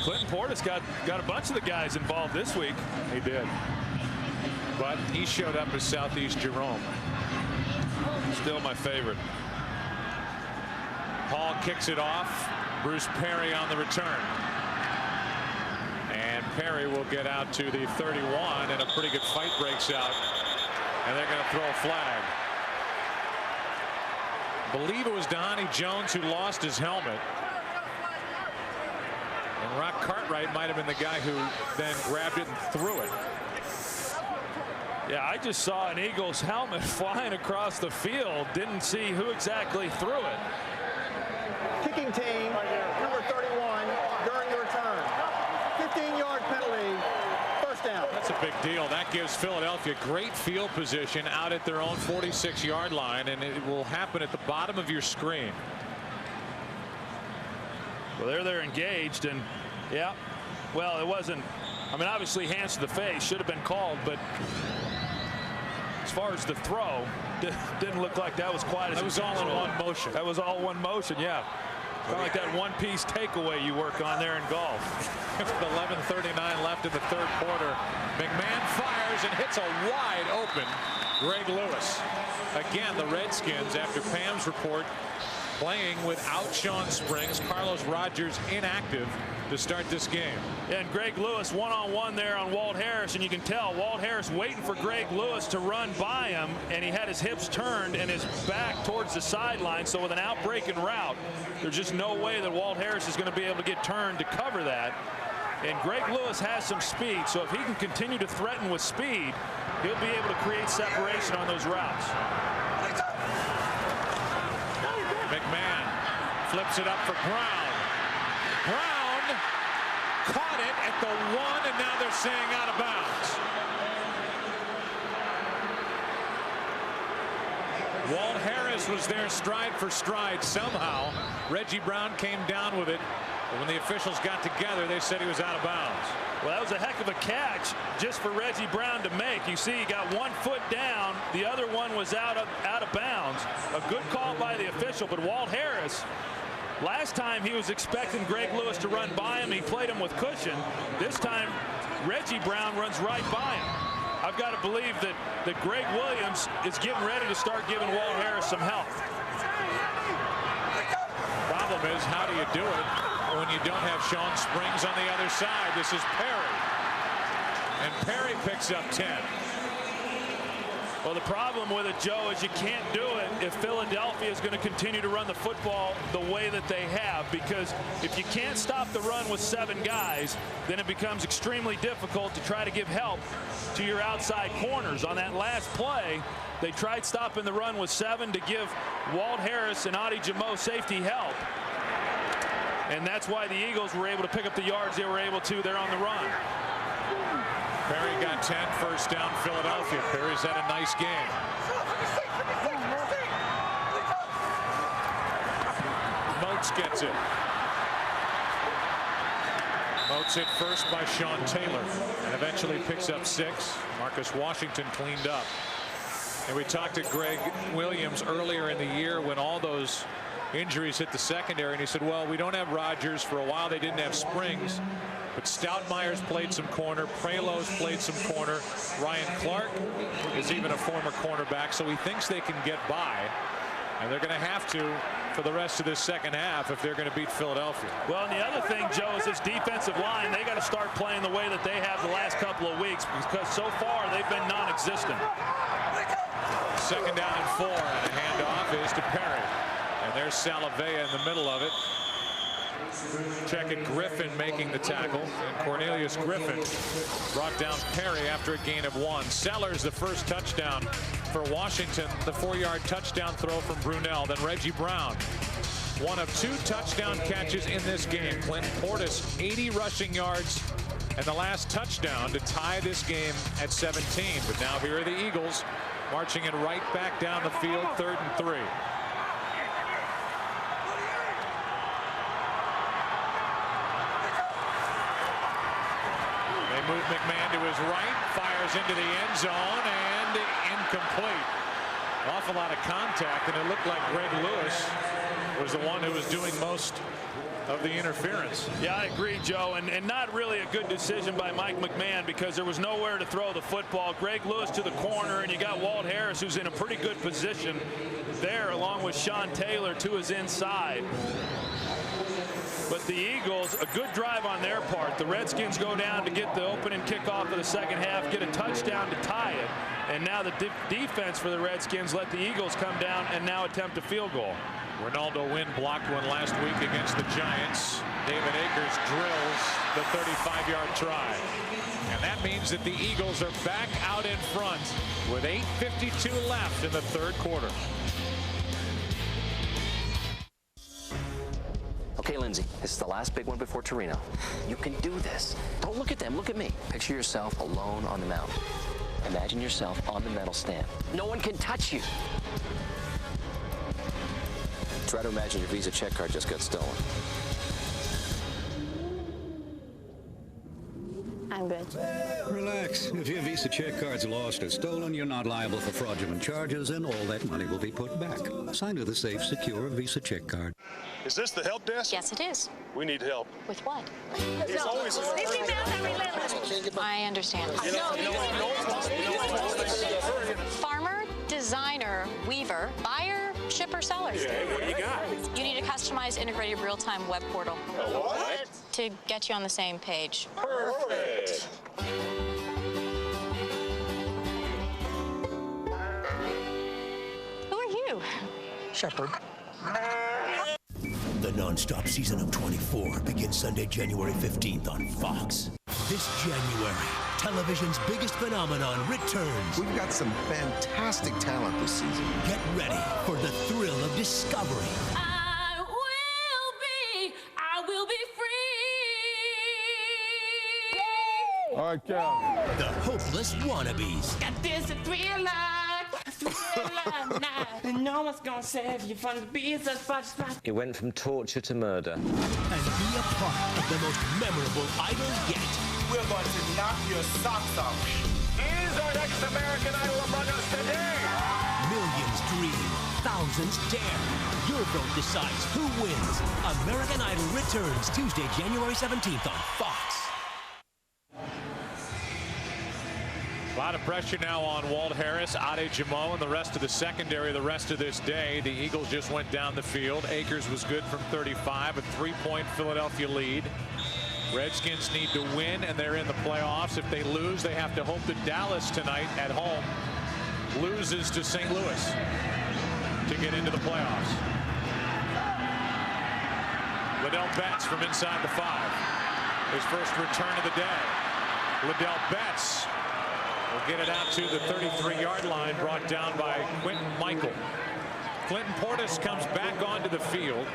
Clinton Portis got a bunch of the guys involved this week. He did. But he showed up as Southeast Jerome. Still my favorite. Hall kicks it off. Bruce Perry on the return. And Perry will get out to the 31, and a pretty good fight breaks out. And they're going to throw a flag. I believe it was Dhani Jones who lost his helmet. And Rock Cartwright might have been the guy who then grabbed it and threw it. Yeah, I just saw an Eagles helmet flying across the field. Didn't see who exactly threw it. Kicking team, number 31, during the return. 15-yard penalty, first down. That's a big deal. That gives Philadelphia great field position out at their own 46-yard line, and it will happen at the bottom of your screen. Well, they're engaged, and yeah, well, it wasn't. I mean, obviously, hands to the face should have been called, but as far as the throw, didn't look like that was quite as. That was all in one motion. That was all one motion, yeah. Kind of like that one-piece takeaway you work on there in golf. With 11:39 left in the third quarter, McMahon fires and hits a wide open Greg Lewis. Again, the Redskins, after Pam's report, playing without Sean Springs, Carlos Rogers inactive to start this game. And Greg Lewis one-on-one there on Walt Harris, and you can tell Walt Harris waiting for Greg Lewis to run by him, and he had his hips turned and his back towards the sideline. So with an out-breaking route, there's just no way that Walt Harris is going to be able to get turned to cover that. And Greg Lewis has some speed, so if he can continue to threaten with speed, he'll be able to create separation on those routes. McMahon flips it up for Brown. Brown caught it at the 1, and now they're saying out of bounds. Walt Harris was there stride for stride. Somehow Reggie Brown came down with it, but when the officials got together, they said he was out of bounds. Well, that was a heck of a catch just for Reggie Brown to make. You see, he got 1 foot down. The other one was out of bounds. A good call by the official, but Walt Harris, last time he was expecting Greg Lewis to run by him. He played him with cushion. This time, Reggie Brown runs right by him. I've got to believe that Greg Williams is getting ready to start giving Walt Harris some help. Problem is, how do you do it when you don't have Sean Springs on the other side? This is Perry. And Perry picks up 10. Well, the problem with it, Joe, is you can't do it if Philadelphia is going to continue to run the football the way that they have, because if you can't stop the run with 7 guys, then it becomes extremely difficult to try to give help to your outside corners. On that last play, they tried stopping the run with 7 to give Walt Harris and Adi Jamo safety help. And that's why the Eagles were able to pick up the yards they were able to there on the run. Perry got 10, first down Philadelphia. Perry's had a nice game. Moats gets it. Moats hit first by Sean Taylor and eventually picks up 6. Marcus Washington cleaned up. And we talked to Greg Williams earlier in the year when all those injuries hit the secondary, and he said, well, we don't have Rodgers. For a while they didn't have Springs, but Stoudemire's played some corner, Prelo's played some corner, Ryan Clark is even a former cornerback, so he thinks they can get by, and they're going to have to for the rest of this second half if they're going to beat Philadelphia. Well, and the other thing, Joe, is this defensive line. They got to start playing the way that they have the last couple of weeks, because so far they've been non-existent. Second down and 4, and the handoff is to Perry. And there's Salavea in the middle of it. Check it, Griffin making the tackle. And Cornelius Griffin brought down Perry after a gain of 1. Sellers the first touchdown for Washington. The 4-yard touchdown throw from Brunell. Then Reggie Brown. One of 2 touchdown catches in this game. Clinton Portis, 80 rushing yards. And the last touchdown to tie this game at 17. But now here are the Eagles marching it right back down the field, 3rd and 3. They move McMahon to his right, fires into the end zone, and incomplete. An awful lot of contact, and it looked like Greg Lewis was the one who was doing most of the interference. Yeah, I agree, Joe, and not really a good decision by Mike McMahon, because there was nowhere to throw the football. Greg Lewis to the corner, and you got Walt Harris, who's in a pretty good position there, along with Sean Taylor to his inside. But the Eagles, a good drive on their part. The Redskins go down to get the opening kickoff of the second half, get a touchdown to tie it, and now the defense for the Redskins let the Eagles come down and now attempt a field goal. Ronaldo Wynn blocked one last week against the Giants. David Akers drills the 35-yard try. And that means that the Eagles are back out in front with 8:52 left in the 3rd quarter. Okay, Lindsay, this is the last big one before Torino. You can do this. Don't look at them, look at me. Picture yourself alone on the mountain. Imagine yourself on the medal stand. No one can touch you. Try to imagine your Visa check card just got stolen. I'm good. Relax. If your Visa check card's lost or stolen, you're not liable for fraudulent charges, and all that money will be put back. Signed with a safe, secure Visa check card. Is this the help desk? Yes, it is. We need help. With what? He's always These emails are relentless. I understand. Farmer, designer, weaver, buyer, shipper, seller. Okay, what do you got? You need a customized integrated real-time web portal. What? To get you on the same page. Perfect. Who are you? Shepherd. The non-stop season of 24 begins Sunday, January 15th on Fox. This January, television's biggest phenomenon returns. We've got some fantastic talent this season. Get ready for the thrill of discovery. I will be free. All right, Cal. The hopeless wannabes. Got this a thriller night. No one's gonna save you from the beats of spot. It went from torture to murder. And be a part of the most memorable Idol yet. We're going to knock your socks off. Is our next American Idol among us today? Millions dream, thousands dare. Your vote decides who wins. American Idol returns Tuesday, January 17th on Fox. A lot of pressure now on Walt Harris, Ade Jamo, and the rest of the secondary the rest of this day. The Eagles just went down the field. Akers was good from 35, a 3-point Philadelphia lead. Redskins need to win, and they're in the playoffs. If they lose, they have to hope that Dallas tonight at home loses to St. Louis to get into the playoffs. Liddell Betts from inside the 5. His first return of the day. Liddell Betts will get it out to the 33-yard line, brought down by Quentin Michael. Clinton Portis comes back onto the field,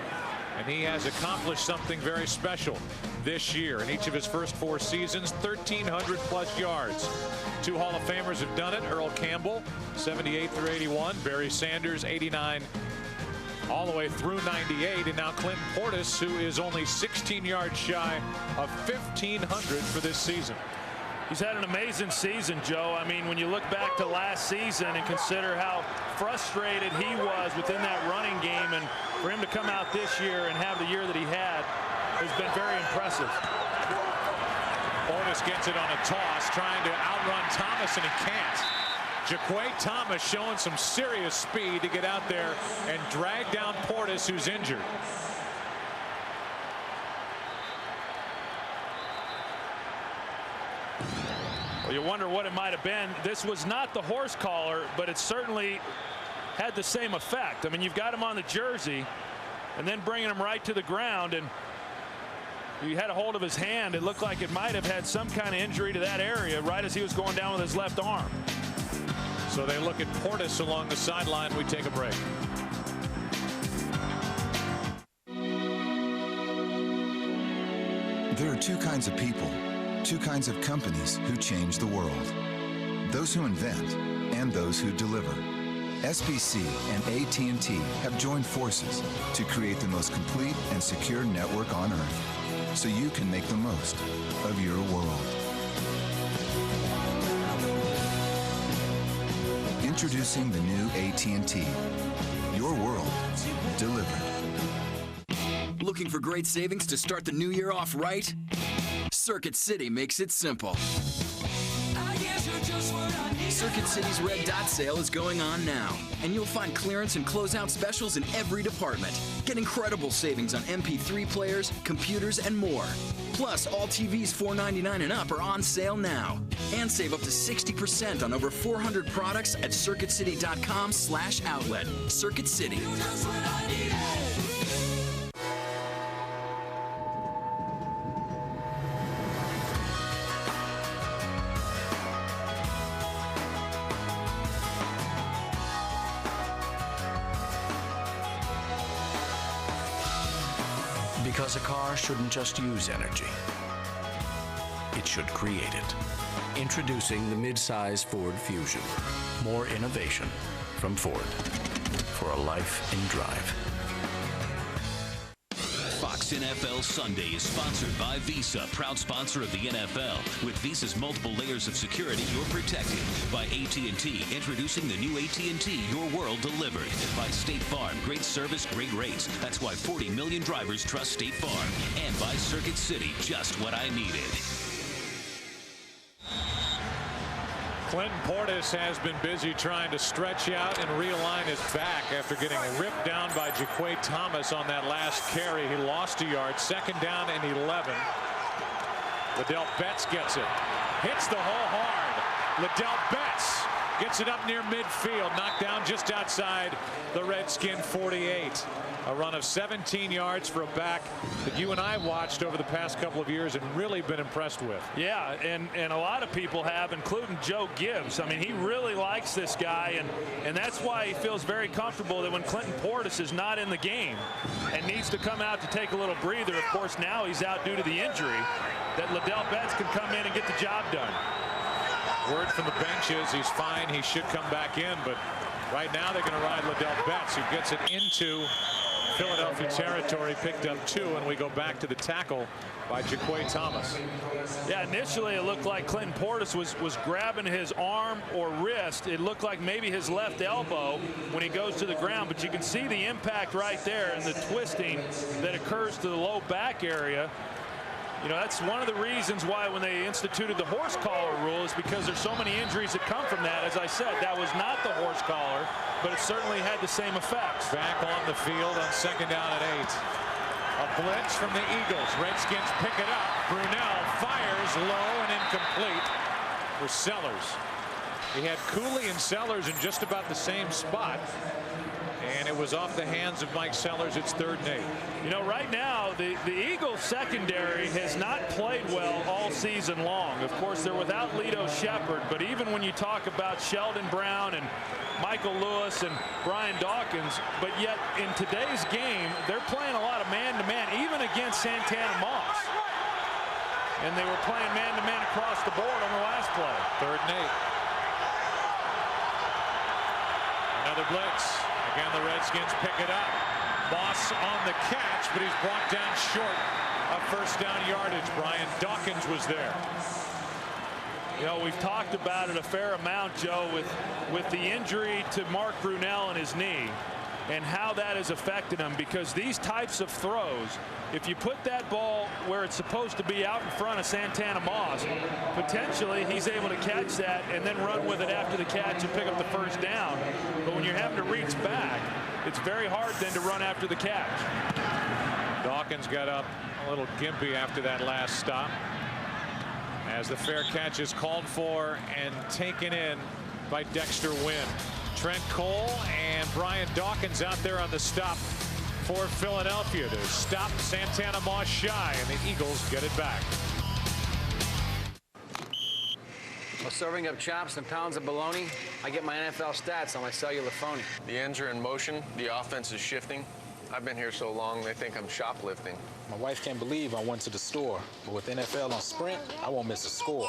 and he has accomplished something very special this year. In each of his first 4 seasons, 1,300+ yards. 2 Hall of Famers have done it. Earl Campbell, 78 through 81. Barry Sanders, 89 all the way through 98. And now Clinton Portis, who is only 16 yards shy of 1,500 for this season. He's had an amazing season, Joe. I mean, when you look back to last season and consider how frustrated he was within that running game, and for him to come out this year and have the year that he had has been very impressive. Portis gets it on a toss, trying to outrun Thomas, and he can't. Jaquay Thomas showing some serious speed to get out there and drag down Portis, who's injured. Well, you wonder what it might have been. This was not the horse collar, but it certainly had the same effect. I mean, you've got him on the jersey and then bringing him right to the ground, and you had a hold of his hand. It looked like it might have had some kind of injury to that area right as he was going down with his left arm. So they look at Portis along the sideline. We take a break. There are two kinds of people, two kinds of companies who change the world. Those who invent and those who deliver. SBC and AT&T have joined forces to create the most complete and secure network on Earth, so you can make the most of your world. Introducing the new AT&T. Your world delivered. Looking for great savings to start the new year off right? Circuit City makes it simple. Circuit City's Red Dot sale is going on now, and you'll find clearance and closeout specials in every department. Get incredible savings on MP3 players, computers, and more. Plus, all TVs $4.99 and up are on sale now. And save up to 60% on over 400 products at circuitcity.com/outlet. Circuit City. Because a car shouldn't just use energy. It should create it. Introducing the mid-size Ford Fusion. More innovation from Ford. For a life in drive. Fox NFL Sunday is sponsored by Visa, proud sponsor of the NFL. With Visa's multiple layers of security, you're protected. By AT&T, introducing the new AT&T Your World Delivered. By State Farm, great service, great rates. That's why 40 million drivers trust State Farm. And by Circuit City, just what I needed. Clinton Portis has been busy trying to stretch out and realign his back after getting ripped down by Jaquay Thomas on that last carry. He lost a yard. 2nd down and 11. Liddell Betts gets it. Hits the hole hard. Liddell Betts gets it up near midfield. Knocked down just outside the Redskin 48. A run of 17 yards for a back that you and I watched over the past couple of years and really been impressed with. Yeah, and a lot of people have, including Joe Gibbs. I mean, he really likes this guy, and that's why he feels very comfortable that when Clinton Portis is not in the game and needs to come out to take a little breather, of course now he's out due to the injury, that Liddell Betts can come in and get the job done. Word from the bench is he's fine. He should come back in, but right now they're going to ride Liddell Betts, who gets it into Philadelphia territory, picked up 2, and we go back to the tackle by Jaquay Thomas. Yeah, initially it looked like Clinton Portis was grabbing his arm or wrist. It looked like maybe his left elbow when he goes to the ground, but you can see the impact right there and the twisting that occurs to the low back area. You know, that's one of the reasons why when they instituted the horse collar rule is because there's so many injuries that come from that. As I said, that was not the horse collar, but it certainly had the same effects. Back on the field on 2nd down and 8. A blitz from the Eagles. Redskins pick it up. Brunell fires low and incomplete for Sellers. He had Cooley and Sellers in just about the same spot. And it was off the hands of Mike Sellers. It's 3rd and 8. You know, right now, the Eagles secondary has not played well all season long. Of course, they're without Lito Shepherd, but even when you talk about Sheldon Brown and Michael Lewis and Brian Dawkins, but yet in today's game, they're playing a lot of man-to-man, even against Santana Moss. And they were playing man-to-man across the board on the last play. 3rd and 8. Another blitz. Again, the Redskins pick it up. Moss on the catch, but he's brought down short of 1st down yardage. Brian Dawkins was there. You know, we've talked about it a fair amount, Joe, with the injury to Mark Brunell in his knee and how that has affected him, because these types of throws, if you put that ball where it's supposed to be out in front of Santana Moss, potentially he's able to catch that and then run with it after the catch and pick up the first down. But when you're having to reach back, it's very hard then to run after the catch. Dawkins got up a little gimpy after that last stop, as the fair catch is called for and taken in by Dexter Wynn. Trent Cole and Brian Dawkins out there on the stop for Philadelphia to stop Santana Moss shy, and the Eagles get it back. Well, serving up chops and pounds of bologna, I get my NFL stats on my cellular phone. The ends are in motion. The offense is shifting. I've been here so long, they think I'm shoplifting. My wife can't believe I went to the store, but with NFL on Sprint, I won't miss a score.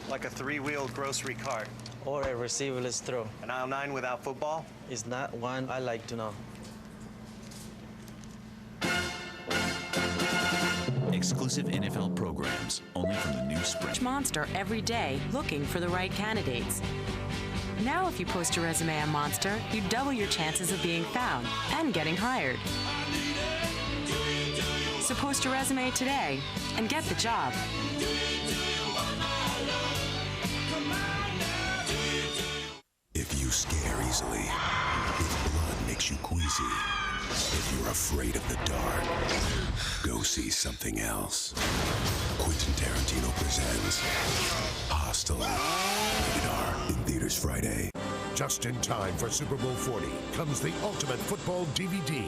Like a three-wheeled grocery cart. Or a receiverless throw. An aisle 9 without football? Is not one I like to know. Exclusive NFL programs, only from the new Sprint. Monster every day, looking for the right candidates. Now if you post your resume on Monster, you double your chances of being found and getting hired. So post your resume today and get the job. If you scare easily, if blood makes you queasy, if you're afraid of the dark, go see something else. Quentin Tarantino presents Hostel. Rated R, in theaters Friday. Just in time for Super Bowl 40 comes the Ultimate Football DVD.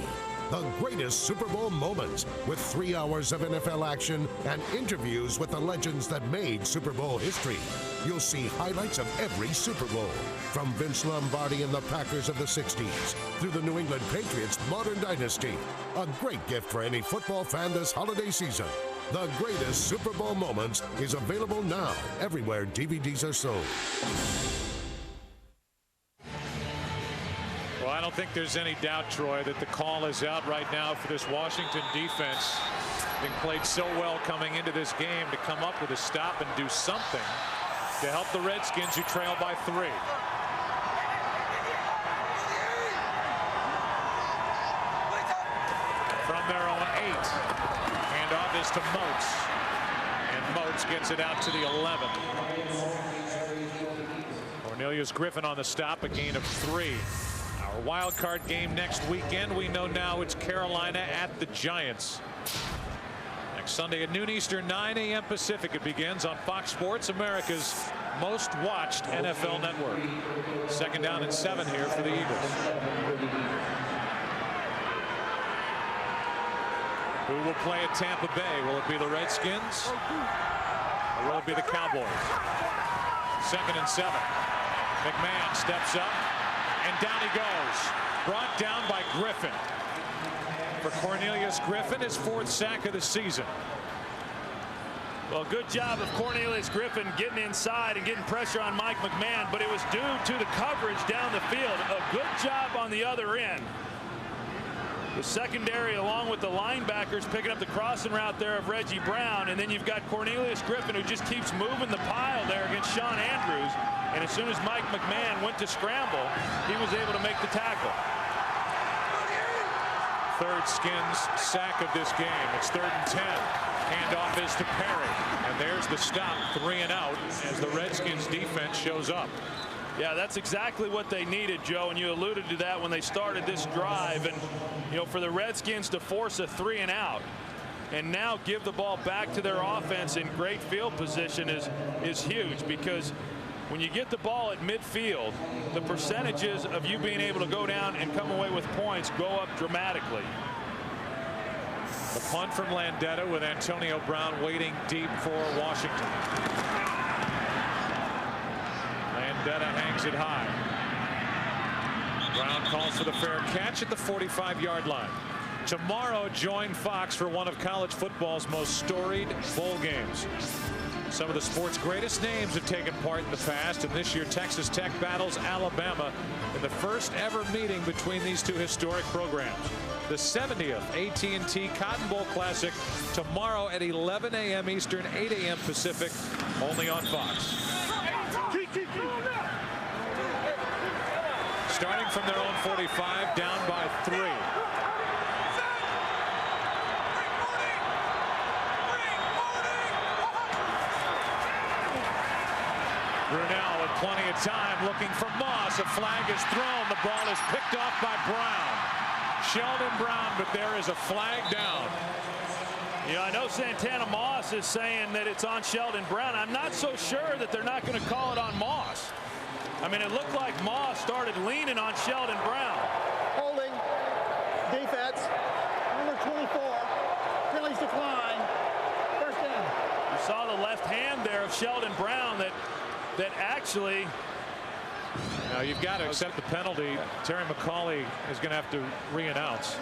The greatest Super Bowl moments, with 3 hours of NFL action and interviews with the legends that made Super Bowl history. You'll see highlights of every Super Bowl, from Vince Lombardi and the Packers of the 60s, through the New England Patriots' modern dynasty. A great gift for any football fan this holiday season. The greatest Super Bowl moments is available now, everywhere DVDs are sold. Well, I don't think there's any doubt, Troy, that the call is out right now for this Washington defense. Being played so well coming into this game to come up with a stop and do something to help the Redskins, who trail by 3. From their own 8. Handoff is to Moats. And Moats gets it out to the 11. Cornelius Griffin on the stop, a gain of 3. Our wild card game next weekend. We know now it's Carolina at the Giants. Next Sunday at noon Eastern, 9 a.m. Pacific. It begins on Fox Sports, America's most watched NFL network. 2nd down and 7 here for the Eagles. Who will play at Tampa Bay? Will it be the Redskins? Or will it be the Cowboys? 2nd and 7. McMahon steps up. And down he goes. Brought down by Griffin. For Cornelius Griffin, his 4th sack of the season. Well, good job of Cornelius Griffin getting inside and getting pressure on Mike McMahon, but it was due to the coverage down the field. A good job on the other end. The secondary, along with the linebackers, picking up the crossing route there of Reggie Brown, and then you've got Cornelius Griffin, who just keeps moving the pile there against Sean Andrews. And as soon as Mike McMahon went to scramble, he was able to make the tackle. 3rd Skins sack of this game. It's 3rd and 10. Handoff is to Perry. And there's the stop, 3 and out, as the Redskins defense shows up. Yeah, that's exactly what they needed, Joe, and you alluded to that when they started this drive. And, you know, for the Redskins to force a 3 and out and now give the ball back to their offense in great field position is huge, because when you get the ball at midfield, the percentages of you being able to go down and come away with points go up dramatically. The punt from Landeta with Antonio Brown waiting deep for Washington. Landeta hangs it high. Brown calls for the fair catch at the 45-yard line. Tomorrow, join Fox for one of college football's most storied bowl games. Some of the sport's greatest names have taken part in the past, and this year Texas Tech battles Alabama in the first ever meeting between these two historic programs. The 70th AT&T Cotton Bowl Classic tomorrow at 11 a.m. Eastern, 8 a.m. Pacific, only on Fox. starting from their own 45, down by 3. Brunel with plenty of time looking for Moss. A flag is thrown. The ball is picked off by Brown. Sheldon Brown, but there is a flag down. Yeah, I know Santana Moss is saying that it's on Sheldon Brown. I'm not so sure that they're not going to call it on Moss. I mean, it looked like Moss started leaning on Sheldon Brown. Holding. Defense. Number 24. Penalties decline. First down. You saw the left hand there of Sheldon Brown that actually. Now you've got to accept the penalty. Terry McCauley is going to have to re-announce.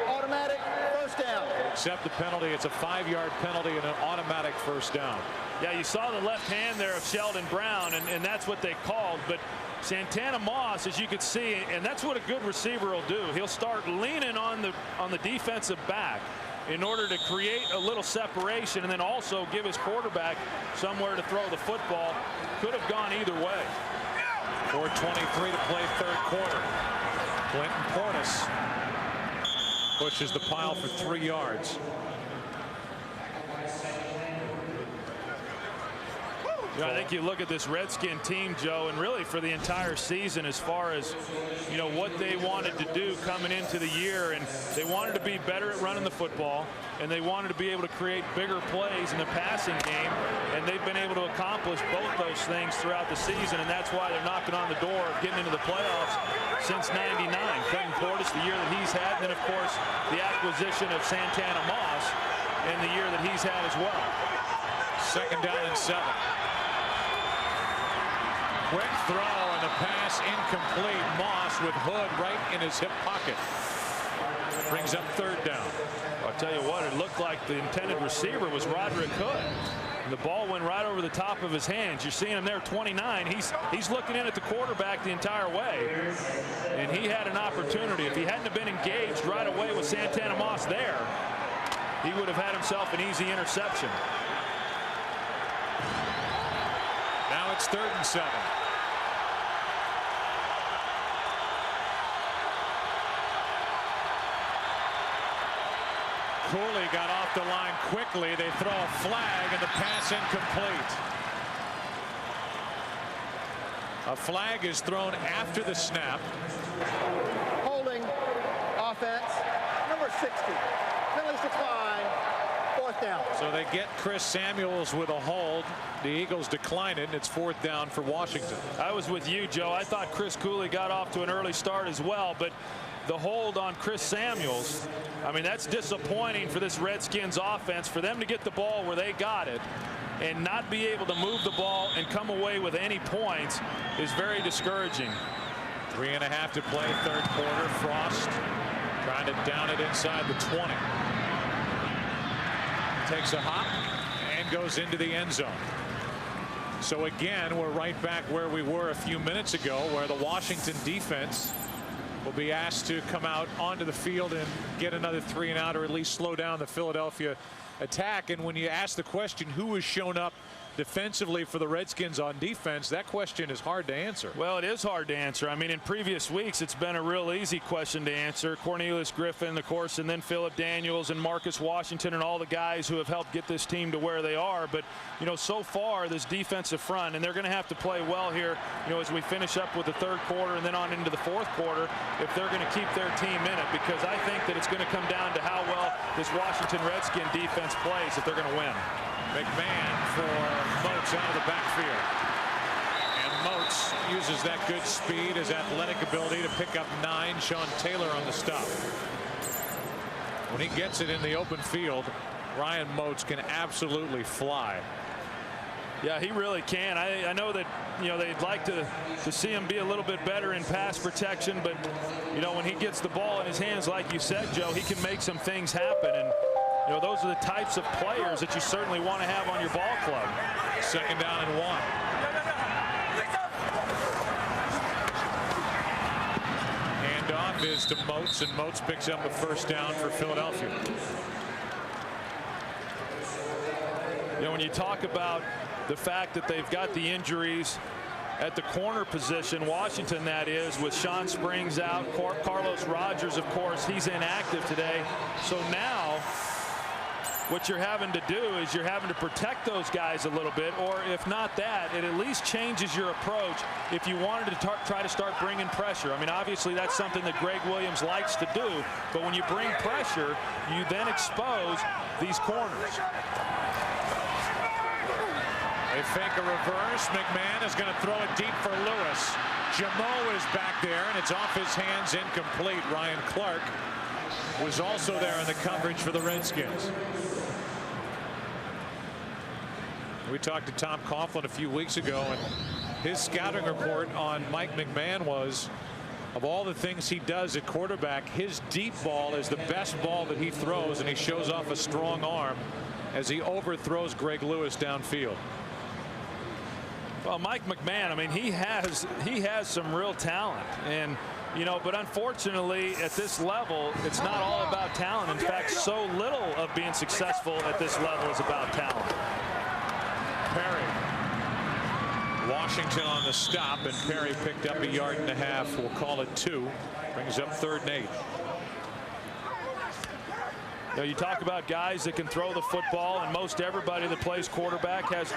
Automatic first down. Accept the penalty. It's a 5-yard penalty and an automatic first down. Yeah, you saw the left hand there of Sheldon Brown, and that's what they called. But Santana Moss, as you could see, and that's what a good receiver will do. He'll start leaning on the defensive back in order to create a little separation and then also give his quarterback somewhere to throw the football. Could have gone either way. 4:23 to play third quarter. Clinton Portis pushes the pile for 3 yards. Yeah, I think you look at this Redskin team, Joe, and really for the entire season as far as, you know, what they wanted to do coming into the year. And they wanted to be better at running the football, and they wanted to be able to create bigger plays in the passing game. And they've been able to accomplish both those things throughout the season, and that's why they're knocking on the door of getting into the playoffs since '99. Clinton Portis, the year that he's had, and then, of course, the acquisition of Santana Moss in the year that he's had as well. Second down and 7. Quick throw and the pass incomplete. Moss with Hood right in his hip pocket. Brings up third down. I'll tell you what, it looked like the intended receiver was Roderick Hood. And the ball went right over the top of his hands. You're seeing him there, 29. He's looking in at the quarterback the entire way. And he had an opportunity. If he hadn't have been engaged right away with Santana Moss there, he would have had himself an easy interception. Now it's 3rd and 7. Cooley got off the line quickly. They throw a flag and the pass incomplete. A flag is thrown after the snap. Holding. Offense. Number 60. Penalties decline. 4th down. So they get Chris Samuels with a hold. The Eagles decline it, and it's 4th down for Washington. I was with you, Joe. I thought Chris Cooley got off to an early start as well, but the hold on Chris Samuels, I mean, that's disappointing for this Redskins offense. For them to get the ball where they got it and not be able to move the ball and come away with any points is very discouraging. 3.5 to play, third quarter. Frost trying to down it inside the 20. Takes a hop and goes into the end zone. So again, we're right back where we were a few minutes ago, where the Washington defense will be asked to come out onto the field and get another 3 and out, or at least slow down the Philadelphia attack. And when you ask the question, who has shown up defensively for the Redskins on defense, that question is hard to answer. Well, it is hard to answer. I mean, in previous weeks, it's been a real easy question to answer. Cornelius Griffin, of course, and then Phillip Daniels and Marcus Washington and all the guys who have helped get this team to where they are. But, you know, so far, this defensive front, and they're going to have to play well here, you know, as we finish up with the third quarter and then on into the fourth quarter, if they're going to keep their team in it, because I think that it's going to come down to how well this Washington Redskin defense plays if they're going to win. McMahon for Moats out of the backfield. And Moats uses that good speed, his athletic ability to pick up 9. Sean Taylor on the stop. When he gets it in the open field, Ryan Moats can absolutely fly. Yeah, he really can. I know that, you know, they'd like to see him be a little bit better in pass protection, but, you know, when he gets the ball in his hands, like you said, Joe, he can make some things happen. And you know, those are the types of players that you certainly want to have on your ball club. 2nd down and 1. Handoff is to Moats, and Moats picks up a first down for Philadelphia. You know, when you talk about the fact that they've got the injuries at the corner position, Washington that is, with Sean Springs out. Carlos Rogers, of course, he's inactive today. So now what you're having to do is you're having to protect those guys a little bit, or if not that, it at least changes your approach if you wanted to try to start bringing pressure. I mean, obviously that's something that Greg Williams likes to do, but when you bring pressure, you then expose these corners. They fake a reverse. McMahon is going to throw it deep for Lewis. Jamo is back there, and it's off his hands, incomplete. Ryan Clark was also there in the coverage for the Redskins. We talked to Tom Coughlin a few weeks ago, and his scouting report on Mike McMahon was, of all the things he does at quarterback, his deep ball is the best ball that he throws, and he shows off a strong arm as he overthrows Greg Lewis downfield. Well, Mike McMahon, I mean, he has some real talent, and you know, but unfortunately at this level it's not all about talent. In fact, so little of being successful at this level is about talent. Perry. Washington on the stop, and Perry picked up 1.5 yards. We'll call it 2. Brings up 3rd and 8. You know, you talk about guys that can throw the football, and most everybody that plays quarterback has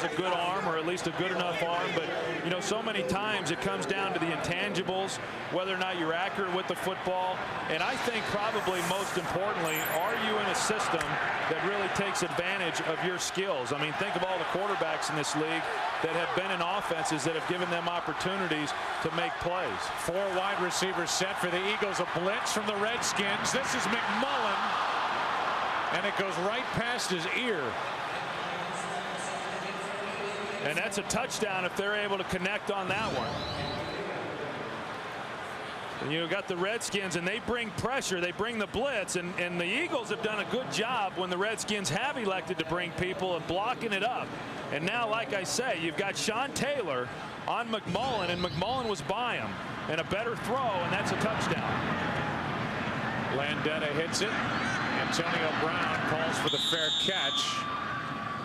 a good arm, or at least a good enough arm. But you know, so many times it comes down to the intangibles, whether or not you're accurate with the football. And I think probably most importantly, are you in a system that really takes advantage of your skills? I mean, think of all the quarterbacks in this league that have been in offenses that have given them opportunities to make plays. 4 wide receivers set for the Eagles. A blitz from the Redskins. This is McMullen, and it goes right past his ear. And that's a touchdown if they're able to connect on that one. And you got the Redskins, and they bring pressure, they bring the blitz, and the Eagles have done a good job when the Redskins have elected to bring people and blocking it up. And now, like I say, you've got Sean Taylor on McMullen, and McMullen was by him, and a better throw, and that's a touchdown. Landetta hits it. Antonio Brown calls for the fair catch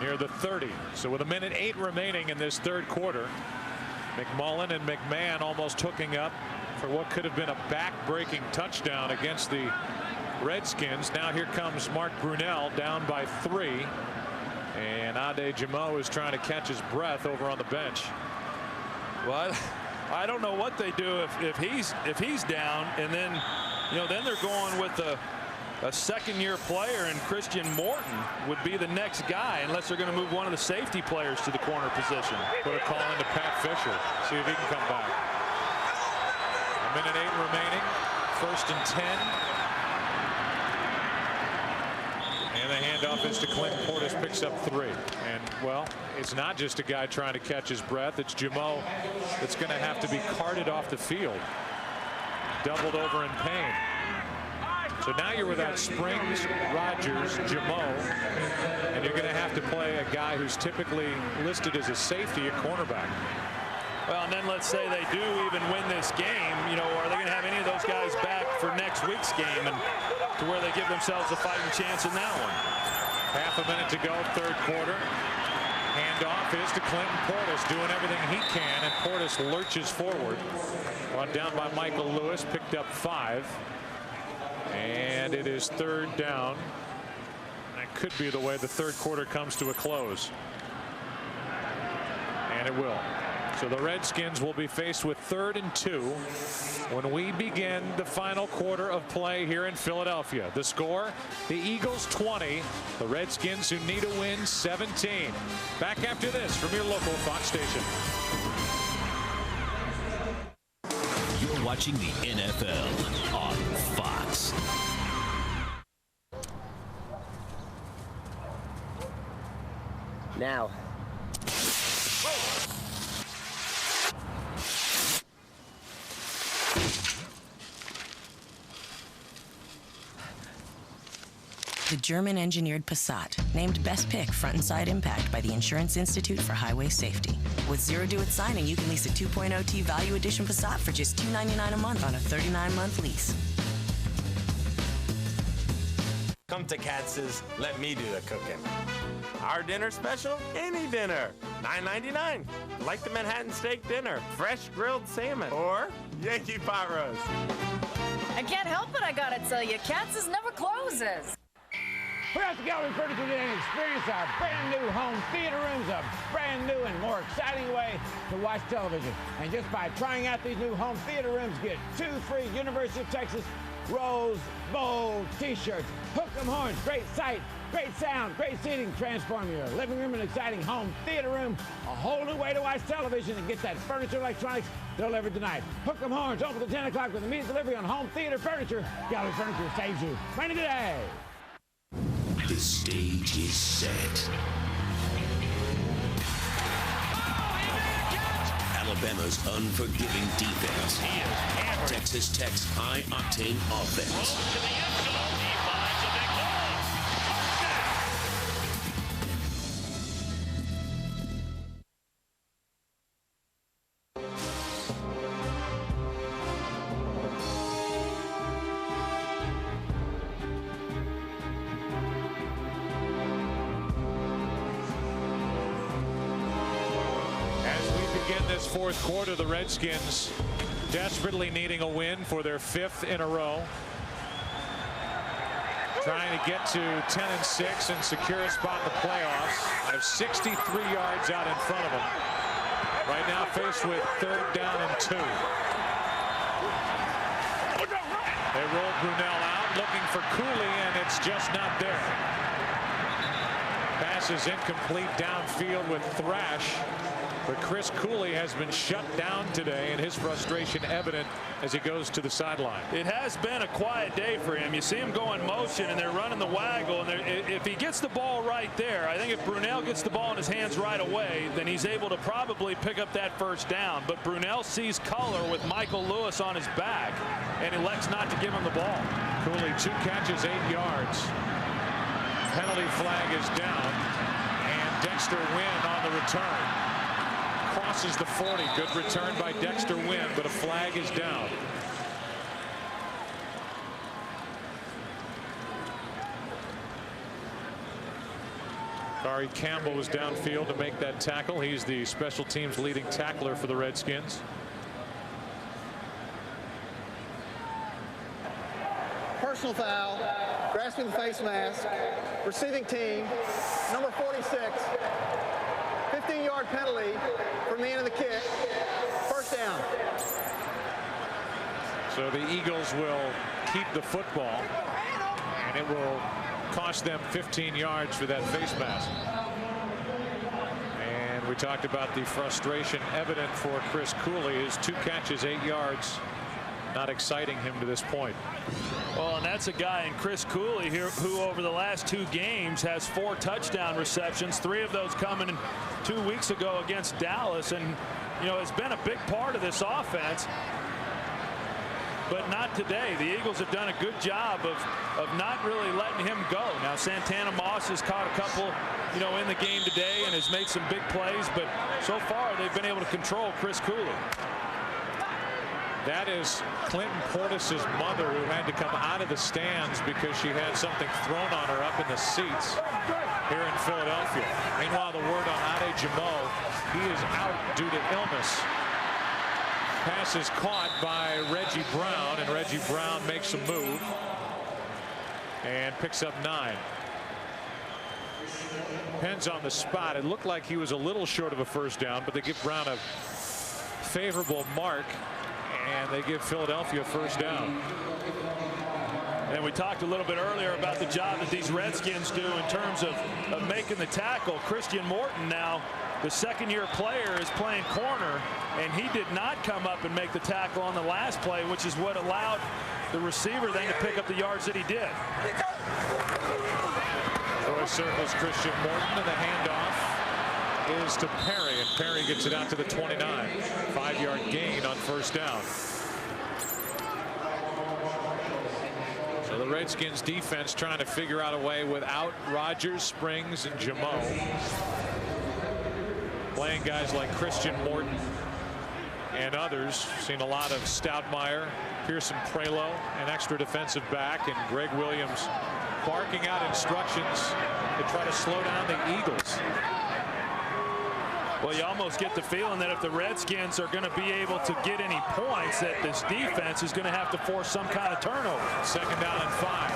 near the 30. So with 1:08 remaining in this 3rd quarter, McMullen and McMahon almost hooking up for what could have been a back-breaking touchdown against the Redskins. Now here comes Mark Brunell down by 3, and Ade Jamo is trying to catch his breath over on the bench. Well, I don't know what they do if he's down, and then you know, then they're going with a second-year player, and Christian Morton would be the next guy, unless they're going to move one of the safety players to the corner position. Put a call into Pat Fisher, see if he can come back. 1:08 remaining, 1st and 10. And the handoff is to Clinton. Portis picks up 3. And, well, it's not just a guy trying to catch his breath. It's Jamo that's going to have to be carted off the field. Doubled over in pain. So now you're without Springs, Rogers, Jamo, and you're going to have to play a guy who's typically listed as a safety at cornerback. Well, and then let's say they do even win this game, you know, are they going to have any of those guys back for next week's game, and to where they give themselves a fighting chance in that one? Half a minute to go, 3rd quarter. Handoff is to Clinton. Portis doing everything he can, and Portis lurches forward. Brought down by Michael Lewis, picked up 5. And it is 3rd down. That could be the way the 3rd quarter comes to a close. And it will. So the Redskins will be faced with 3rd and 2 when we begin the final quarter of play here in Philadelphia. The score, the Eagles 20, the Redskins, who need a win, 17. Back after this from your local Fox station. You're watching the NFL on Fox. Now. The German-engineered Passat, named Best Pick Front and Side Impact by the Insurance Institute for Highway Safety. With 0 due at signing, you can lease a 2.0T Value Edition Passat for just $299 a month on a 39-month lease. Come Come to Katz's, let me do the cooking. Our dinner special? Any dinner. $9.99. Like the Manhattan steak dinner, fresh grilled salmon, or Yankee pot roast. I can't help it, I gotta tell you, Katz's never closes. We're at the Gallery Furniture today and experience our brand new home theater rooms, a brand new and more exciting way to watch television. And just by trying out these new home theater rooms, get 2 free University of Texas Rose Bowl t-shirts. Hook 'em horns, great sight, great sound, great seating. Transform your living room and exciting home theater room. A whole new way to watch television and get that furniture electronics delivered tonight. Hook 'em horns, open at 10 o'clock with immediate delivery on home theater furniture. Gallery Furniture saves you money today. The stage is set. Alabama's unforgiving defense. Texas Tech's high-octane offense. This fourth quarter, the Redskins desperately needing a win for their 5th in a row. Trying to get to 10-6 and secure a spot in the playoffs. Have 63 yards out in front of them. Right now faced with 3rd down and 2. They roll Brunell out looking for Cooley, and it's just not there. Pass is incomplete downfield with Thrash. But Chris Cooley has been shut down today, and his frustration evident as he goes to the sideline. It has been a quiet day for him. You see him go in motion, and they're running the waggle. And if he gets the ball right there, I think if Brunell gets the ball in his hands right away, then he's able to probably pick up that 1st down. But Brunell sees color with Michael Lewis on his back and elects not to give him the ball. Cooley, 2 catches, 8 yards. Penalty flag is down, and Dexter Wynn on the return. Crosses the 40. Good return by Dexter Wynn, but a flag is down. Kari Campbell was downfield to make that tackle. He's the special teams leading tackler for the Redskins. Personal foul, grasping the face mask, receiving team, number 46. 15-yard penalty from the end of the kick. 1st down. So the Eagles will keep the football, and it will cost them 15 yards for that face mask. And we talked about the frustration evident for Chris Cooley. His 2 catches, 8 yards. Not exciting him to this point. Well, and that's a guy in Chris Cooley here who over the last 2 games has 4 touchdown receptions, 3 of those coming 2 weeks ago against Dallas, and you know, it's been a big part of this offense, but not today. The Eagles have done a good job of not really letting him go. Now Santana Moss has caught a couple, you know, in the game today and has made some big plays, but so far they've been able to control Chris Cooley. That is Clinton Portis' mother, who had to come out of the stands because she had something thrown on her up in the seats here in Philadelphia. Meanwhile, the word on Ade Jamo, he is out due to illness. Pass is caught by Reggie Brown, and Reggie Brown makes a move and picks up 9. Penn's on the spot. It looked like he was a little short of a 1st down, but they give Brown a favorable mark, and they give Philadelphia a 1st down. And we talked a little bit earlier about the job that these Redskins do in terms of making the tackle. Christian Morton, now the 2nd-year player, is playing corner, and he did not come up and make the tackle on the last play, which is what allowed the receiver then to pick up the yards that he did. Troy circles Christian Morton, and the handoff is to Perry, and Perry gets it out to the 29. 5-yard gain on 1st down. So the Redskins defense trying to figure out a way without Rodgers, Springs, and Jamo. Playing guys like Christian Morton and others. Seen a lot of Stoudemire, Pearson Prelo, an extra defensive back, and Greg Williams barking out instructions to try to slow down the Eagles. Well, you almost get the feeling that if the Redskins are going to be able to get any points, that this defense is going to have to force some kind of turnover. 2nd down and 5.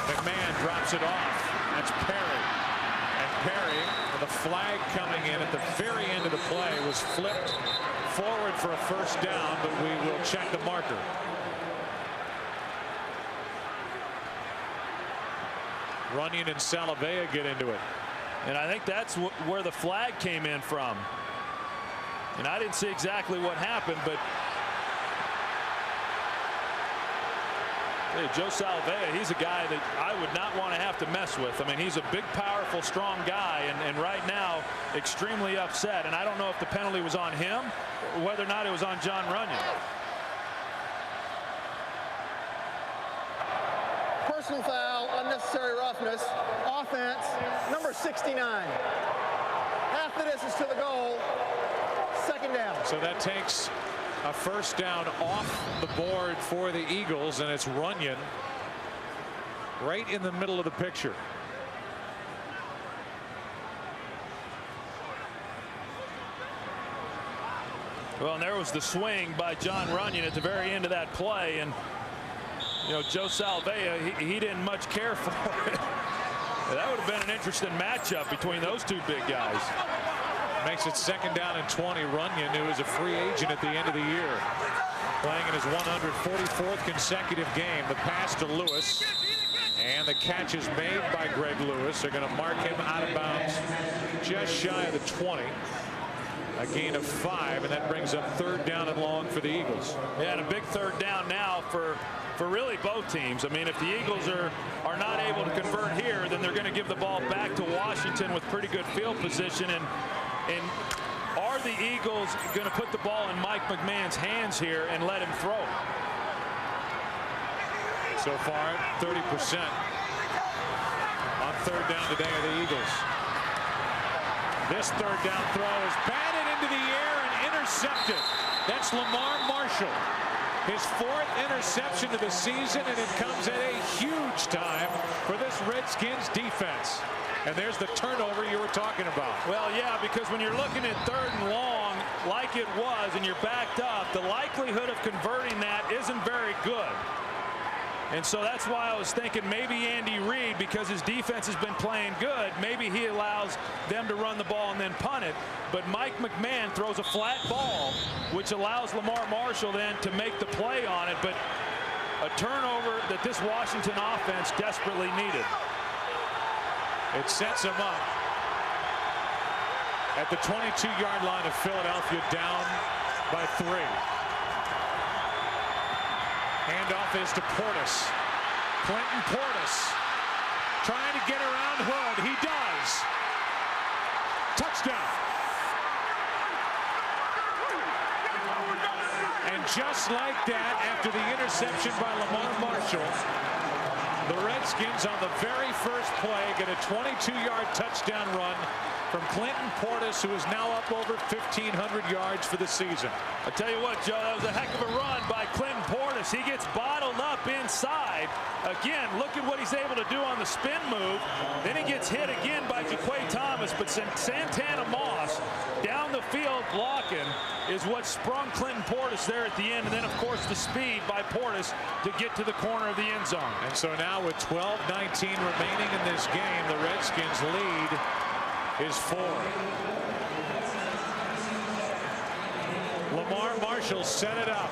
McMahon drops it off. That's Perry. And Perry, with a flag coming in at the very end of the play, was flipped forward for a 1st down, but we will check the marker. Runyon and Salavea get into it. And I think that's where the flag came in from. And I didn't see exactly what happened, but hey, Joe Salavea, he's a guy that I would not want to have to mess with. I mean, he's a big, powerful, strong guy, and right now extremely upset. And I don't know if the penalty was on him or whether or not it was on John Runyon. Personal foul, unnecessary roughness, offense, number 69. Half the distance to the goal, 2nd down. So that takes a 1st down off the board for the Eagles, and it's Runyon right in the middle of the picture. Well, and there was the swing by John Runyon at the very end of that play, and you know, Joe Salavea, he didn't much care for it. That would have been an interesting matchup between those two big guys. Makes it 2nd down and 20. Runyon, who is a free agent at the end of the year, playing in his 144th consecutive game. The pass to Lewis, and the catch is made by Greg Lewis. They're going to mark him out of bounds just shy of the 20. A gain of 5, and that brings up 3rd down and long for the Eagles. Yeah, and a big 3rd down now for really both teams. I mean, if the Eagles are not able to convert here, then they're going to give the ball back to Washington with pretty good field position. And are the Eagles going to put the ball in Mike McMahon's hands here and let him throw? So far, 30% on 3rd down today of the Eagles. This 3rd down throw is batted into the air and intercepted. That's Lamar Marshall. His 4th interception of the season, and it comes at a huge time for this Redskins defense. And there's the turnover you were talking about. Well, yeah, because when you're looking at 3rd and long, like it was, and you're backed up, the likelihood of converting that isn't very good. And so that's why I was thinking maybe Andy Reid, because his defense has been playing good, maybe he allows them to run the ball and then punt it. But Mike McMahon throws a flat ball, which allows Lamar Marshall then to make the play on it. But a turnover that this Washington offense desperately needed. It sets him up at the 22-yard line of Philadelphia, down by 3. Handoff is to Portis. Clinton Portis trying to get around Hood. He does. Touchdown. And just like that, after the interception by Lamar Marshall, the Redskins on the very first play get a 22-yard touchdown run from Clinton Portis, who is now up over 1,500 yards for the season. I tell you what, Joe, that was a heck of a run by Clinton Portis. He gets bottled up inside. Again, look at what he's able to do on the spin move. Then he gets hit again by Jaquay Thomas, but Santana Moss down the field blocking is what sprung Clinton Portis there at the end. And then, of course, the speed by Portis to get to the corner of the end zone. And so now with 12:19 remaining in this game, the Redskins lead is 4. Lamar Marshall set it up,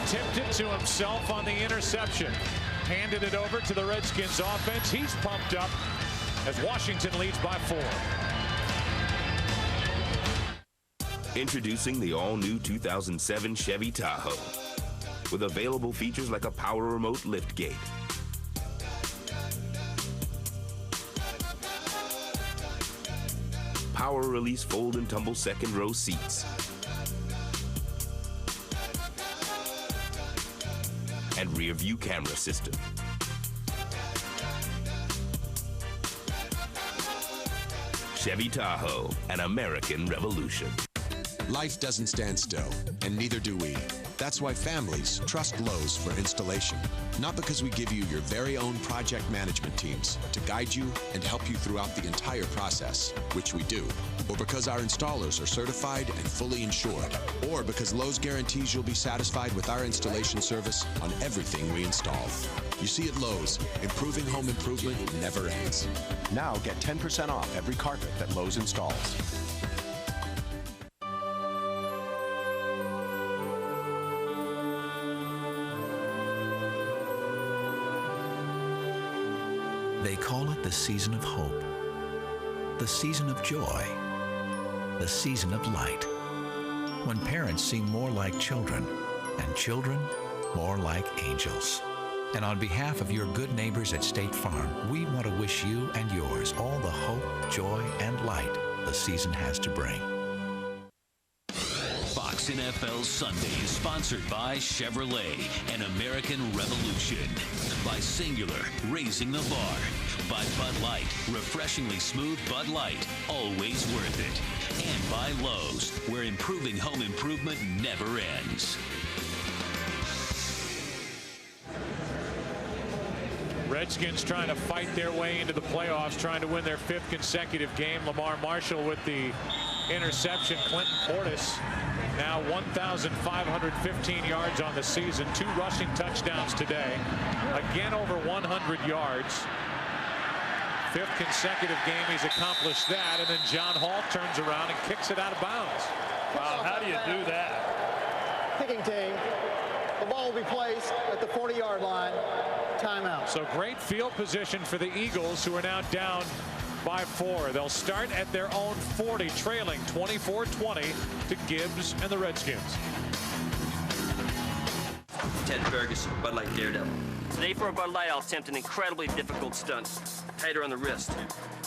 tipped it to himself on the interception, handed it over to the Redskins offense. He's pumped up as Washington leads by 4. Introducing the all-new 2007 Chevy Tahoe, with available features like a power remote liftgate, power release fold and tumble second row seats, and rear view camera system. Chevy Tahoe, an American revolution. Life doesn't stand still, and neither do we. That's why families trust Lowe's for installation. Not because we give you your very own project management teams to guide you and help you throughout the entire process, which we do, or because our installers are certified and fully insured, or because Lowe's guarantees you'll be satisfied with our installation service on everything we install. You see, at Lowe's, improving home improvement never ends. Now get 10% off every carpet that Lowe's installs. They call it the season of hope, the season of joy, the season of light, when parents seem more like children and children more like angels. And on behalf of your good neighbors at State Farm, we want to wish you and yours all the hope, joy, and light the season has to bring. Fox NFL Sunday is sponsored by Chevrolet and American Revolution, by Singular, raising the bar, by Bud Light, refreshingly smooth Bud Light, always worth it, and by Lowe's, where improving home improvement never ends. Redskins trying to fight their way into the playoffs, trying to win their 5th consecutive game. Lamar Marshall with the interception. Clinton Portis now 1,515 yards on the season, 2 rushing touchdowns today, again over 100 yards. 5th consecutive game he's accomplished that, and then John Hall turns around and kicks it out of bounds. Wow, how do you do that? Kicking team. The ball will be placed at the 40-yard line. Timeout. So great field position for the Eagles, who are now down by 4. They'll start at their own 40, trailing 24-20 to Gibbs and the Redskins. Ted Ferguson, Bud Light Daredevil. Today for a Bud Light, I'll attempt an incredibly difficult stunt. Tighter on the wrist.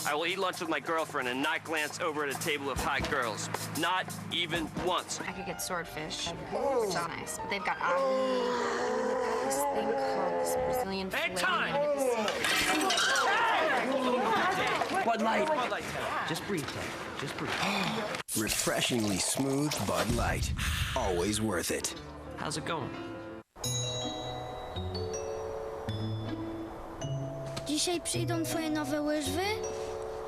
I will eat lunch with my girlfriend and not glance over at a table of hot girls. Not even once. I could get swordfish. It's so nice. But they've got this thing called this Brazilian time! Bud Light. Bud Light. Just breathe, Ted. Just breathe. Refreshingly smooth Bud Light. Always worth it. How's it going? Dzisiaj przyjdą twoje nowe łyżwy?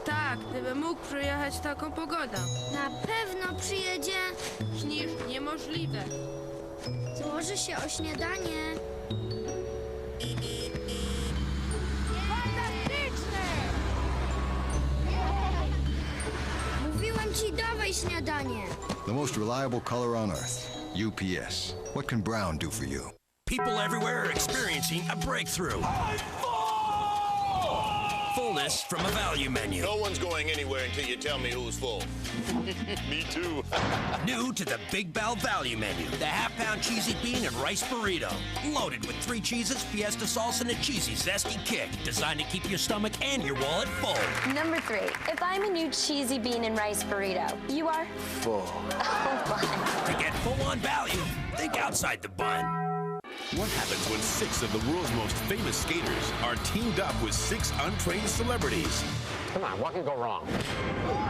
Tak, gdybym mógł przyjechać taką pogodą. Na pewno przyjedzie. Śnisz niemożliwe. Złoży się o śniadanie. Fantastyczne! Mówiłem ci, dawaj śniadanie. The most reliable color on earth. UPS. What can brown do for you? People everywhere are experiencing a breakthrough. Fullness from a value menu. No one's going anywhere until you tell me who's full. Me too. New to the Big Bell Value Menu. The half-pound cheesy bean and rice burrito. Loaded with 3 cheeses, fiesta sauce, and a cheesy, zesty kick. Designed to keep your stomach and your wallet full. Number 3. If I'm a new cheesy bean and rice burrito, you are? Full. Oh, my. To get full-on value, think outside the bun. What happens when 6 of the world's most famous skaters are teamed up with 6 untrained celebrities? Come on, what can go wrong?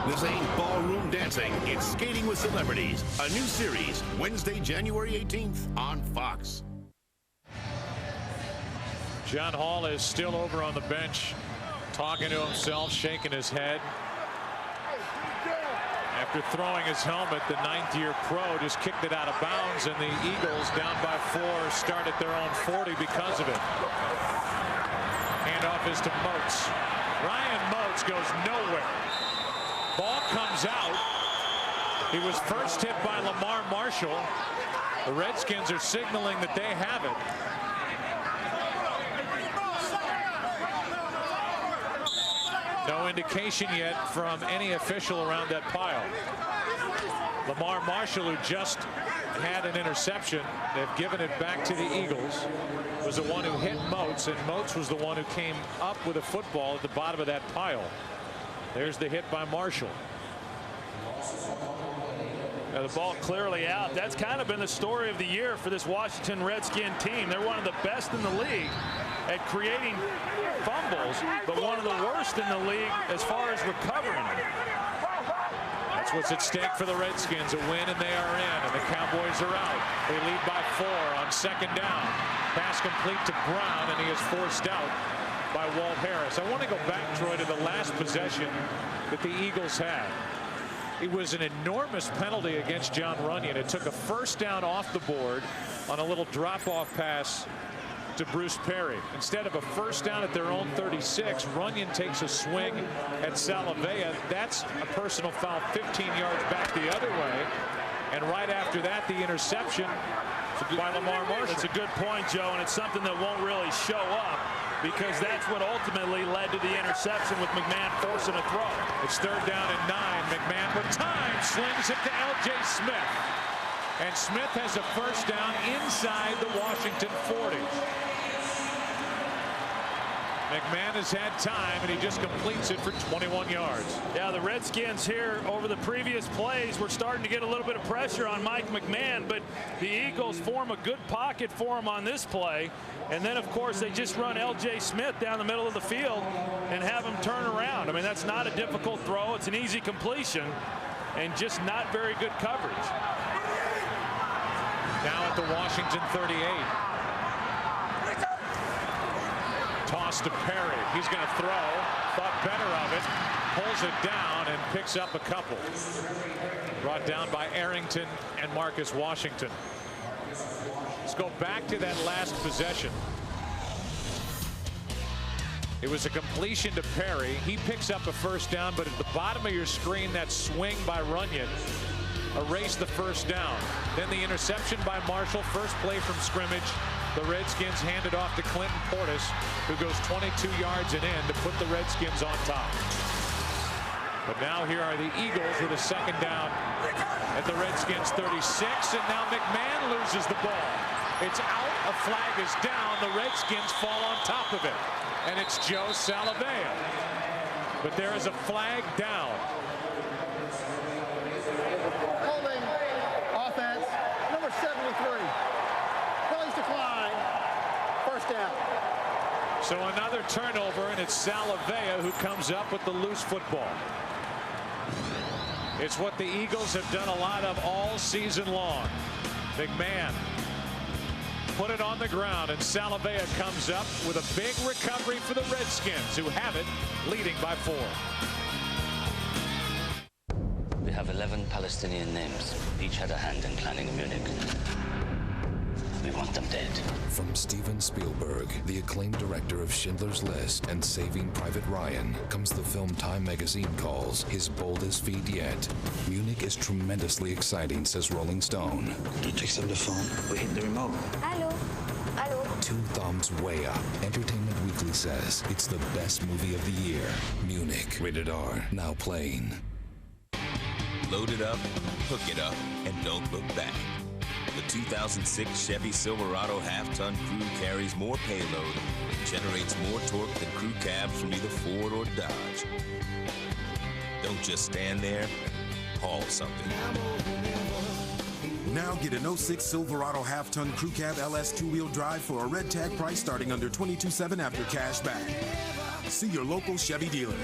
This ain't ballroom dancing. It's Skating with Celebrities, a new series, Wednesday, January 18th on Fox. John Hall is still over on the bench, talking to himself, shaking his head. After throwing his helmet, the 9th-year pro just kicked it out of bounds, and the Eagles, down by 4, start at their own 40 because of it. Handoff is to Moats. Ryan Moats goes nowhere. Ball comes out. He was first hit by Lamar Marshall. The Redskins are signaling that they have it. No indication yet from any official around that pile. Lamar Marshall, who just had an interception, they've given it back to the Eagles, was the one who hit Moats, and Moats was the one who came up with a football at the bottom of that pile. There's the hit by Marshall. Now the ball clearly out. That's kind of been the story of the year for this Washington Redskin team. They're one of the best in the league at creating fumbles, but one of the worst in the league as far as recovering them. That's what's at stake for the Redskins. A win and they are in, and the Cowboys are out. They lead by 4 on second down. Pass complete to Brown, and he is forced out by Walt Harris. I want to go back, Troy, to the last possession that the Eagles had. It was an enormous penalty against John Runyon. It took a first down off the board on a little drop-off pass to Bruce Perry. Instead of a first down at their own 36, Runyon takes a swing at Salavea. That's a personal foul 15 yards back the other way. And right after that, the interception by Lamar Marshall. It's a good point, Joe, and it's something that won't really show up because that's what ultimately led to the interception with McMahon forcing a throw. It's third down and 9. McMahon with time slings it to L.J. Smith. And Smith has a first down inside the Washington 40. McMahon has had time, and he just completes it for 21 yards. Yeah, the Redskins here over the previous plays were starting to get a little bit of pressure on Mike McMahon, but the Eagles form a good pocket for him on this play. And then, of course, they just run L.J. Smith down the middle of the field and have him turn around. I mean, that's not a difficult throw. It's an easy completion and just not very good coverage. Now at the Washington 38. Toss to Perry. He's going to throw. Thought better of it. Pulls it down and picks up a couple. Brought down by Arrington and Marcus Washington. Let's go back to that last possession. It was a completion to Perry. He picks up a first down, but at the bottom of your screen, that swing by Runyon erased the first down. Then the interception by Marshall. First play from scrimmage. The Redskins hand it off to Clinton Portis, who goes 22 yards and in to put the Redskins on top. But now here are the Eagles with a second down at the Redskins 36, and now McMahon loses the ball. It's out, a flag is down, the Redskins fall on top of it, and it's Joe Salavea. But there is a flag down. Holding offense, number 73. Penalties decline. First down. So another turnover, and it's Salavea who comes up with the loose football. It's what the Eagles have done a lot of all season long. McMahon put it on the ground, and Salavea comes up with a big recovery for the Redskins, who have it, leading by 4. We have 11 Palestinian names. Each had a hand in planning Munich. We want them dead. From Steven Spielberg, the acclaimed director of Schindler's List and Saving Private Ryan, comes the film Time magazine calls his boldest feat yet. Munich is tremendously exciting, says Rolling Stone. Don't take the phone. We hit the remote. Hello. Hello. 2 thumbs way up. Entertainment Weekly says it's the best movie of the year. Munich, rated R, now playing. Load it up, hook it up, and don't look back. The 2006 Chevy Silverado half-ton crew carries more payload and generates more torque than crew cabs from either Ford or Dodge. Don't just stand there, haul something. Now get an 06 Silverado half-ton crew cab LS 2-wheel drive for a red tag price starting under $22,700 after cash back. See your local Chevy dealer.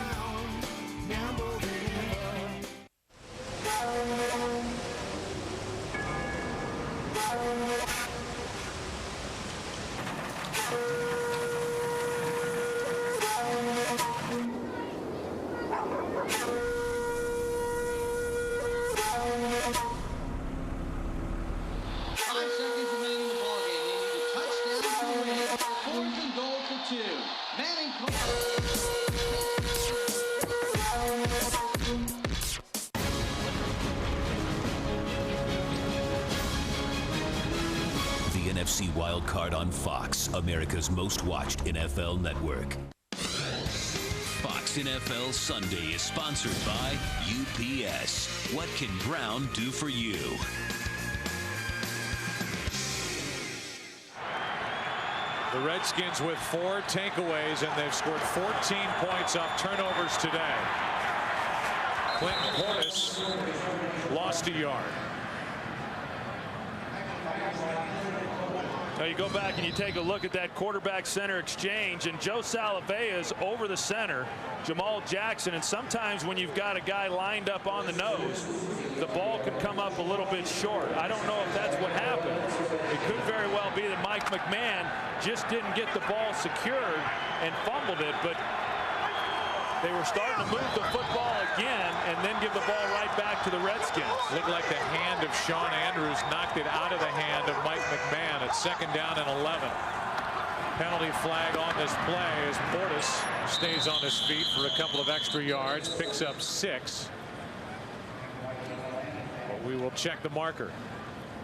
NFC Wild Card on Fox, America's most watched NFL network. Fox NFL Sunday is sponsored by UPS. What can Brown do for you? The Redskins with 4 takeaways, and they've scored 14 points off turnovers today. Clinton Portis lost a yard. Now you go back and you take a look at that quarterback center exchange, and Joe Salavea is over the center, Jamal Jackson, and sometimes when you've got a guy lined up on the nose, the ball can come up a little bit short. I don't know if that's what happened. It could very well be that Mike McMahon just didn't get the ball secured and fumbled it, but they were starting to move the football again and then give the ball right back to the Redskins. Looked like the hand of Sean Andrews knocked it out of the hand of Mike McMahon at 2nd down and 11. Penalty flag on this play as Portis stays on his feet for a couple of extra yards, picks up 6. But we will check the marker.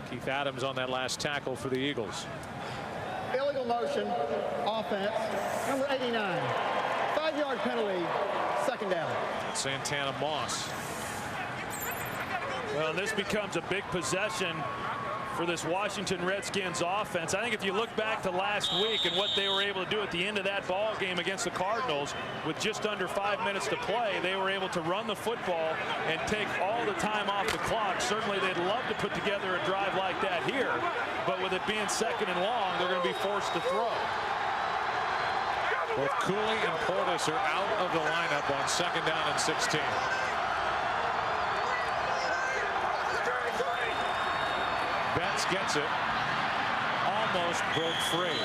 Keith Adams on that last tackle for the Eagles. Illegal motion, offense, number 89. 5-yard penalty, 2nd down. Santana Moss. Well, this becomes a big possession for this Washington Redskins offense. I think if you look back to last week and what they were able to do at the end of that ball game against the Cardinals, with just under 5 minutes to play, they were able to run the football and take all the time off the clock. Certainly they'd love to put together a drive like that here, but with it being 2nd and long, they're going to be forced to throw. Both Cooley and Portis are out of the lineup on 2nd down and 16. Betts gets it. Almost broke free.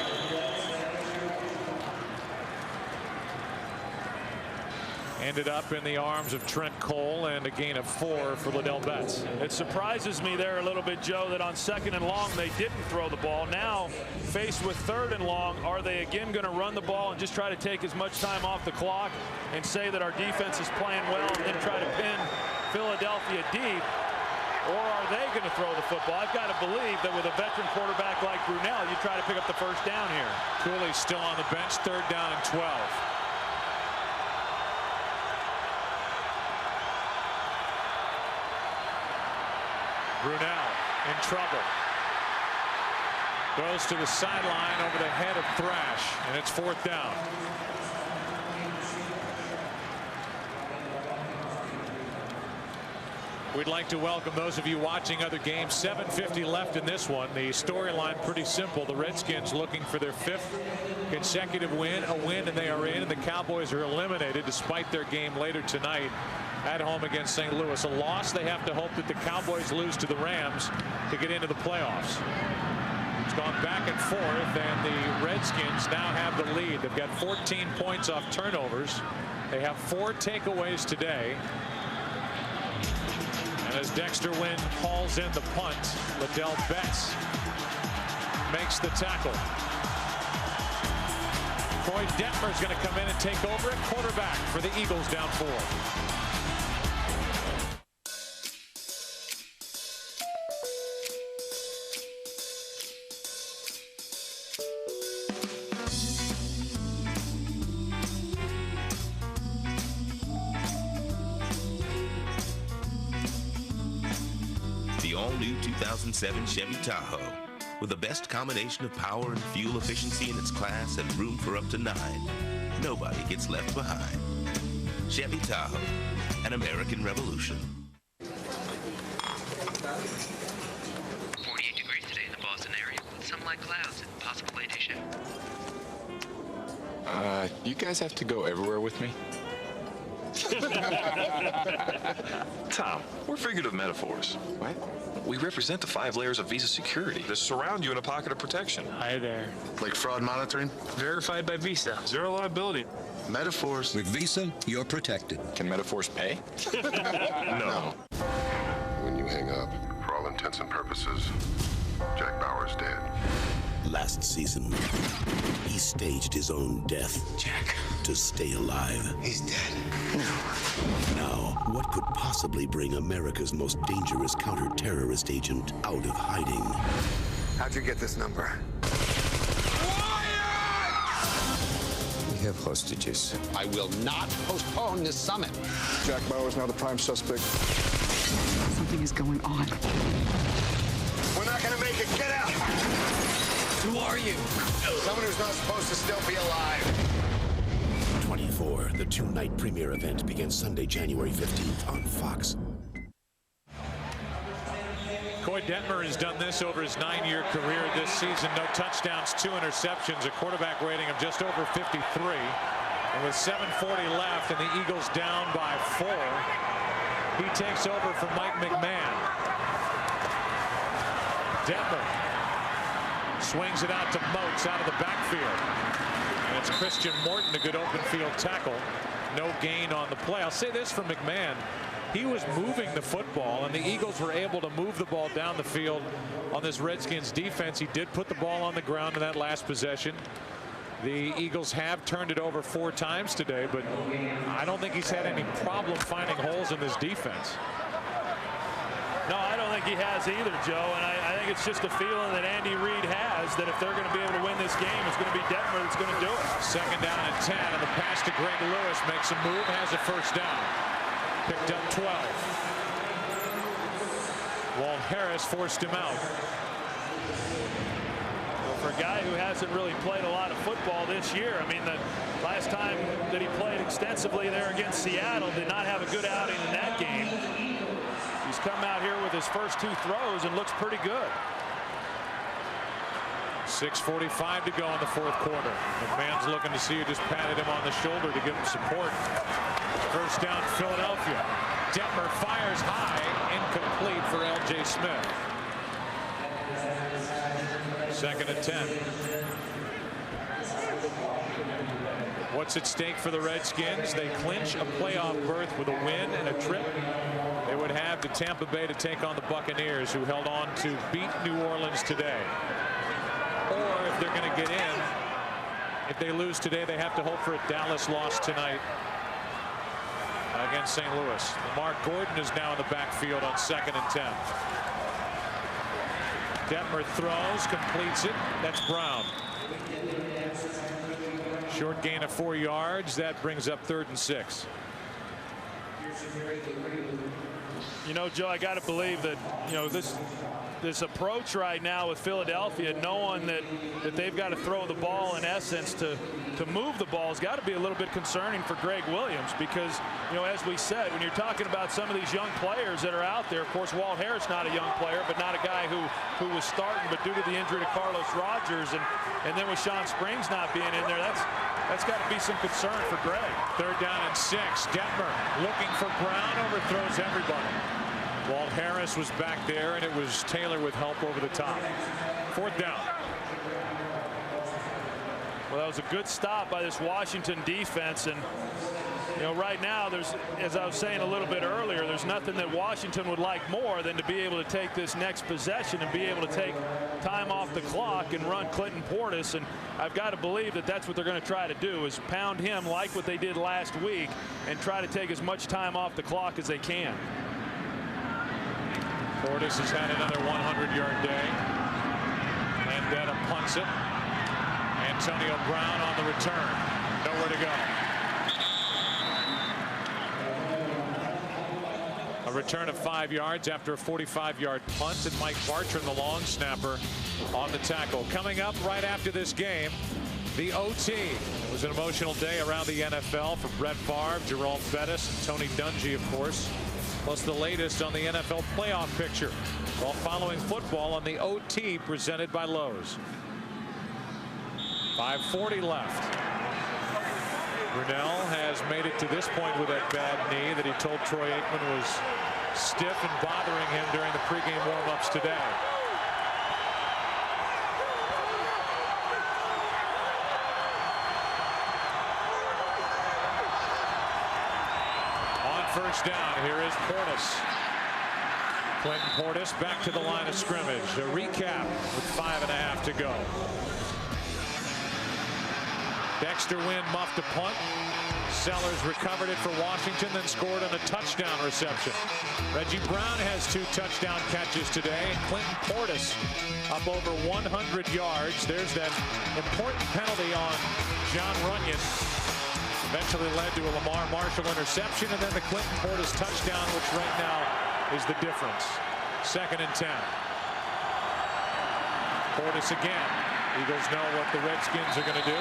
Ended up in the arms of Trent Cole, and a gain of 4 for Liddell Betts. It surprises me there a little bit, Joe, that on 2nd and long they didn't throw the ball. Now, faced with 3rd and long, are they again going to run the ball and just try to take as much time off the clock and say that our defense is playing well and then try to pin Philadelphia deep? Or are they going to throw the football? I've got to believe that with a veteran quarterback like Brunell, you try to pick up the 1st down here. Cooley's still on the bench, 3rd down and 12. Brunell in trouble. Goes to the sideline over the head of Thrash, and it's 4th down. We'd like to welcome those of you watching other games. 7:50 left in this one. The storyline pretty simple. The Redskins looking for their 5th consecutive win, a win, and they are in, and the Cowboys are eliminated despite their game later tonight at home against St. Louis. A loss, they have to hope that the Cowboys lose to the Rams to get into the playoffs. It's gone back and forth, and the Redskins now have the lead. They've got 14 points off turnovers. They have 4 takeaways today. And as Dexter Wynn hauls in the punt, Liddell Betts makes the tackle. Troy Detmer is going to come in and take over at quarterback for the Eagles, down 4. The all-new 2007 Chevy Tahoe. With the best combination of power and fuel efficiency in its class and room for up to 9. Nobody gets left behind. Chevy Tahoe, an American revolution. 48 degrees today in the Boston area with some light clouds and possible late shower. You guys have to go everywhere with me? Tom, we're figurative metaphors. What? We represent the 5 layers of Visa security that surround you in a pocket of protection. Hi there. Like fraud monitoring? Verified by Visa. Zero liability. Metaphors. With Visa, you're protected. Can metaphors pay? No. When you hang up, for all intents and purposes, Jack Bauer's dead. Last season, he staged his own death. Jack. To stay alive. He's dead. Now, what could possibly bring America's most dangerous counter-terrorist agent out of hiding? How'd you get this number? We have hostages. I will not postpone this summit. Jack Bauer is now the prime suspect. Something is going on. We're not gonna make it. Get out! Who are you? Someone who's not supposed to still be alive. 24, the 2-night premiere event begins Sunday, January 15th on Fox. Coy Detmer has done this over his 9-year career this season. No touchdowns, 2 interceptions, a quarterback rating of just over 53. And with 7:40 left and the Eagles down by 4, he takes over for Mike McMahon. Detmer swings it out to Moats out of the backfield. And it's Christian Morton, a good open field tackle. No gain on the play. I'll say this for McMahon. He was moving the football, and the Eagles were able to move the ball down the field on this Redskins defense. He did put the ball on the ground in that last possession. The Eagles have turned it over 4 times today, but I don't think he's had any problem finding holes in this defense. No, I don't think he has either, Joe, and I think it's just a feeling that Andy Reid has that if they're going to be able to win this game, it's going to be Detmer that's going to do it. 2nd down and 10, and the pass to Greg Lewis makes a move, has a 1st down. Picked up 12. Walt Harris forced him out. Well, for a guy who hasn't really played a lot of football this year, I mean, the last time that he played extensively there against Seattle, did not have a good outing in that game. He's come out here with his first 2 throws and looks pretty good. 6:45 to go in the 4th quarter. McMahon's looking to see who just patted him on the shoulder to give him support. 1st down, Philadelphia. Detmer fires high, incomplete for L.J. Smith. 2nd and 10. What's at stake for the Redskins? They clinch a playoff berth with a win and a trip they would have to Tampa Bay to take on the Buccaneers, who held on to beat New Orleans today. Or if they're going to get in, if they lose today, they have to hope for a Dallas loss tonight against St. Louis. Mark Gordon is now in the backfield on 2nd and 10. Detmer throws, completes it. That's Brown. Short gain of 4 yards. That brings up 3rd and 6. You know, Joe, I got to believe that, you know, this approach right now with Philadelphia, knowing that they've got to throw the ball in essence to move the ball, has got to be a little bit concerning for Greg Williams, because, you know, as we said, when you're talking about some of these young players that are out there, of course, Walt Harris not a young player, but not a guy who was starting, but due to the injury to Carlos Rogers, and then with Sean Springs not being in there, that's got to be some concern for Greg. 3rd down and 6. Detmer looking for Brown, overthrows everybody. Walt Harris was back there, and it was Taylor with help over the top. 4th down. Well, that was a good stop by this Washington defense, and you know, right now, there's, as I was saying a little bit earlier, there's nothing that Washington would like more than to be able to take this next possession and be able to take time off the clock and run Clinton Portis, and I've got to believe that that's what they're going to try to do, is pound him like what they did last week and try to take as much time off the clock as they can. Portis has had another 100-yard day. Landetta punts it. Antonio Brown on the return. Nowhere to go. A return of 5 yards after a 45-yard punt, and Mike Bartram, the long snapper, on the tackle. Coming up right after this game, the OT. It was an emotional day around the NFL for Brett Favre, Jerome Bettis, and Tony Dungy, of course. Plus the latest on the NFL playoff picture, while following football on the OT presented by Lowe's. 5:40 left. Brunell has made it to this point with that bad knee that he told Troy Aikman was stiff and bothering him during the pregame warm-ups today. First down, here is Portis. Clinton Portis back to the line of scrimmage. A recap with 5.5 to go. Dexter Wynn muffed a punt. Sellers recovered it for Washington, then scored on a touchdown reception. Reggie Brown has 2 touchdown catches today. And Clinton Portis up over 100 yards. There's that important penalty on John Runyon. Eventually led to a Lamar Marshall interception, and then the Clinton Portis touchdown, which right now is the difference. 2nd and 10. Portis again. Eagles know what the Redskins are going to do.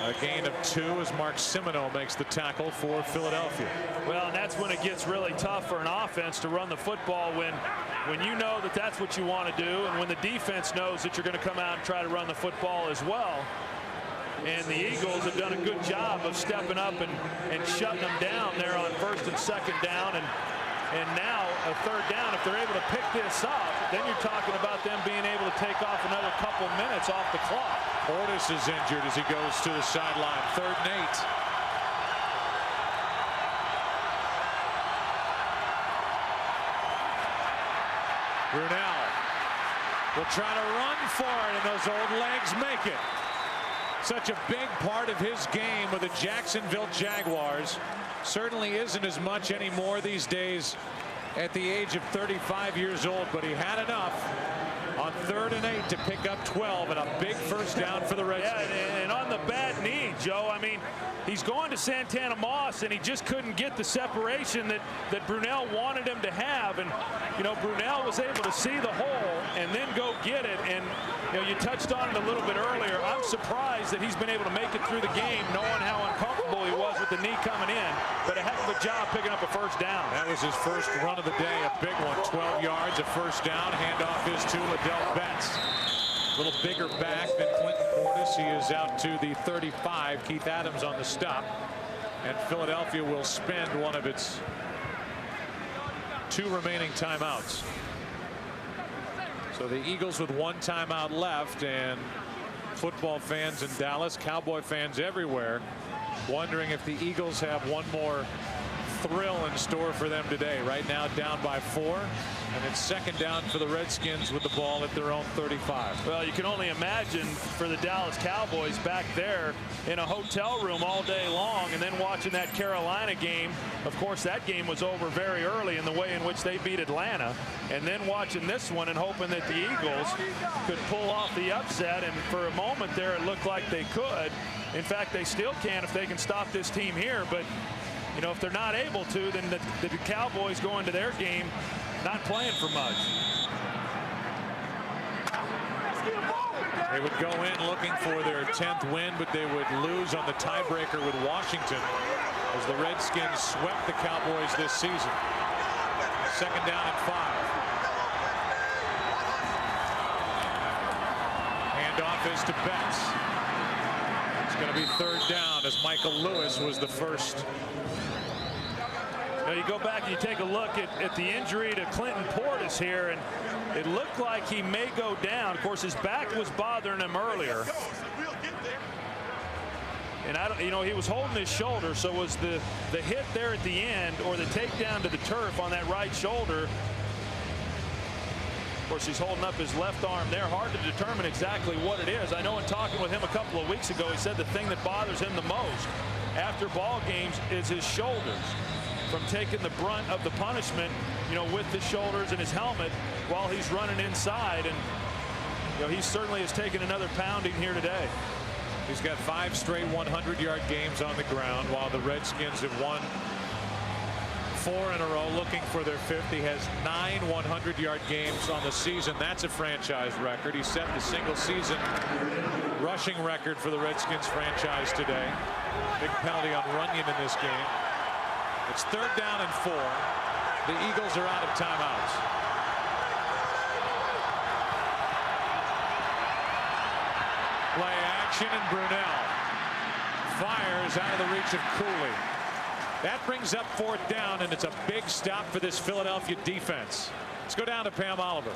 A gain of 2 as Mark Semino makes the tackle for Philadelphia. Well, and that's when it gets really tough for an offense to run the football when you know that that's what you want to do, and when the defense knows that you're going to come out and try to run the football as well. And the Eagles have done a good job of stepping up and shutting them down there on 1st and 2nd down. And now a 3rd down, if they're able to pick this up, then you're talking about them being able to take off another couple minutes off the clock. Portis is injured as he goes to the sideline. 3rd and 8. Brunell will try to run for it, and those old legs make it. Such a big part of his game with the Jacksonville Jaguars. Certainly isn't as much anymore these days at the age of 35 years old, but he had enough on 3rd and 8 to pick up 12 and a big 1st down for the Redskins. Yeah, and on the bad knee, Joe, I mean, he's going to Santana Moss, and he just couldn't get the separation that Brunell wanted him to have. And, you know, Brunell was able to see the hole and then go get it. And, you know, you touched on it a little bit earlier. I'm surprised that he's been able to make it through the game knowing how uncomfortable he was with the knee coming in. But a heck of a job picking up a 1st down. That was his first run of the day, a big one. 12 yards, a 1st down. Handoff is to Liddell Betts. A little bigger back than Clinton Portis. He is out to the 35. Keith Adams on the stop. And Philadelphia will spend one of its 2 remaining timeouts. So the Eagles with 1 timeout left, and football fans in Dallas, Cowboy fans everywhere, wondering if the Eagles have one more thrill in store for them today. Right now down by 4, and it's 2nd down for the Redskins with the ball at their own 35. Well, you can only imagine for the Dallas Cowboys back there in a hotel room all day long, and then watching that Carolina game. Of course, that game was over very early in the way in which they beat Atlanta, and then watching this one and hoping that the Eagles could pull off the upset. And for a moment there it looked like they could. In fact, they still can if they can stop this team here. But you know, if they're not able to, then the Cowboys go into their game not playing for much. They would go in looking for their 10th win, but they would lose on the tiebreaker with Washington as the Redskins swept the Cowboys this season. 2nd down and 5. Handoff is to Betts. It's going to be 3rd down as Michael Lewis was the first. Now you go back and you take a look at the injury to Clinton Portis here, and it looked like he may go down. Of course, his back was bothering him earlier. And you know, he was holding his shoulder, so was the hit there at the end or the takedown to the turf on that right shoulder. Of course, he's holding up his left arm there. Hard to determine exactly what it is. I know in talking with him a couple of weeks ago, he said the thing that bothers him the most after ball games is his shoulders, from taking the brunt of the punishment, you know, with his shoulders and his helmet while he's running inside. And you know, he certainly has taken another pounding here today. He's got 5 straight 100-yard games on the ground, while the Redskins have won 4 in a row, looking for their 5th. He has 9 100-yard games on the season. That's a franchise record. He set the single-season rushing record for the Redskins franchise today. Big penalty on Runyon in this game. It's 3rd down and 4. The Eagles are out of timeouts. Play action, and Brunell fires out of the reach of Cooley. That brings up 4th down, and it's a big stop for this Philadelphia defense. Let's go down to Pam Oliver.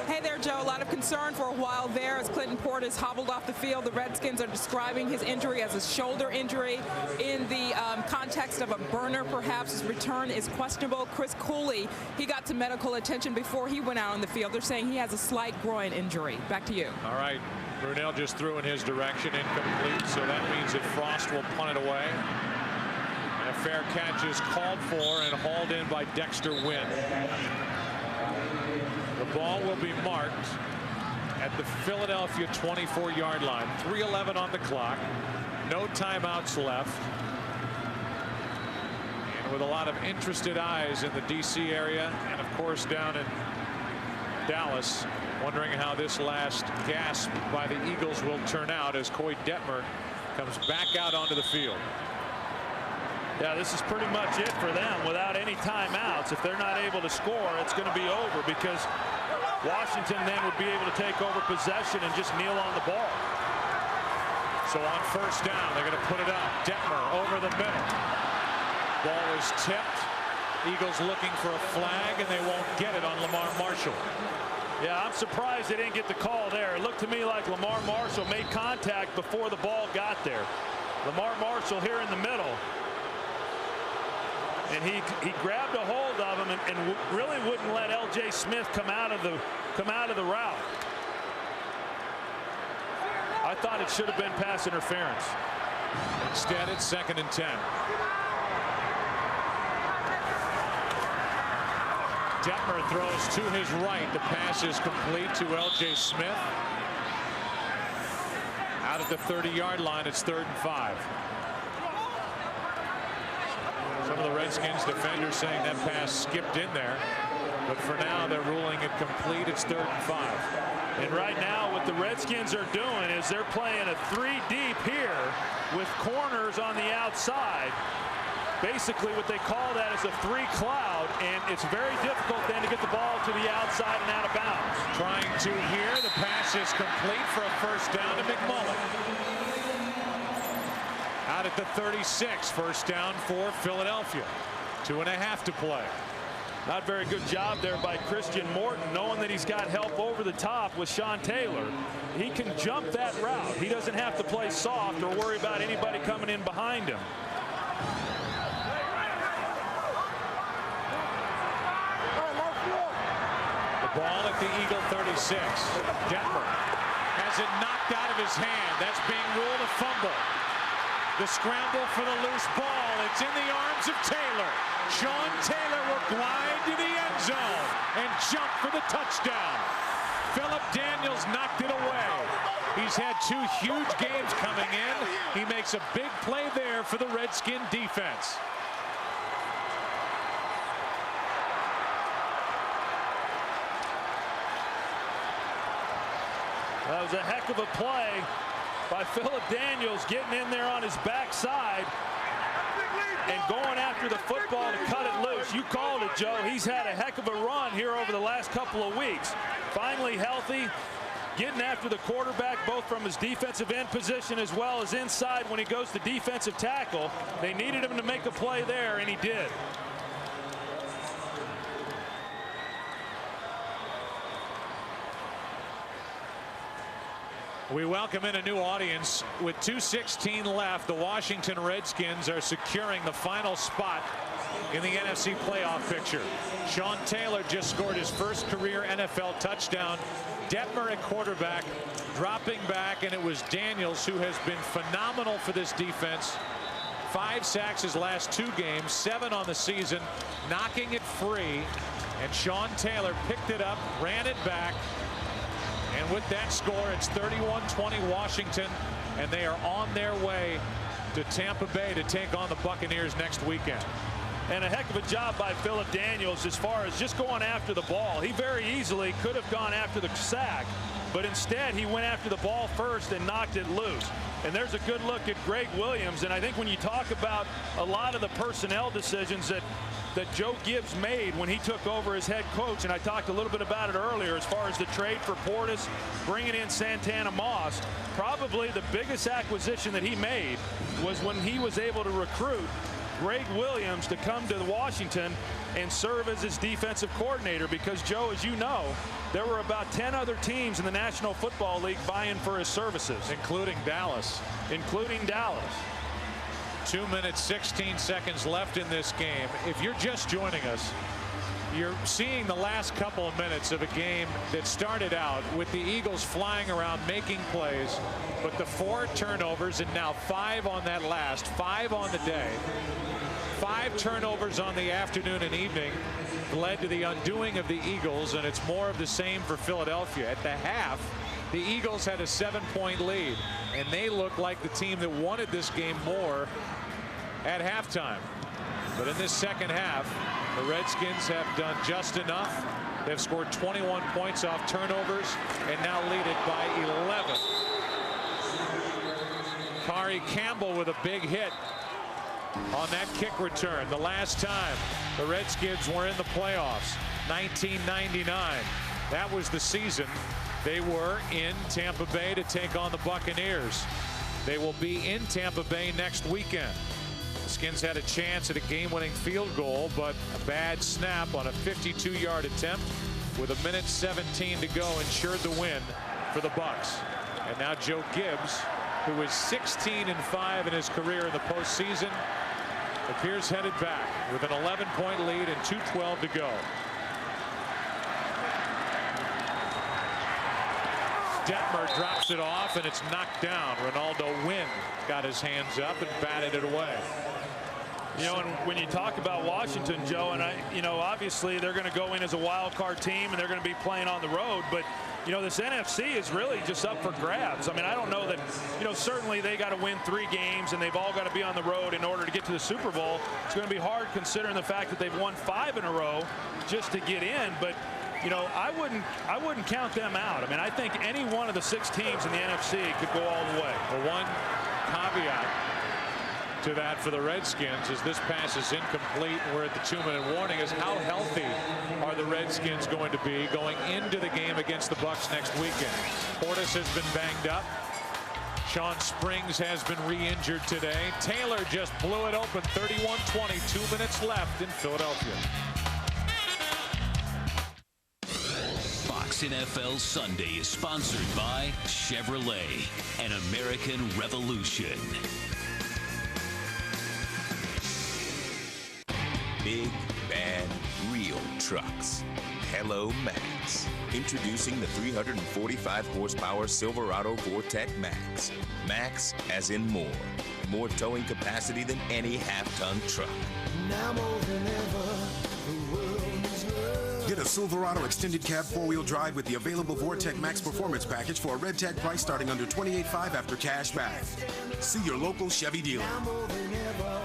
Hey there, Joe. A lot of concern for a while there as Clinton Portis hobbled off the field. The Redskins are describing his injury as a shoulder injury in the context of a burner, perhaps. His return is questionable. Chris Cooley, he got some medical attention before he went out on the field. They're saying he has a slight groin injury. Back to you. All right. Brunell just threw in his direction, incomplete, so that means that Frost will punt it away. And a fair catch is called for and hauled in by Dexter Wynn. The ball will be marked at the Philadelphia 24-yard line. 3:11 on the clock. No timeouts left. And with a lot of interested eyes in the D.C. area and, of course, down in Dallas, wondering how this last gasp by the Eagles will turn out as Coy Detmer comes back out onto the field. Yeah, this is pretty much it for them without any timeouts. If they're not able to score, it's going to be over because Washington then would be able to take over possession and just kneel on the ball. So on first down, they're going to put it up. Detmer over the middle. Ball is tipped. Eagles looking for a flag, and they won't get it on Lamar Marshall. Yeah, I'm surprised they didn't get the call there. It looked to me like Lamar Marshall made contact before the ball got there. Lamar Marshall here in the middle. And he grabbed a hold of him and really wouldn't let L.J. Smith come out of the route. I thought it should have been pass interference. Instead, it's 2nd and 10. Detmer throws to his right. The pass is complete to L.J. Smith. Out at the 30-yard line, it's 3rd and 5. Some of the Redskins defenders saying that pass skipped in there. But for now, they're ruling it complete. It's 3rd and 5. And right now, what the Redskins are doing is they're playing a 3 deep here with corners on the outside. Basically, what they call that is a 3 cloud, and it's very difficult then to get the ball to the outside and out of bounds. Trying to here, the pass is complete for a first down to McMullen. Out at the 36, first down for Philadelphia. 2.5 to play. Not very good job there by Christian Morton, knowing that he's got help over the top with Sean Taylor. He can jump that route. He doesn't have to play soft or worry about anybody coming in behind him. The ball at the Eagle 36. Detmer has it knocked out of his hand. That's being ruled a fumble. The scramble for the loose ball. It's in the arms of Taylor. Sean Taylor will glide to the end zone and jump for the touchdown. Philip Daniels knocked it away. He's had 2 huge games coming in. He makes a big play there for the Redskin defense. That was a heck of a play by Philip Daniels, getting in there on his backside and going after the football to cut it loose. You called it, Joe. He's had a heck of a run here over the last couple of weeks. Finally healthy, getting after the quarterback both from his defensive end position as well as inside when he goes to defensive tackle. They needed him to make a play there, and he did. We welcome in a new audience. With 2:16 left, the Washington Redskins are securing the final spot in the NFC playoff picture. Sean Taylor just scored his first career NFL touchdown. Detmer at quarterback, dropping back, and it was Daniels who has been phenomenal for this defense. 5 sacks his last 2 games, 7 on the season, knocking it free. And Sean Taylor picked it up, ran it back. And with that score, it's 31-20 Washington, and they are on their way to Tampa Bay to take on the Buccaneers next weekend. And a heck of a job by Philip Daniels as far as just going after the ball. He very easily could have gone after the sack, but instead he went after the ball first and knocked it loose. And there's a good look at Greg Williams. And I think when you talk about a lot of the personnel decisions that Joe Gibbs made when he took over as head coach, and I talked a little bit about it earlier as far as the trade for Portis, bringing in Santana Moss, probably the biggest acquisition that he made was when he was able to recruit Greg Williams to come to Washington and serve as his defensive coordinator, because, Joe, as you know, there were about 10 other teams in the National Football League vying for his services. Including Dallas. 2 minutes, 16 seconds left in this game. If you're just joining us, you're seeing the last couple of minutes of a game that started out with the Eagles flying around making plays, but the 4 turnovers and now 5 on that last, 5 on the day. 5 turnovers on the afternoon and evening led to the undoing of the Eagles, and it's more of the same for Philadelphia. At the half, the Eagles had a 7-point lead, and they looked like the team that wanted this game more at halftime. But in this second half, the Redskins have done just enough. They've scored 21 points off turnovers and now lead it by 11. Carr Corey Campbell with a big hit on that kick return. The last time the Redskins were in the playoffs, 1999. That was the season they were in Tampa Bay to take on the Buccaneers. They will be in Tampa Bay next weekend. The Skins had a chance at a game-winning field goal, but a bad snap on a 52-yard attempt with 1:17 to go ensured the win for the Bucs. And now Joe Gibbs, who is 16-5 in his career in the postseason, appears headed back with an 11-point lead and 2:12 to go. Detmer drops it off, and it's knocked down. Ronaldo Wynn got his hands up and batted it away. You know, and when you talk about Washington, Joe, and obviously they're going to go in as a wild card team and they're going to be playing on the road, but this NFC is really just up for grabs. I mean, I don't know that, certainly they got to win 3 games and they've all got to be on the road in order to get to the Super Bowl. It's going to be hard considering the fact that they've won 5 in a row just to get in, but I wouldn't count them out. I mean, I think any one of the 6 teams in the NFC could go all the way. The one caveat to that for the Redskins is this pass is incomplete. We're at the 2-minute warning. Is how healthy are the Redskins going to be going into the game against the Bucs next weekend? Portis has been banged up. Sean Springs has been re-injured today. Taylor just blew it open. 31-20. 2 minutes left in Philadelphia. Fox NFL Sunday is sponsored by Chevrolet, an American Revolution. Big, bad, real trucks. Hello, Max. Introducing the 345 horsepower Silverado Vortec Max. Max as in more. More towing capacity than any half-ton truck. Now more than ever, the world is love. Get a Silverado extended cab 4-wheel drive with the available Vortec Max Performance Package for a red tag price starting under $28,500 after cash back. See your local Chevy dealer. Now more than ever.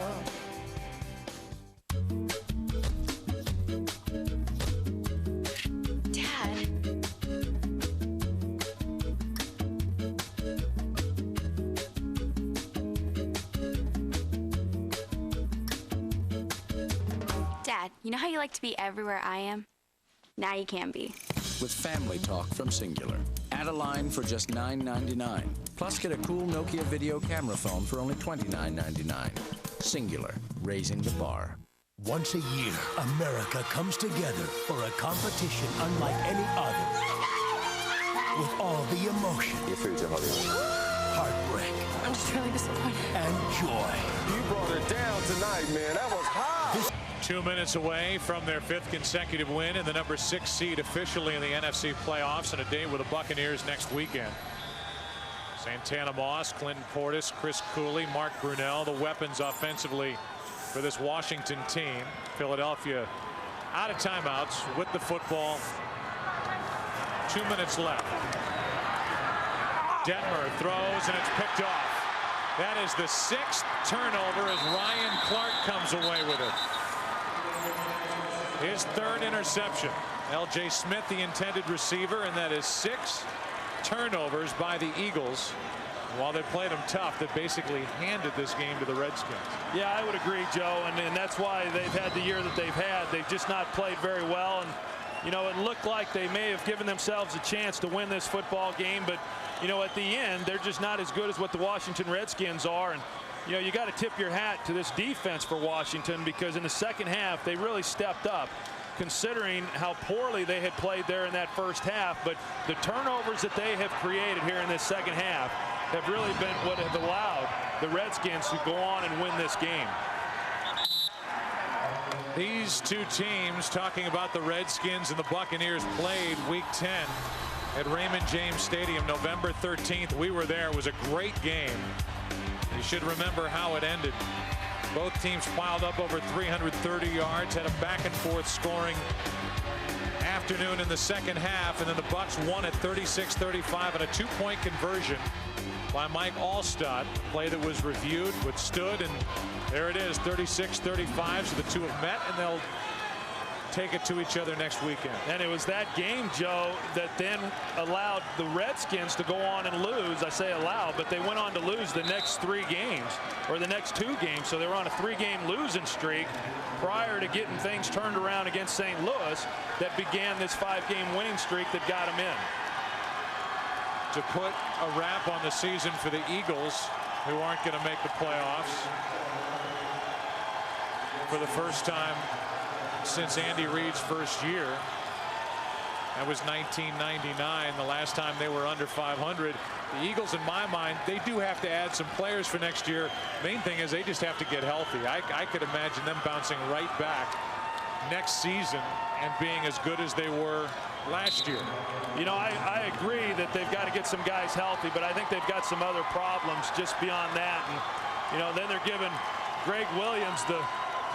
Dad, you know how you like to be everywhere I am? Now you can be. With Family Talk from Singular. Add a line for just $9.99. Plus get a cool Nokia video camera phone for only $29.99. Singular, raising the bar. Once a year, America comes together for a competition unlike any other. With all the emotion. Your food's Heartbreak. I'm just really disappointed. And joy. You brought it down tonight, man. That was hot. 2 minutes away from their 5th consecutive win and the number 6 seed officially in the NFC playoffs, and a date with the Buccaneers next weekend. Santana Moss, Clinton Portis, Chris Cooley, Mark Brunell, the weapons offensively for this Washington team. Philadelphia out of timeouts with the football. 2 minutes left. Detmer throws and it's picked off. That is the 6th turnover as Ryan Clark comes away with it. His 3rd interception. L.J. Smith, the intended receiver, and that is 6 turnovers by the Eagles. While they played them tough, they basically handed this game to the Redskins. Yeah, I would agree, Joe, and that's why they've had the year that they've had. They've just not played very well, and it looked like they may have given themselves a chance to win this football game, but at the end, they're just not as good as what the Washington Redskins are. And you got to tip your hat to this defense for Washington, because in the second half they really stepped up, considering how poorly they had played there in that first half. But the turnovers that they have created here in this second half have really been what have allowed the Redskins to go on and win this game. These two teams, talking about the Redskins and the Buccaneers, played Week 10 at Raymond James Stadium November 13th. We were there. It was a great game. You should remember how it ended. Both teams piled up over 330 yards, had a back-and-forth scoring afternoon in the second half, and then the Bucs won at 36-35 on a 2-point conversion by Mike Allstott. Play that was reviewed, withstood, and there it is, 36-35. So the two have met, and they'll take it to each other next weekend. And it was that game, Joe, that then allowed the Redskins to go on and lose. I say allowed, but they went on to lose the next 3 games, or the next 2 games. So they were on a 3-game losing streak prior to getting things turned around against St. Louis that began this 5-game winning streak that got them in. To put a wrap on the season for the Eagles, who aren't going to make the playoffs for the first time since Andy Reid's first year. That was 1999, the last time they were under 500. The Eagles, in my mind, they do have to add some players for next year. Main thing is they just have to get healthy. I could imagine them bouncing right back next season and being as good as they were last year. You know, I agree that they've got to get some guys healthy, but I think they've got some other problems just beyond that. And, you know, then they're giving Greg Williams the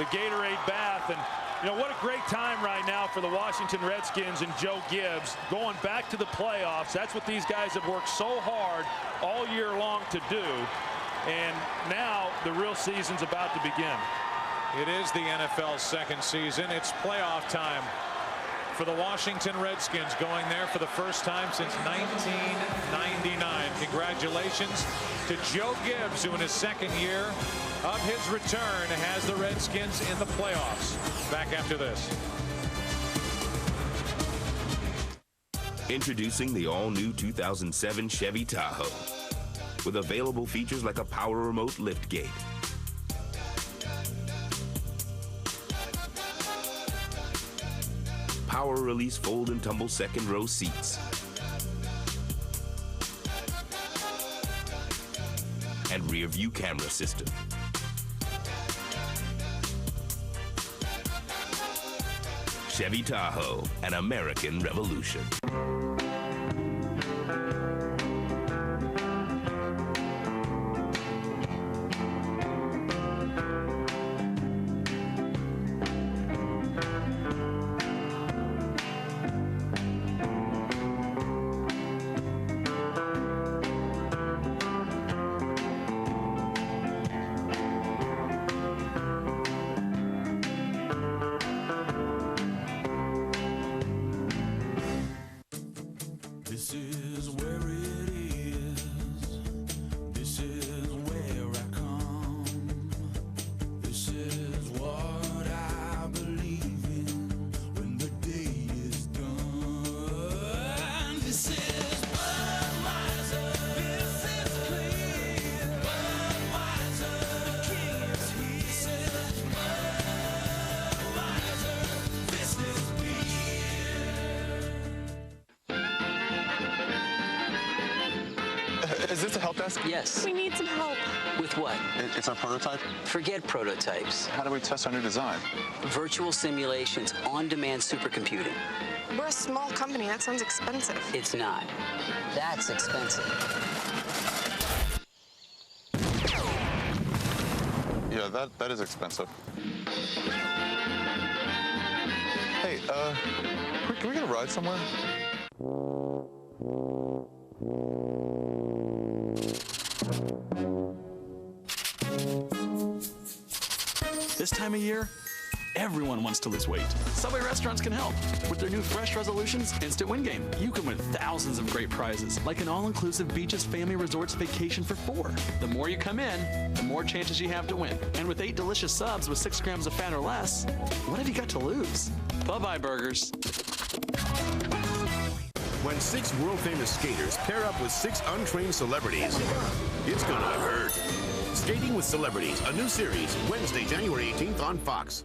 Gatorade bath. And, you know, what a great time right now for the Washington Redskins and Joe Gibbs going back to the playoffs. That's what these guys have worked so hard all year long to do. And now the real season's about to begin. It is the NFL's second season. It's playoff time for the Washington Redskins, going there for the first time since 1999. Congratulations to Joe Gibbs, who in his second year of his return has the Redskins in the playoffs. Back after this. Introducing the all-new 2007 Chevy Tahoe with available features like a power remote liftgate, power release fold and tumble second row seats, and rear view camera system. Chevy Tahoe, an American revolution. Is this a help desk? Yes. We need some help. With what? It's our prototype? Forget prototypes. How do we test our new design? Virtual simulations, on-demand supercomputing. We're a small company. That sounds expensive. It's not. That's expensive. Yeah, that is expensive. Hey, can we get a ride somewhere? This time of year, everyone wants to lose weight. Subway restaurants can help. With their new Fresh Resolutions Instant Win Game, you can win thousands of great prizes, like an all-inclusive Beaches Family Resorts vacation for 4. The more you come in, the more chances you have to win. And with 8 delicious subs with 6 grams of fat or less, what have you got to lose? Bye-bye, burgers. When 6 world-famous skaters pair up with 6 untrained celebrities, it's gonna hurt. Skating with Celebrities, a new series, Wednesday, January 18th on Fox.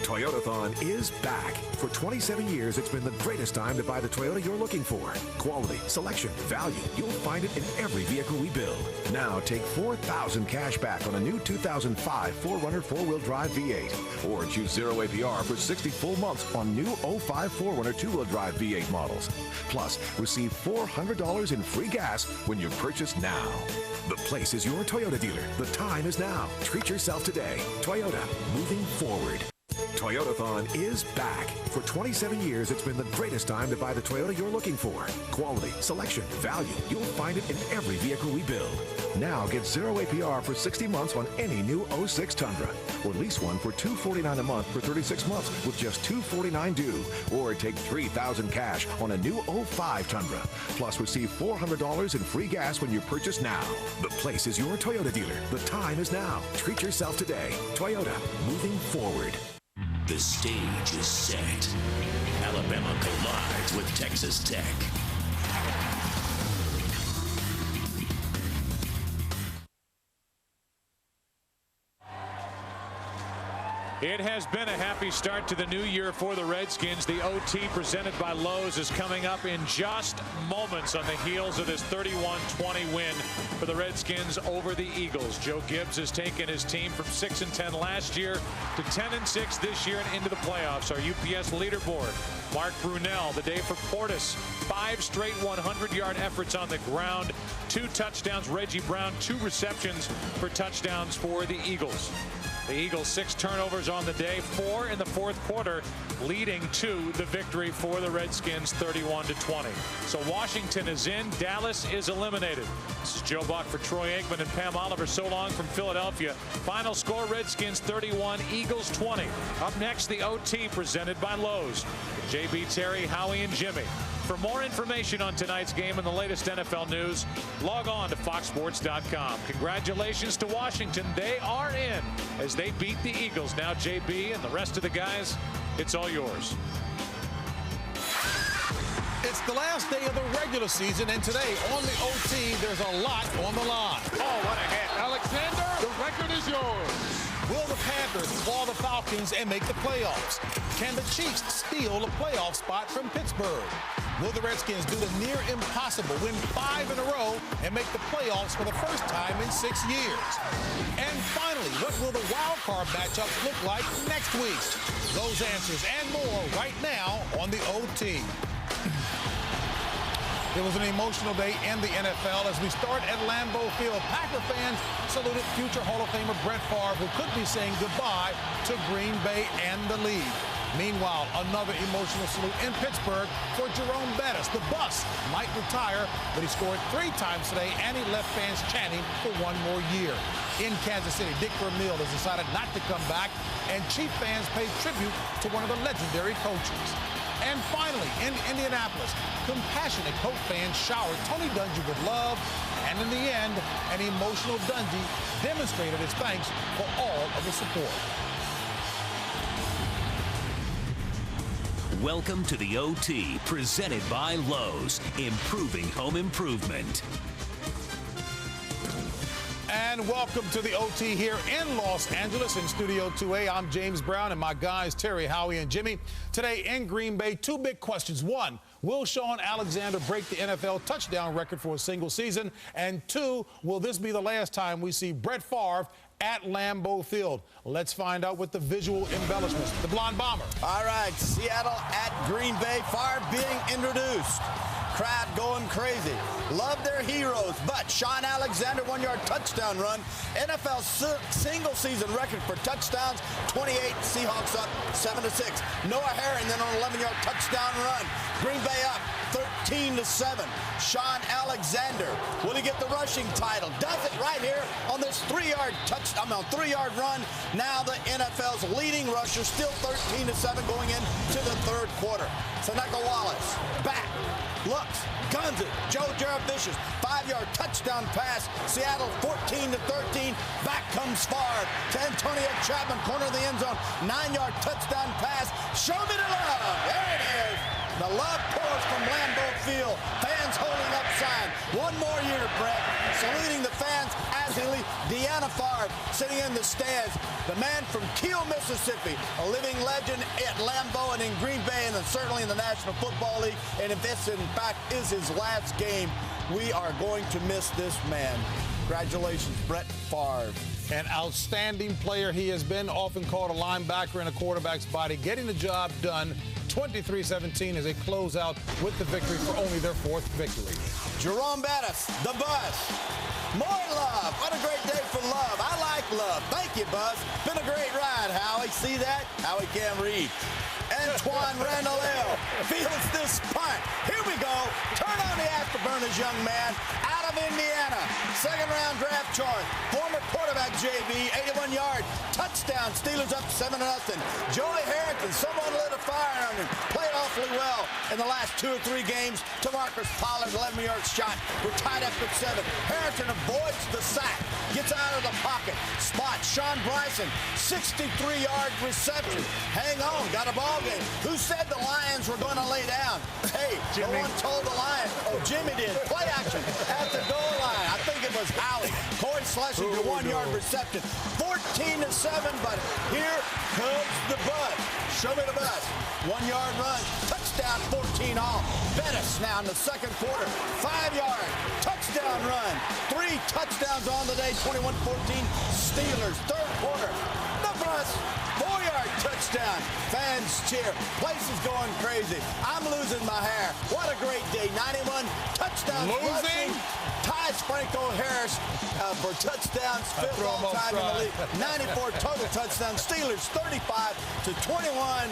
Toyotathon is back. For 27 years, it's been the greatest time to buy the Toyota you're looking for. Quality, selection, value. You'll find it in every vehicle we build. Now take $4,000 cash back on a new 2005 4Runner 4-wheel drive V8. Or choose 0 APR for 60 full months on new 05 4Runner 2-wheel drive V8 models. Plus, receive $400 in free gas when you purchase now. The place is your Toyota dealer. The time is now. Treat yourself today. Toyota, moving forward. Toyotathon is back. For 27 years, it's been the greatest time to buy the Toyota you're looking for. Quality, selection, value. You'll find it in every vehicle we build. Now get 0 APR for 60 months on any new 06 Tundra. Or lease one for $249 a month for 36 months with just $249 due. Or take $3,000 cash on a new 05 Tundra. Plus receive $400 in free gas when you purchase now. The place is your Toyota dealer. The time is now. Treat yourself today. Toyota, moving forward. The stage is set. Alabama collides with Texas Tech. It has been a happy start to the new year for the Redskins. The OT presented by Lowe's is coming up in just moments on the heels of this 31-20 win for the Redskins over the Eagles. Joe Gibbs has taken his team from 6-10 last year to 10-6 this year and into the playoffs. Our UPS leaderboard, Mark Brunell, the day for Portis, 5 straight 100-yard efforts on the ground, 2 touchdowns. Reggie Brown, 2 receptions for touchdowns for the Eagles. The Eagles 6 turnovers on the day, 4 in the fourth quarter, leading to the victory for the Redskins 31-20. So Washington is in, Dallas is eliminated. This is Joe Buck for Troy Aikman and Pam Oliver. So long from Philadelphia. Final score, Redskins 31, Eagles 20. Up next, the OT presented by Lowe's. JB, Terry, Howie, and Jimmy. For more information on tonight's game and the latest NFL news, log on to foxsports.com. Congratulations to Washington. They are in as they beat the Eagles. Now JB and the rest of the guys, it's all yours. It's the last day of the regular season, and today on the OT, there's a lot on the line. Oh, what a hit. Alexander, the record is yours. Will the Panthers claw the Falcons and make the playoffs? Can the Chiefs steal a playoff spot from Pittsburgh? Will the Redskins do the near impossible, win 5 in a row, and make the playoffs for the first time in 6 years? And finally, what will the wild card matchups look like next week? Those answers and more right now on the OT. It was an emotional day in the NFL as we start at Lambeau Field. Packer fans saluted future Hall of Famer Brett Favre, who could be saying goodbye to Green Bay and the league. Meanwhile, another emotional salute in Pittsburgh for Jerome Bettis. The bus might retire, but he scored 3 times today, and he left fans chanting for 1 more year. In Kansas City, Dick Vermeil has decided not to come back, and Chief fans paid tribute to one of the legendary coaches. And finally, in Indianapolis, compassionate Colt fans showered Tony Dungy with love, and in the end, an emotional Dungy demonstrated his thanks for all of the support. Welcome to the OT, presented by Lowe's, improving home improvement. And welcome to the OT here in Los Angeles in Studio 2A. I'm James Brown and my guys Terry, Howie, and Jimmy. Today in Green Bay, 2 big questions. 1, will Shaun Alexander break the NFL touchdown record for a single season? And 2, will this be the last time we see Brett Favre at Lambeau Field? Let's find out with the visual embellishments. The Blonde Bomber. All right, Seattle at Green Bay. Favre being introduced. Crowd going crazy. Love their heroes, but Shaun Alexander 1-yard touchdown run. NFL single season record for touchdowns, 28. Seahawks up 7-6. Noah Herring then on an 11-yard touchdown run. Green Bay up 13-7. Shaun Alexander, will he get the rushing title? Does it right here on this 3-yard three-yard run. Now the NFL's leading rusher, still 13-7 going into the third quarter. Seneca Wallace back. Looks, guns it. Joe Jurevicius, 5-yard touchdown pass. Seattle 14-13. Back comes Favre to Antonio Chapman, corner of the end zone. 9-yard touchdown pass. Show me the love. There it is. The love pours from Lambeau Field. Fans holding up sign. 1 more year, Brett. Saluting the fans as he leaves. Deanna Favre sitting in the stands. The man from Kiel, Mississippi, a living legend at Lambeau and in Green Bay and certainly in the National Football League. And if this, in fact, is his last game, we are going to miss this man. Congratulations, Brett Favre. An outstanding player he has been, often called a linebacker in a quarterback's body, getting the job done. 23-17 as they close out with the victory for only their 4th victory. Jerome Bettis, the bus. More Love. What a great day for Love. I like Love. Thank you, Buzz. Been a great ride, Howie. See that? Howie can't read. Antoine Randall feels this punt. Here we go. Turn on the afterburners, young man. Out of Indiana. Second-round draft choice. Former quarterback, JB. 81-yard touchdown. Steelers up 7-0. Joey Harrington, someone lit a fire on him. Played awfully well in the last 2 or 3 games. Tamarcus Pollard, 11-yard shot. We're tied up at 7. Harrington avoids the sack. Gets out of the pocket. Spot Sean Bryson. 63-yard reception. Hang on. Got a ball game. Who said the Lions were going to lay down? Hey, Jimmy. No one told the Lions. Oh, Jimmy did. Play action at the goal line. I think it was Howie. Corey Schlesinger, 1-yard reception. 14-7, but here comes the bus. Show me the bus. 1-yard run. Touchdown, 14 all. Bettis now in the second quarter. 5-yard touchdown run. 3 touchdowns on the day. 21-14 Steelers. Third quarter. The bus. 4-yard touchdown. Fans cheer. Place is going crazy. I'm losing my hair. What a great day. 91 touchdowns. Losing? Ties Franco Harris for touchdowns. 5th all-time in the league. 94 total touchdowns. Steelers 35-21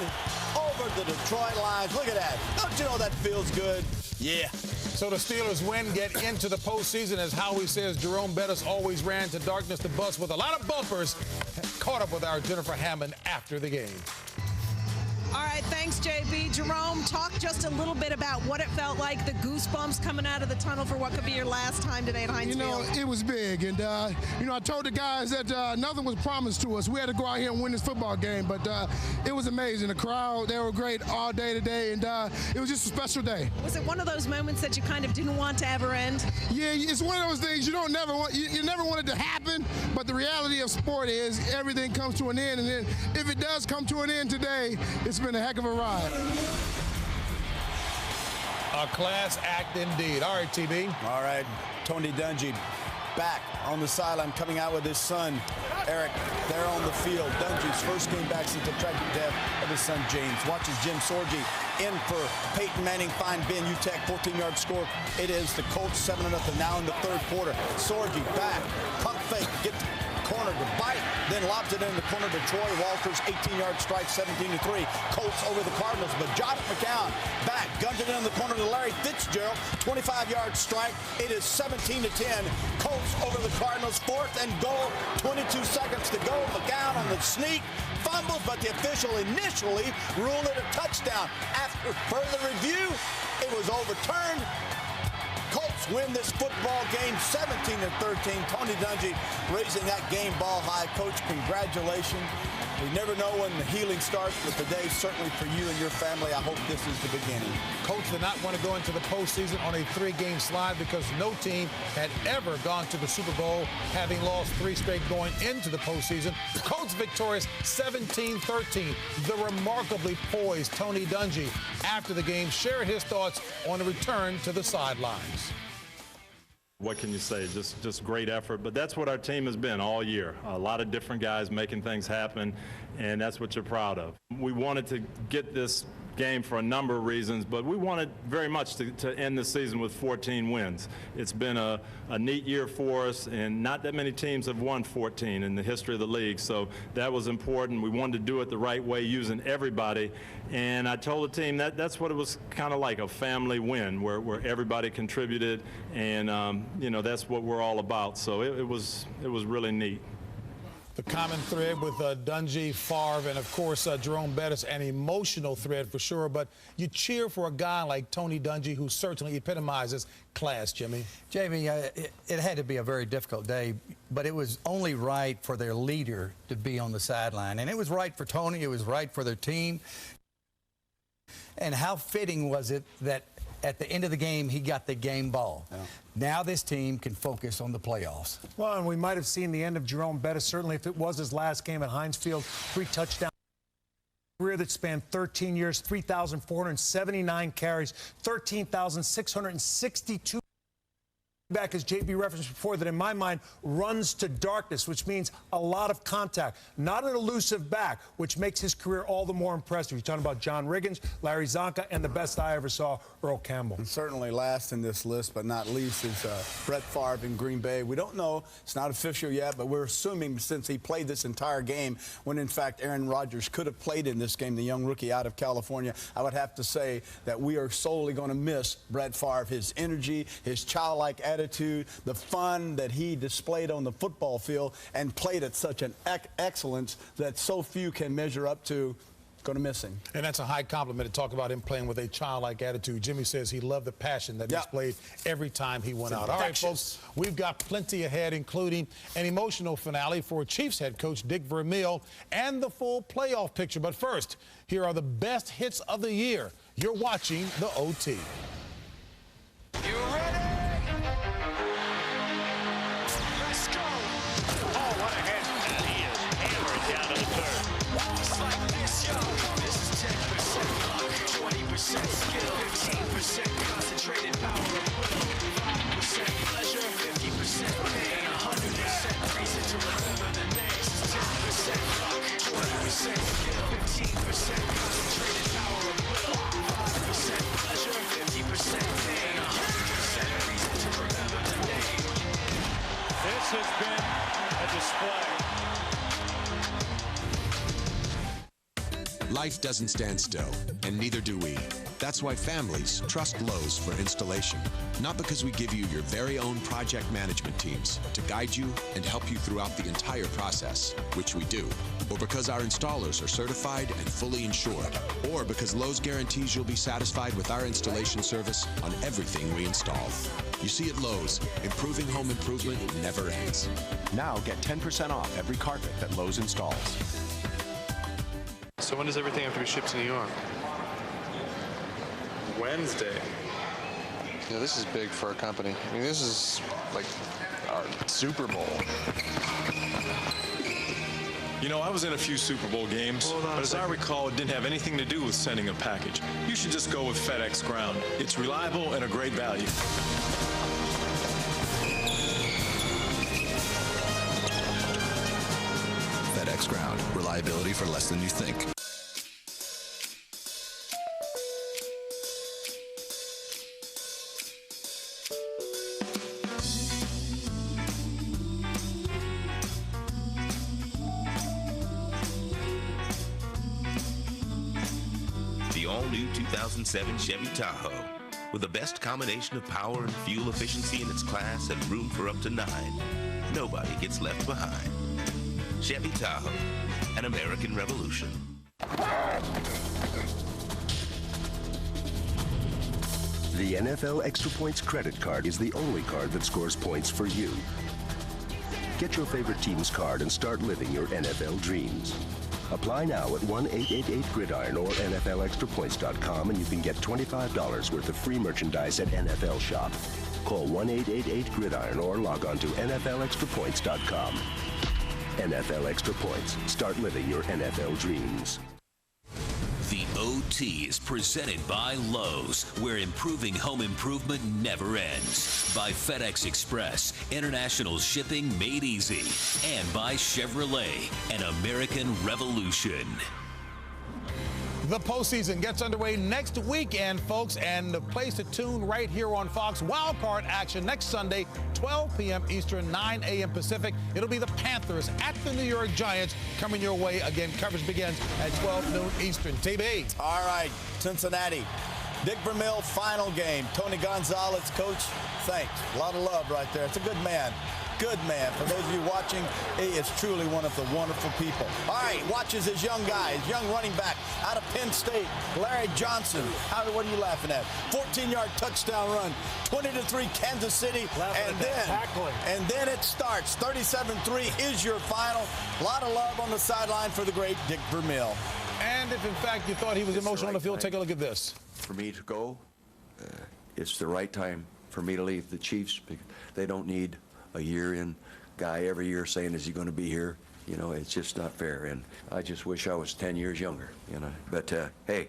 over the Detroit Lions. Look at that. Don't you know that feels good? Yeah. So the Steelers win, get into the postseason. As Howie says, Jerome Bettis always ran to darkness. The bus with a lot of bumpers. Caught up with our Jennifer Hammond after the game. All right, thanks, JB. Jerome, talk just a little bit about what it felt like, the goosebumps coming out of the tunnel for what could be your last time today at Heinz Field. It was big, and, I told the guys that nothing was promised to us. We had to go out here and win this football game, but it was amazing. The crowd, they were great all day today, and it was just a special day. Was it one of those moments that you kind of didn't want to ever end? Yeah, it's one of those things you never want it to happen, but the reality of sport is everything comes to an end, and then if it does come to an end today, it's been a heck of a ride. A class act indeed. All right, TB. All right, Tony Dungy back on the sideline, coming out with his son, Eric, there on the field. Dungy's first game back since the tragic death of his son, James. Watches Jim Sorgi in for Peyton Manning, fine Ben UTEC, 14-yard score. It is the Colts 7-0 now in the third quarter. Sorgi back, pump fake, get the corner to bite, then lobs it in the corner to Troy Walters, 18-yard strike, 17-3. Colts over the Cardinals, but Josh McCown back, guns it in the corner to Larry Fitzgerald, 25-yard strike. It is 17-10. Colts over the Cardinals, 4th and goal, 22 seconds to go. McCown on the sneak, fumbles, but the official initially ruled it a touchdown. After further review, it was overturned. Colts win this football game 17-13. Tony Dungy raising that game ball high. Coach, congratulations. We never know when the healing starts, but today, certainly for you and your family, I hope this is the beginning. Colts did not want to go into the postseason on a 3-game slide because no team had ever gone to the Super Bowl, having lost 3 straight going into the postseason. Colts victorious 17-13. The remarkably poised Tony Dungy, after the game, shared his thoughts on the return to the sidelines. What can you say? Just great effort. But that's what our team has been all year. A lot of different guys making things happen, and that's what you're proud of. We wanted to get this game for a number of reasons, but we wanted very much to end the season with 14 wins. It's been a neat year for us, and not that many teams have won 14 in the history of the league, so that was important. We wanted to do it the right way, using everybody, and I told the team that's what it was kind of like, a family win, where everybody contributed, and that's what we're all about. So it was really neat. The common thread with Dungy, Favre, and, of course, Jerome Bettis, an emotional thread for sure. But you cheer for a guy like Tony Dungy, who certainly epitomizes class, Jimmy. Jamie, it had to be a very difficult day, but it was only right for their leader to be on the sideline. And it was right for Tony. It was right for their team. And how fitting was it that at the end of the game, he got the game ball. Yeah. Now this team can focus on the playoffs. Well, and we might have seen the end of Jerome Bettis, certainly if it was his last game at Heinz Field. 3 touchdowns. Career that spanned 13 years, 3,479 carries, 13,662 Back, as JB referenced before, that in my mind runs to darkness, which means a lot of contact. Not an elusive back, which makes his career all the more impressive. You're talking about John Riggins, Larry Zonka, and the best I ever saw, Earl Campbell. And certainly last in this list, but not least, is Brett Favre in Green Bay. We don't know. It's not official yet, but we're assuming since he played this entire game, when in fact Aaron Rodgers could have played in this game, the young rookie out of California, I would have to say that we are solely going to miss Brett Favre, his energy, his childlike attitude, the fun that he displayed on the football field and played at such an excellence that so few can measure up to. Going to miss him. And that's a high compliment to talk about him playing with a childlike attitude. Jimmy says he loved the passion that he displayed every time he went out. All right, folks, we've got plenty ahead, including an emotional finale for Chiefs head coach Dick Vermeil and the full playoff picture. But first, here are the best hits of the year. You're watching the OT. You ready? Let's go. Oh, what a hit. And he is hammered down to the third. Walks like this, yo. This is 10% luck, 20% skill, 15% concentrated power of will, 5% pleasure, 50% pain, 100% reason to remember the names. 10% luck, 20% skill, 15% concentrated power of will, 5% pleasure, 50% pain, 100% reason to remember the name. This has been a display. Life doesn't stand still, and neither do we. That's why families trust Lowe's for installation. Not because we give you your very own project management teams to guide you and help you throughout the entire process, which we do, or because our installers are certified and fully insured, or because Lowe's guarantees you'll be satisfied with our installation service on everything we install. You see, at Lowe's, improving home improvement never ends. Now get 10% off every carpet that Lowe's installs. So when does everything have to be shipped to New York? Wednesday. Yeah, this is big for our company. I mean, this is like our Super Bowl. You know, I was in a few Super Bowl games, but as I recall, it didn't have anything to do with sending a package. You should just go with FedEx Ground. It's reliable and a great value. FedEx Ground. Reliability for less than you think. The all-new 2007 Chevy Tahoe. With the best combination of power and fuel efficiency in its class and room for up to 9. Nobody gets left behind. Chevy Tahoe, an American revolution. The NFL Extra Points credit card is the only card that scores points for you. Get your favorite team's card and start living your NFL dreams. Apply now at 1-888-GRIDIRON or NFLExtraPoints.com and you can get $25 worth of free merchandise at NFL Shop. Call 1-888-GRIDIRON or log on to NFLExtraPoints.com. NFL Extra Points. Start living your NFL dreams. The OT is presented by Lowe's, where improving home improvement never ends. By FedEx Express, international shipping made easy. And by Chevrolet, an American revolution. The postseason gets underway next weekend, folks, and the place to tune right here on Fox. Wild card action next Sunday, 12 p.m. Eastern, 9 a.m. Pacific. It'll be the Panthers at the New York Giants coming your way. Again, coverage begins at 12 noon Eastern. TB. All right, Cincinnati. Dick Vermeil, final game. Tony Gonzalez, coach, thanks. A lot of love right there. It's a good man. Good man. For those of you watching, he is truly one of the wonderful people. All right, watches his young guy, his young running back out of Penn State, Larry Johnson. What are you laughing at? 14-yard touchdown run, 20-3 Kansas City, and then it starts. 37-3 is your final. A lot of love on the sideline for the great Dick Vermeil. And if in fact you thought he was emotional on the field, take a look at this. For me to go, it's the right time for me to leave the Chiefs because they don't need a year-in guy every year saying, is he going to be here? You know, it's just not fair. And I just wish I was 10 years younger, you know. But, hey,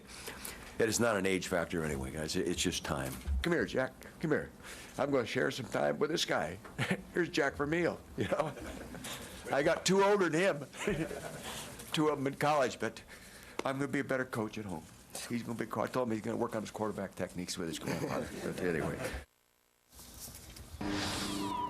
it is not an age factor anyway, guys. It's just time. Come here, Jack. Come here. I'm going to share some time with this guy. Here's Jack Vermeil, you know. I got 2 older than him, 2 of them in college, but I'm going to be a better coach at home. He's going to be, I told him he's going to work on his quarterback techniques with his grandfather. But anyway.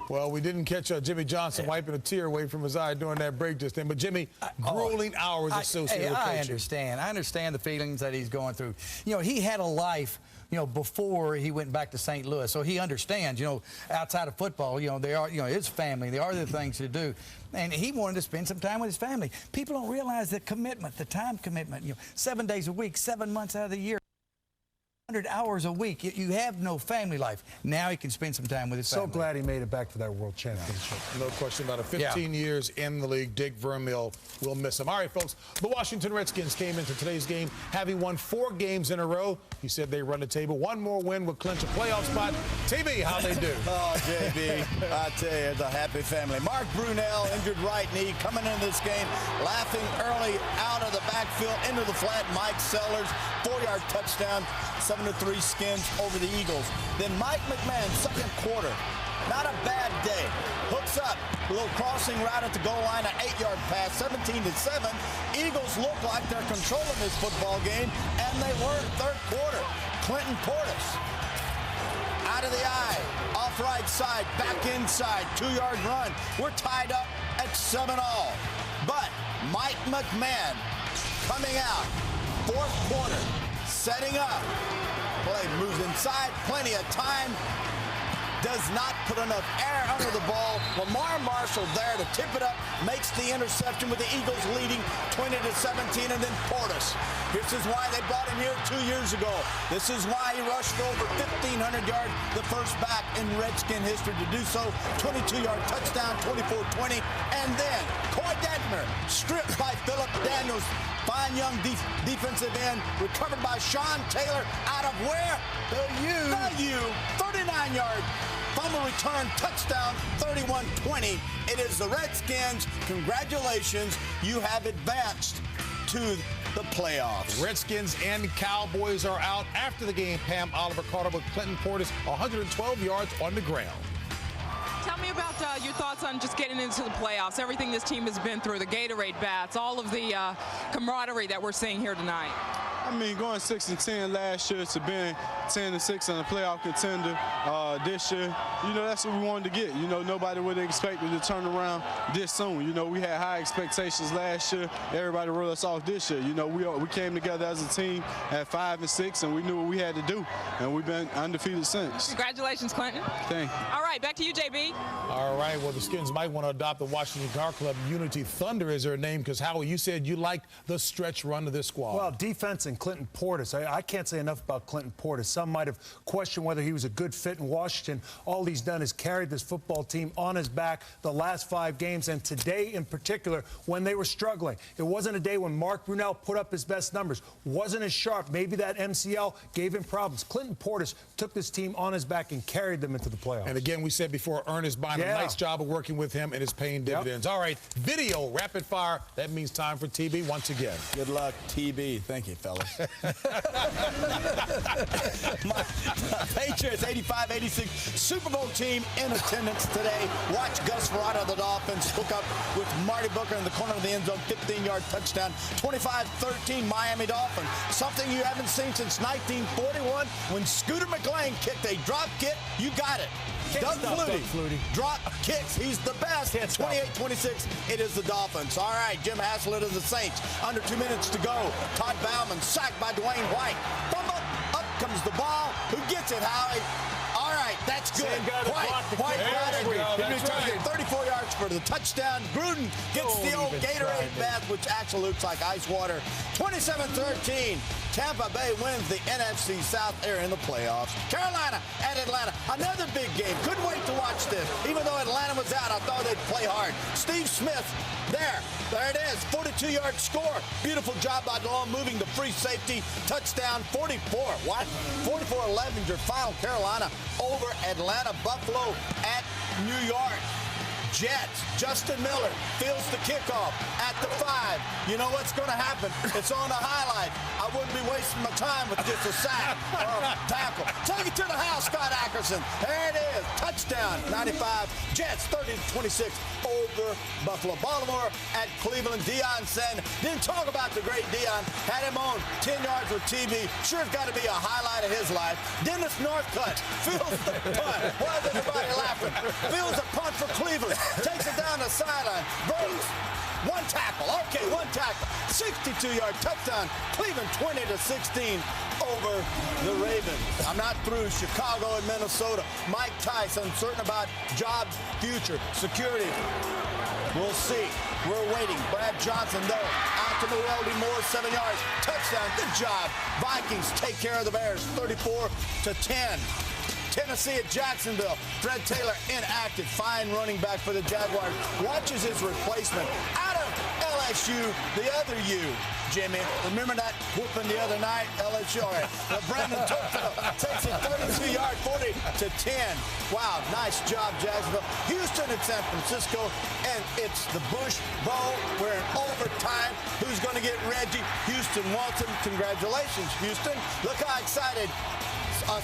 Well, we didn't catch Jimmy Johnson wiping a tear away from his eye during that break just then. But, Jimmy, grueling hours associated with coaching. I understand. I understand the feelings that he's going through. You know, he had a life, you know, before he went back to St. Louis. So he understands, you know, outside of football, you know, they are, you know, his family, there are other things to do. And he wanted to spend some time with his family. People don't realize the commitment, the time commitment, you know, 7 days a week, 7 months out of the year. 100 hours a week. You have no family life. Now he can spend some time with his family. So glad he made it back to that world championship. No question about it. 15 years in the league. Dick Vermeil will miss him. All right, folks. The Washington Redskins came into today's game having won 4 games in a row. He said they run the table. 1 more win will clinch a playoff spot. TB, how they do? Oh, JB, I tell you, it's a happy family. Mark Brunell, injured right knee, coming into this game, laughing early out of the backfield into the flat. Mike Sellers, 4-yard touchdown. 7-3 Skins over the Eagles. Then Mike McMahon, second quarter. Not a bad day. Hooks up. A little crossing right at the goal line, an 8-yard pass, 17-7. Eagles look like they're controlling this football game, and they were. Third quarter. Clinton Portis. Out of the eye. Off right side. Back inside. 2-yard run. We're tied up at 7-all. But Mike McMahon coming out. Fourth quarter. Setting up. Play moves inside. Plenty of time. Does not put enough air under the ball. Lamar Marshall there to tip it up. Makes the interception with the Eagles leading 20-17. And then Portis. This is why they brought him here 2 years ago. This is why he rushed for over 1,500 yards. The first back in Redskin history to do so. 22-yard touchdown, 24-20. And then Coy Detmer stripped by Philip Daniels. Fine young defensive end. Recovered by Sean Taylor out of where? The U. 39-yard. Fumble return, touchdown, 31-20. It is the Redskins. Congratulations. You have advanced to the playoffs. Redskins and Cowboys are out after the game. Pam Oliver Carter with Clinton Portis, 112 yards on the ground. Tell me about your thoughts on just getting into the playoffs, everything this team has been through, the Gatorade bats, all of the camaraderie that we're seeing here tonight. I mean, going 6-10 last year to being 10-6 and a playoff contender this year, you know, that's what we wanted to get. You know, nobody would have expected to turn around this soon. You know, we had high expectations last year. Everybody wrote us off this year. You know, we came together as a team at 5-6, and we knew what we had to do, and we've been undefeated since. Congratulations, Clinton. Thank you. All right, back to you, JB. All right, well, the Skins might want to adopt the Washington Car Club Unity Thunder as their name, because, Howie, you said you liked the stretch run of this squad. Well, defense and Clinton Portis. I can't say enough about Clinton Portis. Some might have questioned whether he was a good fit in Washington. All he's done is carried this football team on his back the last 5 games, and today in particular when they were struggling. It wasn't a day when Mark Brunell put up his best numbers. Wasn't as sharp. Maybe that MCL gave him problems. Clinton Portis took this team on his back and carried them into the playoffs. And again, we said before, Ernest Bynum, nice job of working with him, and it's paying dividends. All right, video, rapid fire. That means time for TB once again. Good luck, TB. Thank you, fellas. Patriots 85-86 Super Bowl team in attendance today. Watch Gus Ferrata of the Dolphins hook up with Marty Booker in the corner of the end zone, 15-yard touchdown, 25-13 Miami Dolphins. Something you haven't seen since 1941 when Scooter McLean kicked a drop kick. You got it. Doug Flutie. Drop kicks. He's the best. 28-26. It is the Dolphins. All right, Jim Haslett of the Saints. Under 2 minutes to go. Todd Bauman sacked by Dwayne White. Fumble. Up comes the ball. Who gets it, Howie? All right, that's good. White got it. 34 yards for the touchdown. Gruden gets the old Gatorade bath, which actually looks like ice water. 27-13. Tampa Bay wins the NFC South. They're in the playoffs. Carolina at Atlanta. Another big game. Couldn't wait to watch this. Even though Atlanta was out, I thought they'd play hard. Steve Smith, there it is. 42-yard score. Beautiful job by DeLong moving the free safety. Touchdown 44. What? 44-11. Your final Carolina over Atlanta. Buffalo at New York. Jets, Justin Miller fields the kickoff at the 5. You know what's going to happen? It's on the highlight. I wouldn't be wasting my time with just a sack or a tackle. Take it to the house, Scott Ackerson. There it is. Touchdown, 95. Jets, 30-26 over Buffalo. Baltimore at Cleveland. Deion said, didn't talk about the great Deion. Had him on 10 yards with TB. Sure, it's got to be a highlight of his life. Dennis Northcutt fields the punt. Why is everybody laughing? Fields a punt for Cleveland. Takes it down the sideline. Burns. One tackle. Okay, one tackle. 62-yard touchdown. Cleveland 20-16 over the Ravens. I'm not through. Chicago and Minnesota. Mike Tice uncertain about job future. Security. We'll see. We're waiting. Brad Johnson, though, out to Morelli Moore, 7 yards. Touchdown. Good job. Vikings take care of the Bears, 34-10. Tennessee at Jacksonville. Fred Taylor inactive. Fine running back for the Jaguars. Watches his replacement out of LSU, the other U. Jimmy, remember that whooping the other night? LSU. All right. Brandon Tokyo takes it 32-yard, 40-10. Wow, nice job, Jacksonville. Houston at San Francisco, and it's the Bush Bowl. We're in overtime. Who's going to get Reggie? Houston wants him. Congratulations, Houston. Look how excited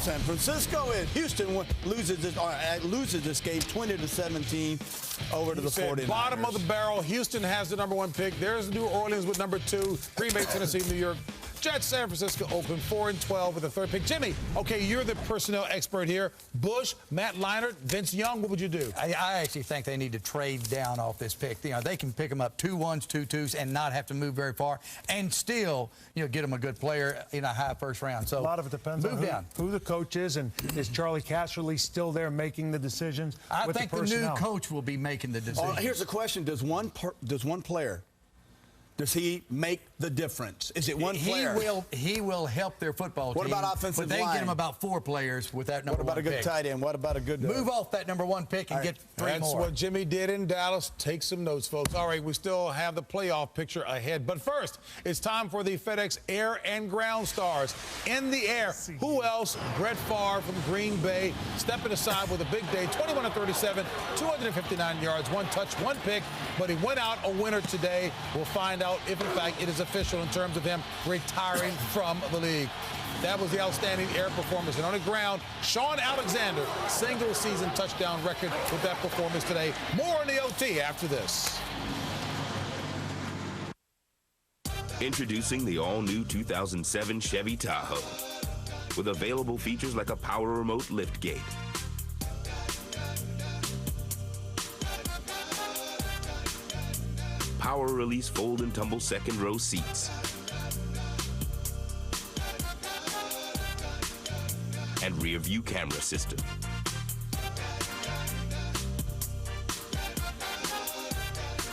San Francisco is. Houston loses this game 20-17 over to the 49ers. Bottom of the barrel. Houston has the #1 pick. There's New Orleans with #2. Green Bay, Tennessee, New York. Jets, San Francisco, Oakland, 4-12 with the 3rd pick. Jimmy, okay, you're the personnel expert here. Bush, Matt Leinart, Vince Young, what would you do? I actually think they need to trade down off this pick. You know, they can pick them up 2 1s, 2 2s, and not have to move very far, and still, you know, get them a good player in a high first round. So a lot of it depends on who the coach is, and is Charlie Casserly still there making the decisions? I think the new coach will be making the decisions. Here's the question: does one player? Does he make the difference? Is it one player? He will help their football team. What about offensive line? But they get him about 4 players with that #1 pick. What about a good tight end? What about a good... Move off that #1 pick and get 3 more. That's what Jimmy did in Dallas. Take some notes, folks. All right, we still have the playoff picture ahead. But first, it's time for the FedEx Air and Ground Stars. In the air, who else? Brett Favre from Green Bay, stepping aside with a big day. 21-37, 259 yards, 1 touch, 1 pick. But he went out a winner today. We'll find out if, in fact, it is official in terms of him retiring from the league. That was the outstanding air performance. And on the ground, Sean Alexander, single-season touchdown record with that performance today. More in the OT after this. Introducing the all-new 2007 Chevy Tahoe. With available features like a power remote lift gate, power release fold and tumble second row seats, and rear view camera system.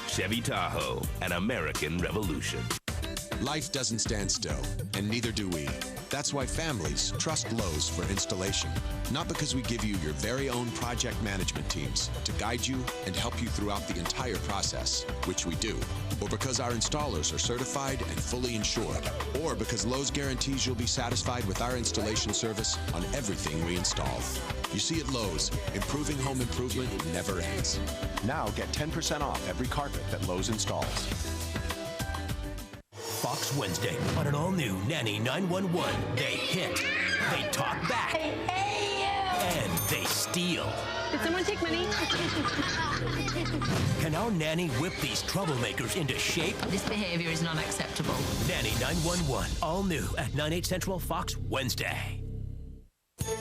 Chevy Tahoe, an American revolution. Life doesn't stand still, and neither do we. That's why families trust Lowe's for installation. Not because we give you your very own project management teams to guide you and help you throughout the entire process, which we do, or because our installers are certified and fully insured, or because Lowe's guarantees you'll be satisfied with our installation service on everything we install. You see, at Lowe's, improving home improvement never ends. Now get 10% off every carpet that Lowe's installs. Fox Wednesday on an all-new Nanny 911. They hit, they talk back, and they steal. Did someone take money? Can our nanny whip these troublemakers into shape? This behavior is not acceptable. Nanny 911, all new at 9/8 Central Fox Wednesday.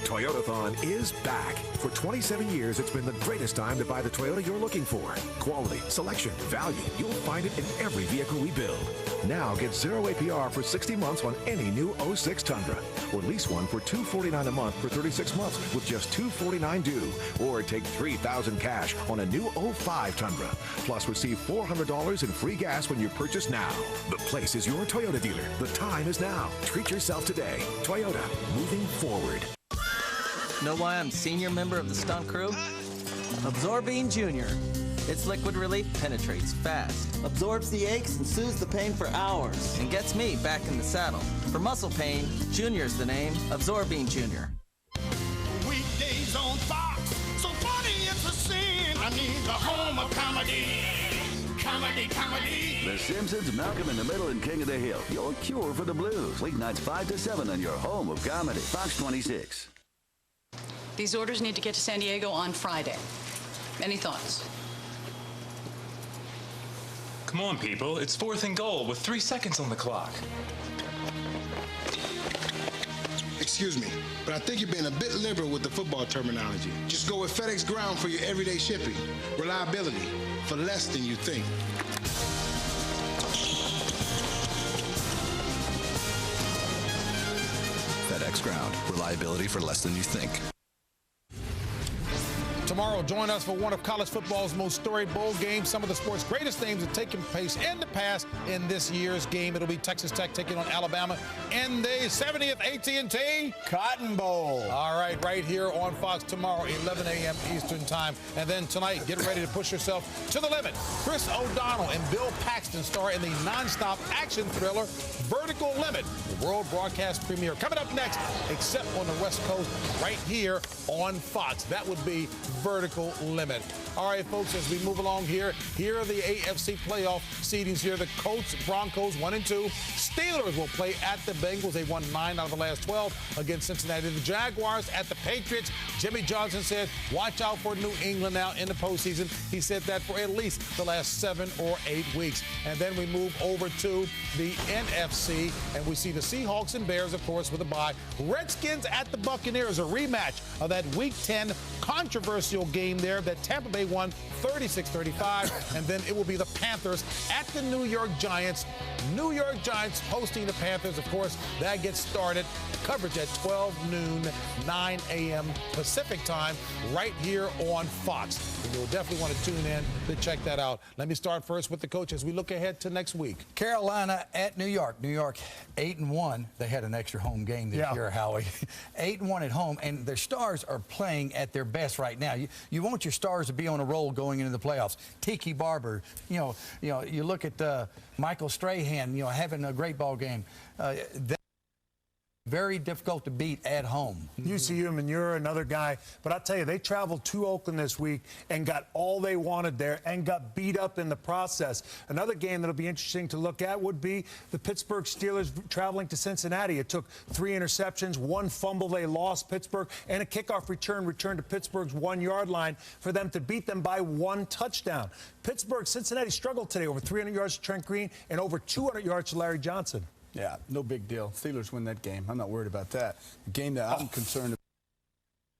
Toyotathon is back. For 27 years, it's been the greatest time to buy the Toyota you're looking for. Quality, selection, value. You'll find it in every vehicle we build. Now get 0 APR for 60 months on any new 06 Tundra. Or lease one for $249 a month for 36 months with just $249 due. Or take $3,000 cash on a new 05 Tundra. Plus receive $400 in free gas when you purchase now. The place is your Toyota dealer. The time is now. Treat yourself today. Toyota, moving forward. Know why I'm senior member of the stunt crew? Absorbine Junior. Its liquid relief penetrates fast, absorbs the aches and soothes the pain for hours, and gets me back in the saddle. For muscle pain, Junior's the name. Absorbine Junior. Weekdays on Fox, so funny it's a sin. I need the home of comedy. Comedy, comedy. The Simpsons, Malcolm in the Middle, and King of the Hill. Your cure for the blues. Weeknights 5 to 7 on your home of comedy. Fox 26. These orders need to get to San Diego on Friday. Any thoughts? Come on, people. It's 4th and goal with 3 seconds on the clock. Excuse me, but I think you're being a bit liberal with the football terminology. Just go with FedEx Ground for your everyday shipping. Reliability for less than you think. FedEx Ground. Reliability for less than you think. Tomorrow, join us for one of college football's most storied bowl games. Some of the sport's greatest names have taken place in the past in this year's game. It'll be Texas Tech taking on Alabama in the 70th AT&T Cotton Bowl. All right here on Fox tomorrow, 11 a.m. Eastern Time. And then tonight, get ready to push yourself to the limit. Chris O'Donnell and Bill Paxton star in the nonstop action thriller Vertical Limit, the world broadcast premiere. Coming up next, except on the West Coast, right here on Fox. That would be Vertical Limit. All right, folks, as we move along here are the AFC playoff seedings here. The Colts, Broncos, 1-2. Steelers will play at the Bengals. They won 9 out of the last 12 against Cincinnati. The Jaguars at the Patriots. Jimmy Johnson said, watch out for New England now in the postseason. He said that for at least the last 7 or 8 weeks. And then we move over to the NFC, and we see the Seahawks and Bears, of course, with a bye. Redskins at the Buccaneers, a rematch of that Week 10 controversial game there that Tampa Bay won 36-35, and then it will be the Panthers at the New York Giants. New York Giants hosting the Panthers. Of course, that gets started. Coverage at 12 noon, 9 a.m. Pacific time, right here on Fox. And you'll definitely want to tune in to check that out. Let me start first with the coach as we look ahead to next week. Carolina at New York. New York 8-1. They had an extra home game this year, Howie. 8-1 at home, and their stars are playing at their best right now. You want your stars to be on a roll going into the playoffs. Tiki Barber, you look at Michael Strahan, having a great ball game. Very difficult to beat at home. UCU, Manura, another guy. But I'll tell you, they traveled to Oakland this week and got all they wanted there and got beat up in the process. Another game that'll be interesting to look at would be the Pittsburgh Steelers traveling to Cincinnati. It took 3 interceptions, 1 fumble they lost Pittsburgh, and a kickoff return to Pittsburgh's 1-yard line for them to beat them by 1 touchdown. Cincinnati struggled today, over 300 yards to Trent Green and over 200 yards to Larry Johnson. Yeah, no big deal. Steelers win that game. I'm not worried about that. The game that I'm concerned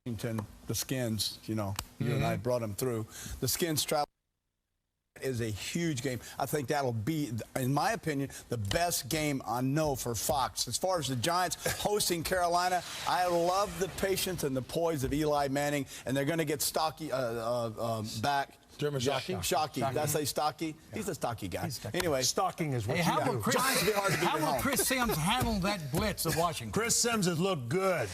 about, the Skins, you and I brought them through. The Skins travel is a huge game. I think that'll be, in my opinion, the best game I know for Fox. As far as the Giants hosting Carolina, I love the patience and the poise of Eli Manning, and they're going to get Stocky back. Shockey. Did I say Stocky? Yeah. He's a stocky guy. Anyway. Stalking is what how will Chris Sims handle that blitz of Washington? Chris Sims has looked good.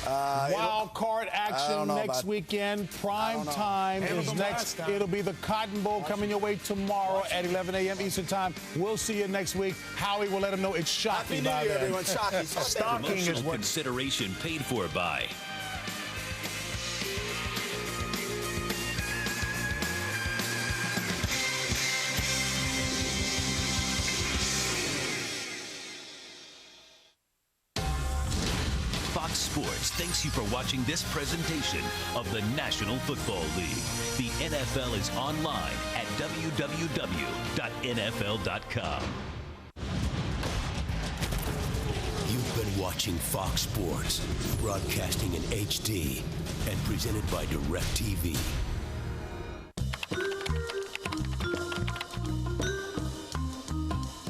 Wild card action next weekend. Prime time is next. It'll be the Cotton Bowl coming your way tomorrow at 11 a.m. Eastern Time. We'll see you next week. Howie will let him know it's shocking. Happy New Year, everyone. Stalking is what consideration paid for by Fox Sports thanks you for watching this presentation of the National Football League. The NFL is online at www.nfl.com. You've been watching Fox Sports, broadcasting in HD and presented by DirecTV.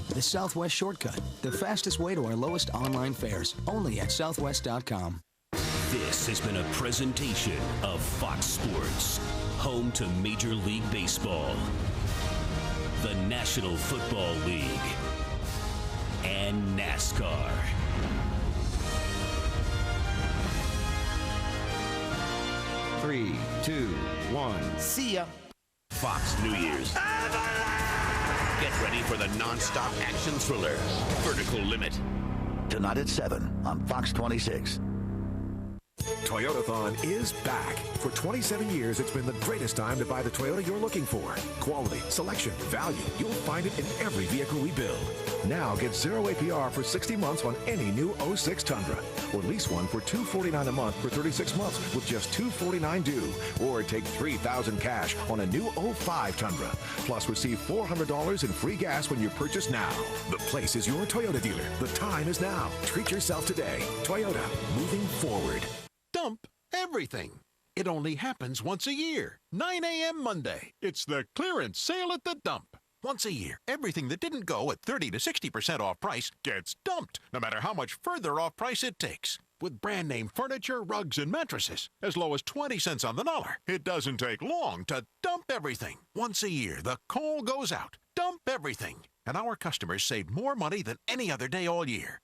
The Southwest Shortcut, the fastest way to our lowest online fares, only at southwest.com. This has been a presentation of Fox Sports, home to Major League Baseball, the National Football League, and NASCAR. Three, 2, 1. See ya. Fox New Year's. Get ready for the non-stop action thriller, Vertical Limit. Tonight at 7 on Fox 26. Toyotathon is back. For 27 years, it's been the greatest time to buy the Toyota you're looking for. Quality, selection, value. You'll find it in every vehicle we build. Now get 0 APR for 60 months on any new 06 Tundra. Or lease one for $249 a month for 36 months with just $249 due. Or take $3,000 cash on a new 05 Tundra. Plus receive $400 in free gas when you purchase now. The place is your Toyota dealer. The time is now. Treat yourself today. Toyota, moving forward. Dump everything. It only happens once a year, 9 a.m. Monday. It's the clearance sale at the dump. Once a year, everything that didn't go at 30 to 60% off price gets dumped, no matter how much further off price it takes. With brand name furniture, rugs, and mattresses, as low as 20 cents on the dollar. It doesn't take long to dump everything. Once a year, the call goes out. Dump everything. And our customers save more money than any other day all year.